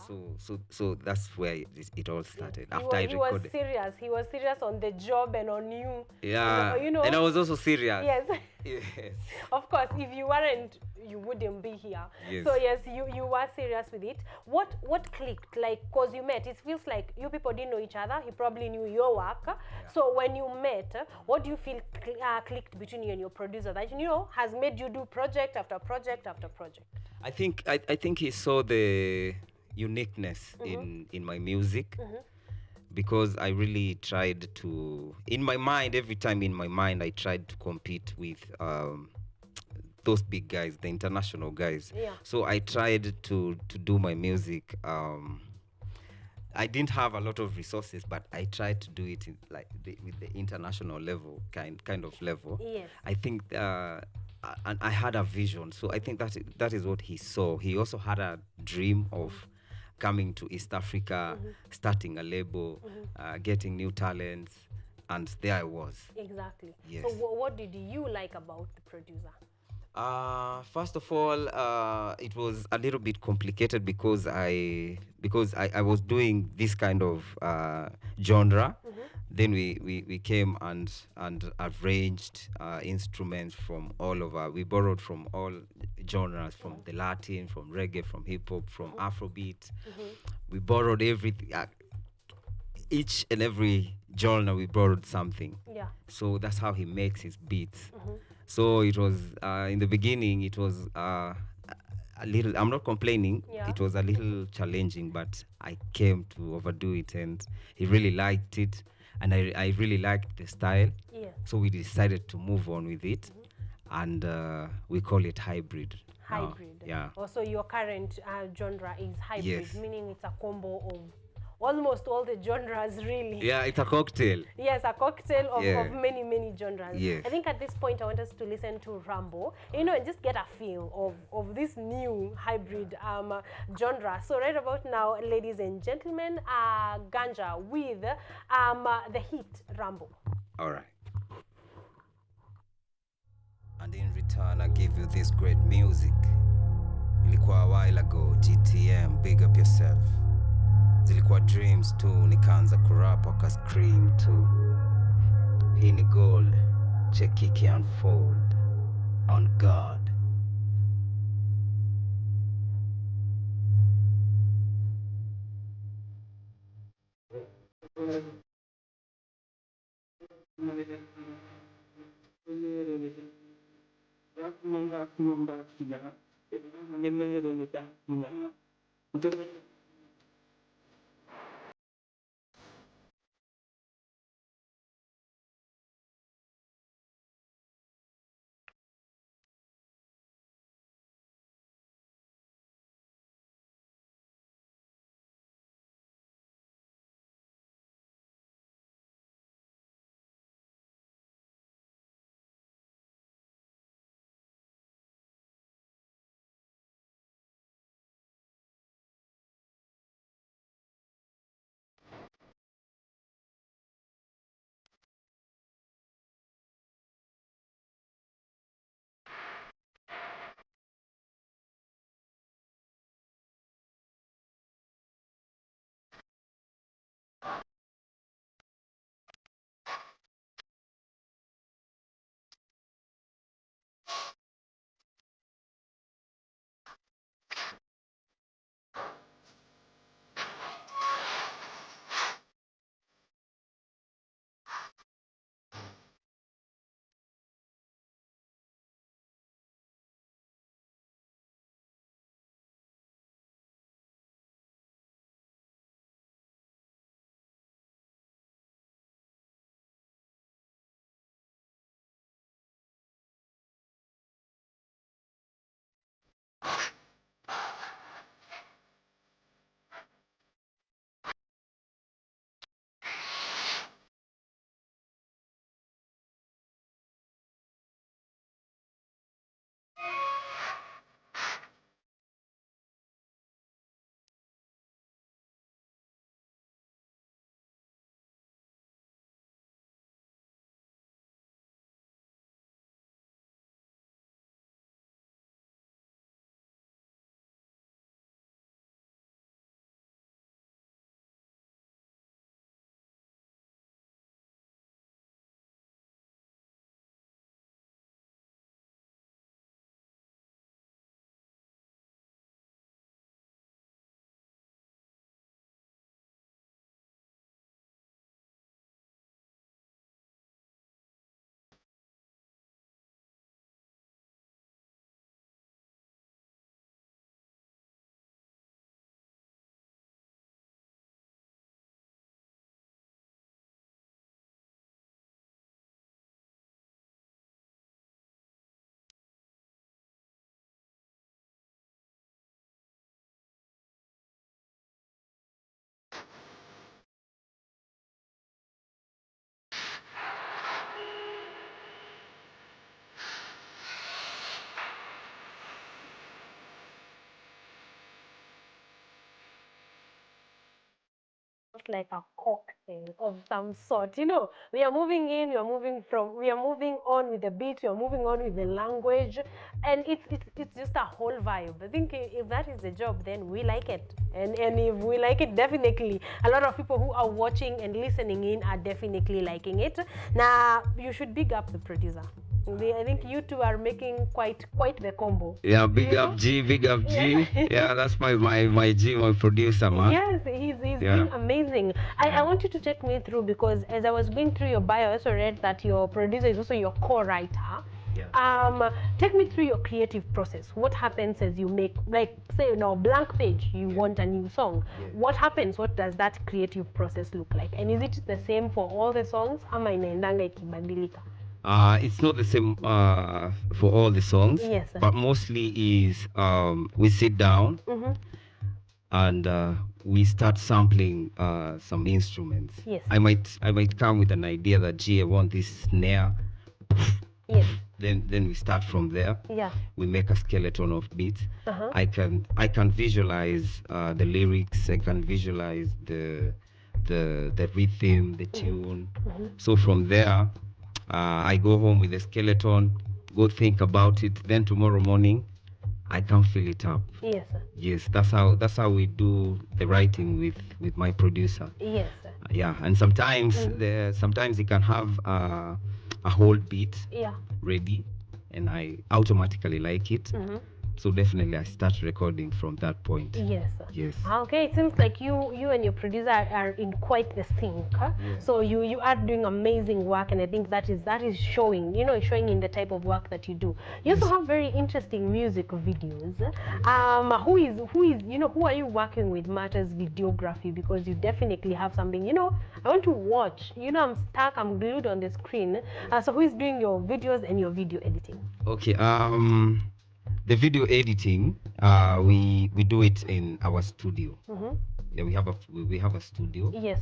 so that's where it all started. He After I was recorded. serious. He was serious on the job and on you. Yeah. You know. And I was also serious. Yes. Yes. Of course, if you weren't, you wouldn't be here. Yes. So yes, you were serious with it. What clicked? Like, cause you met, it feels like you people didn't know each other. He probably knew your work. So when you met, what do you feel clicked between you and your producer that has made you do project after project after project? I think he saw the uniqueness in my music. Because I really tried to, every time in my mind, I tried to compete with those big guys, the international guys. Yeah. So I tried to do my music. I didn't have a lot of resources, but I tried to do it with the international level, kind of level. Yes. I think, and I had a vision. So I think that is what he saw. He also had a dream of coming to East Africa, starting a label, getting new talents, and there I was. Exactly. Yes. So what did you like about the producer? First of all, it was a little bit complicated because I was doing this kind of genre. Then we came and arranged instruments from all over. We borrowed from all genres, from the Latin, from reggae, from hip hop, from Afrobeat. We borrowed everything. Each and every genre we borrowed something. Yeah. So that's how he makes his beats. So it was in the beginning. It was a little. I'm not complaining. Yeah. It was a little challenging, but I came to overdo it, and he really liked it, and I really liked the style. Yeah. So we decided to move on with it, and we call it hybrid. now. Hybrid. Yeah. Also, your current genre is hybrid, Yes. meaning it's a combo of almost all the genres, really. Yeah, it's a cocktail. Yes, a cocktail of, Yeah. of many, many genres. Yes. I think at this point I want us to listen to Rambo, and just get a feel of this new hybrid genre. So right about now, ladies and gentlemen, Ganja with the hit Rambo. All right. And in return, I give you this great music. Ilikuwa a while ago, GTM, big up yourself. Zilikuwa dreams too, nikaanza kurap waka scream too. Hii ni gold, check iki unfold. On God. almost like a cocktail of some sort. You know, we are moving in, we are moving on with the beat, we are moving on with the language, and it's just a whole vibe. I think if that is the job, then we like it, and if we like it, definitely a lot of people who are watching and listening in are definitely liking it. Now, you should big up the producer. I think you two are making quite the combo. Yeah, big up G, big up G. Yeah, that's my G, my producer, man. Yes, he's been amazing. I want you to take me through, because as I was going through your bio, I also read that your producer is also your co-writer. Take me through your creative process. What happens as you make, like, say, blank page, you want a new song. What happens? What does that creative process look like? And is it the same for all the songs? Ama inaendanga ikibadilika? It's not the same for all the songs, Yes, sir. but mostly is we sit down and we start sampling some instruments. Yes. I might come with an idea that, gee, I want this snare. Yes. Then we start from there. Yeah. We make a skeleton of beats. Uh-huh. I can visualize the lyrics. I can visualize the rhythm, the tune. So from there, I go home with the skeleton, go think about it. Then tomorrow morning, I can fill it up. Yes, sir. Yes, that's how we do the writing with my producer. Yes, sir. Yeah, and sometimes sometimes he can have a whole beat ready, and I automatically like it. So definitely I start recording from that point. Yes, sir. Yes. Okay, it seems like you and your producer are in quite the sync. Huh? Yeah. So you are doing amazing work, and I think that is showing, showing in the type of work that you do. You also have very interesting music videos. Who are you working with matters videography? Because you definitely have something, I want to watch. I'm stuck, I'm glued on the screen. So who is doing your videos and your video editing? Okay, the video editing, we do it in our studio. Yeah, we have a studio. Yes.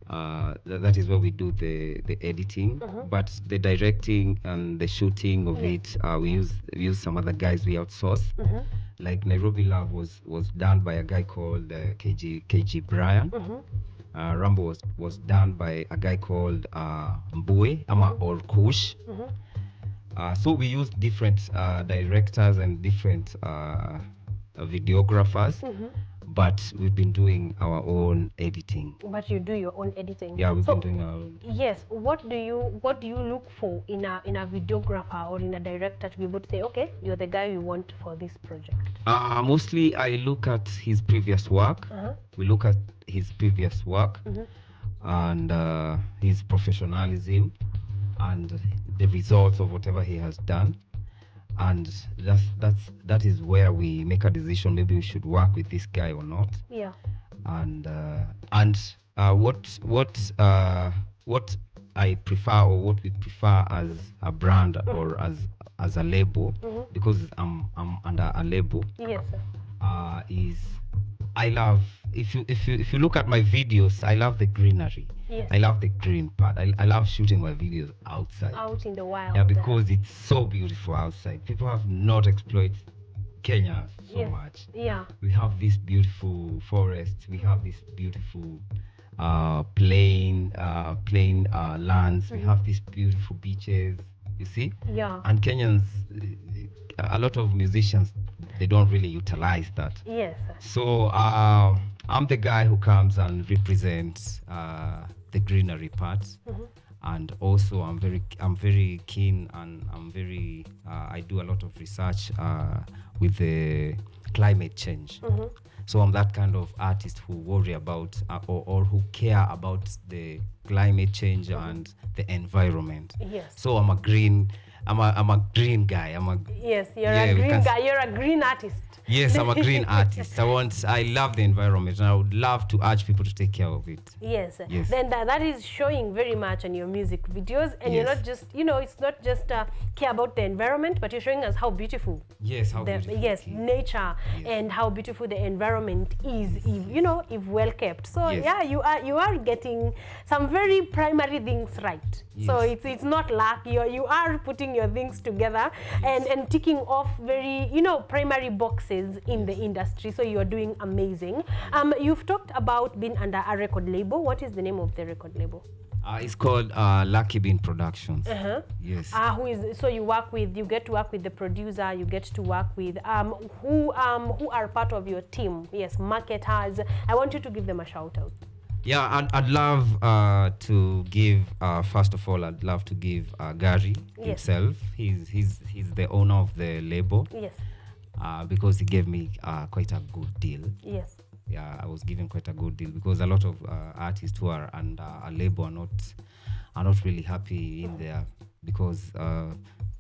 That is where we do the editing, but the directing and the shooting of it, we use some other guys we outsource. Like Nairobi Love was done by a guy called KG Brian. Rambo was done by a guy called Mbue or Kush. So we use different directors and different videographers, but we've been doing our own editing. But you do your own editing. Yeah, we've been doing our own. Yes. What do you look for in a videographer or in a director to be able to say, okay, you're the guy we want for this project? Mostly I look at his previous work. We look at his previous work and his professionalism and the results of whatever he has done, and that is where we make a decision. Maybe we should work with this guy or not. Yeah. And what I prefer, or what we prefer as a brand or as a label, because I'm under a label. Yes, sir. Is I love, if you look at my videos, I love the greenery. Yes. I love the green part. I love shooting my videos outside. Out in the wild. Yeah, because it's so beautiful outside. People have not exploited Kenya so much. Yeah. We have these beautiful forests. We have these beautiful plain lands. We have these beautiful beaches. You see? Yeah. And Kenyans, a lot of musicians, they don't really utilize that. Yes. So I'm the guy who comes and represents the greenery parts, and also I'm very keen, and I do a lot of research with the climate change. So I'm that kind of artist who worry about or who care about the climate change and the environment. Yes. So I'm a green guy. Yes, you're a green guy. You're a green artist. Yes, I'm a green artist. I love the environment, and I would love to urge people to take care of it. Yes. Yes. Then that is showing very much on your music videos, and you're not just, it's not just care about the environment, but you're showing us how beautiful. Yes, how beautiful. Yes, nature, and how beautiful the environment is, if well kept. So yeah, you are getting some very primary things right. Yes. So it's not luck. You are putting your things together and ticking off very, primary boxes in the industry. So you're doing amazing. You've talked about being under a record label. What is the name of the record label? It's called Lucky Bean Productions. Yes. So you get to work with the producer, you get to work with who are part of your team. Yes, marketers. I want you to give them a shout out. Yeah, I'd love to give, first of all, I'd love to give Gary himself. He's the owner of the label. Yes. Because he gave me quite a good deal. Yes. Yeah, I was given quite a good deal because a lot of artists who are under a label are not really happy in there because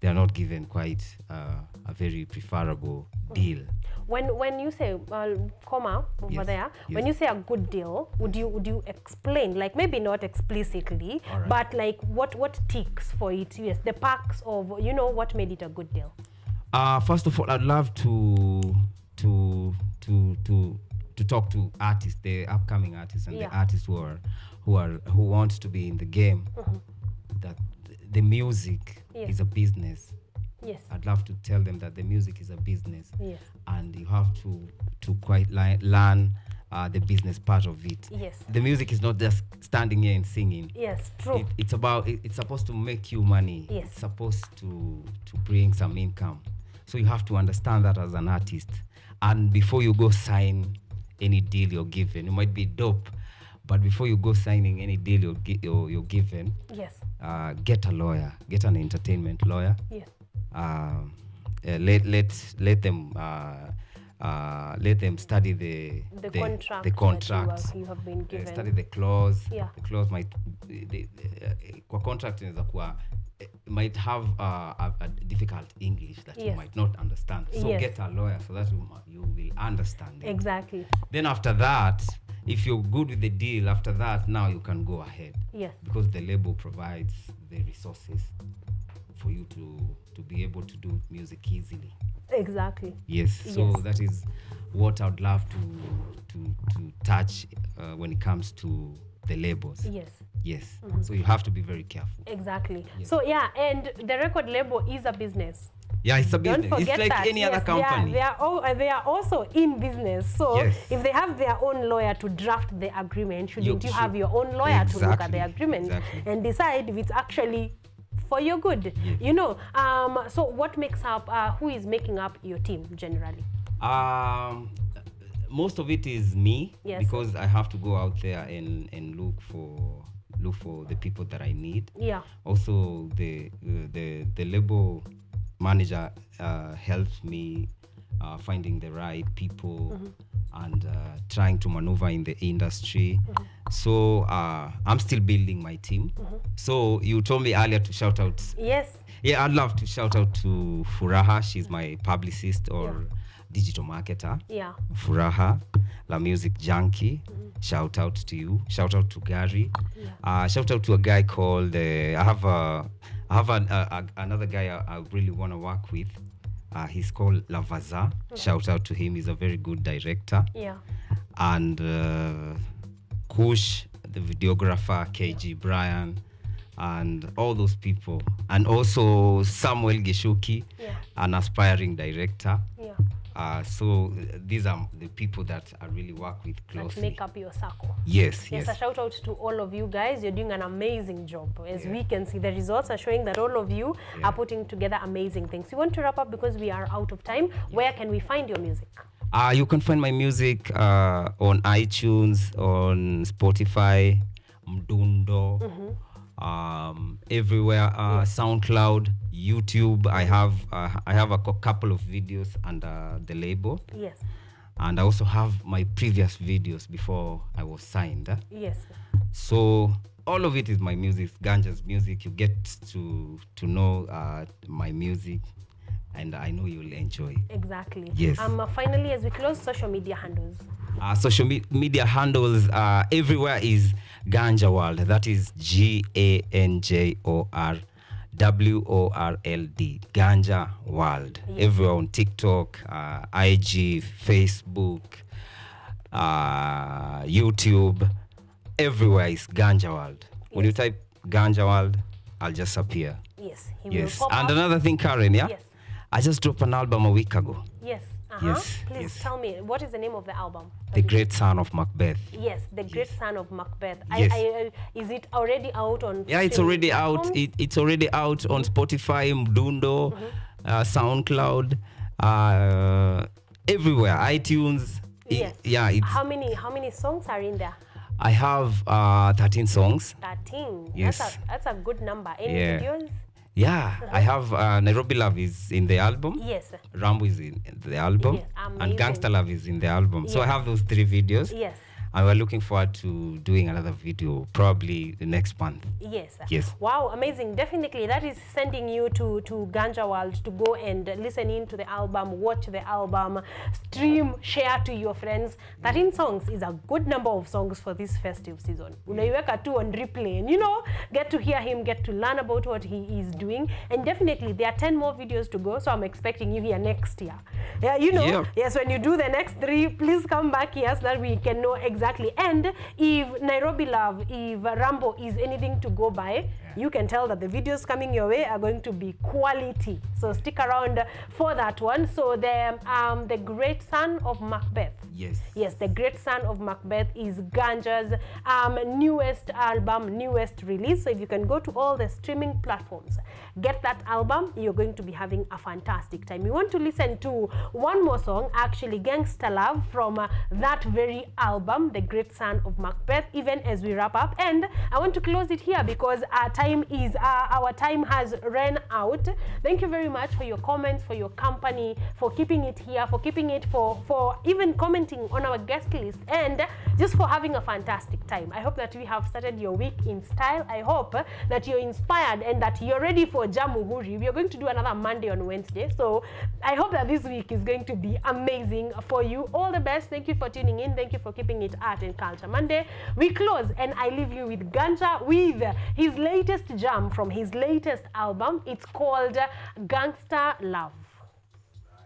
they are not given quite a very preferable deal. When you say comma over there, when you say a good deal, would you explain, like maybe not explicitly, but like what ticks for it? Yes, the perks of what made it a good deal. First of all, I'd love to talk to artists, the upcoming artists and the artists who want to be in the game. That the music is a business. Yes. I'd love to tell them that the music is a business. Yes. And you have to quite learn the business part of it. Yes. The music is not just standing here and singing. Yes, true. It's supposed to make you money. Yes. It's supposed to bring some income. So you have to understand that as an artist. And before you go sign any deal you're given, you might be dope, but before you go signing any deal you're given, yes, get a lawyer, get an entertainment lawyer. Yes. Let them study the contract that you have been given. Study the clause. Yeah. The clause might kwa contract inaweza kuwa might have a difficult English that you might not understand. So get a lawyer so that you will understand it. Exactly. Then after that, if you're good with the deal, after that, now you can go ahead. Yes. Because the label provides the resources for you to be able to do music easily. Exactly. Yes. So that is what I would love to touch when it comes to the labels. Yes. Yes. So you have to be very careful. Exactly. Yes. So and the record label is a business. Yeah, it's a business. Don't forget it's like that. any other company. They are also in business. So if they have their own lawyer to draft the agreement, shouldn't you have your own lawyer to look at the agreement and decide if it's actually for your good? Yes. So what makes up, who is making up your team generally? Most of it is me, because I have to go out there and look for the people that I need. Yeah. Also, the label manager helps me finding the right people and trying to maneuver in the industry. So I'm still building my team. So you told me earlier to shout out. Yes. Yeah, I'd love to shout out to Furaha. She's my publicist or digital marketer. Yeah. Furaha, La Music Junkie. Shout out to you. Shout out to Gary. Shout out to a guy called I have another guy I really want to work with. He's called Lavaza. Shout out to him. He's a very good director. Yeah. And Kush, the videographer, KG Brian, and all those people. And also Samuel Geshuki, an aspiring director. Yeah. So these are the people that I really work with closely. That make up your circle. Yes. A shout out to all of you guys. You're doing an amazing job. As we can see, the results are showing that all of you are putting together amazing things. We want to wrap up because we are out of time. Where can we find your music? You can find my music on iTunes, on Spotify, Mdundo, everywhere, SoundCloud, YouTube. I have a couple of videos under the label. Yes. And I also have my previous videos before I was signed. Yes. So all of it is my music, Ganja's music. You get to know my music, and I know you'll enjoy. Exactly. Yes. Finally, as we close, social media handles. Social media handles everywhere is Ganja World. That is GANJORWORLD. Ganja World. Yes. Everywhere on TikTok, IG, Facebook, YouTube. Everywhere is Ganja World. When you type Ganja World, I'll just appear. Yes, he Yes. will pop And up. another thing, Karen, yeah? Yes. I just dropped an album a week ago. Yes. Yes, Please yes. tell me, what is the name of the album? The Great Son of Macbeth. Yes, The Great Son of Macbeth. Yes. Is it already out on? Yeah, it's streaming already out. platforms? It's already out on Spotify, Mdundo, SoundCloud, everywhere, iTunes. Yes. It's. How many songs are in there? I have 13 songs. 13. Yes. That's a good number. Any Yeah. videos? Yeah, I have Nairobi Love is in the album. Yes. Rambo is in the album. Yes, amazing. And Gangsta Love is in the album. So I Yes. have those 3 videos. Yes. And we're looking forward to doing another video probably the next month. Yes. Yes. Wow, amazing. Definitely, that is sending you to Ganja World to go and listen in to the album, watch the album, stream, share to your friends. 13 songs is a good number of songs for this festive season. Unaiweka tu on replay and, get to hear him, get to learn about what he is doing. And definitely, there are 10 more videos to go, so I'm expecting you here next year. Yeah, Yeah. Yes, when you do the next 3, please come back here so that we can know exactly. And if Nairobi Love, if Rambo is anything to go by, you can tell that the videos coming your way are going to be quality. So stick around for that one. So the Great Son of Macbeth. Yes. Yes, The Great Son of Macbeth is Ganja's newest album, newest release. So if you can go to all the streaming platforms, get that album, you're going to be having a fantastic time. We want to listen to one more song, actually Gangsta Love, from that very album, The Great Son of Macbeth, even as we wrap up. And I want to close it here because our time has run out. Thank you very much for your comments, for your company, for keeping it here, for keeping it, for even commenting on our guest list, and just for having a fantastic time. I hope that we have started your week in style. I hope that you're inspired and that you're ready for Jamuhuri. We are going to do another Monday on Wednesday. So I hope that this week is going to be amazing for you. All the best. Thank you for tuning in. Thank you for keeping it Art and Culture Monday. We close and I leave you with Ganja with his latest jam from his latest album. It's called Gangsta Love.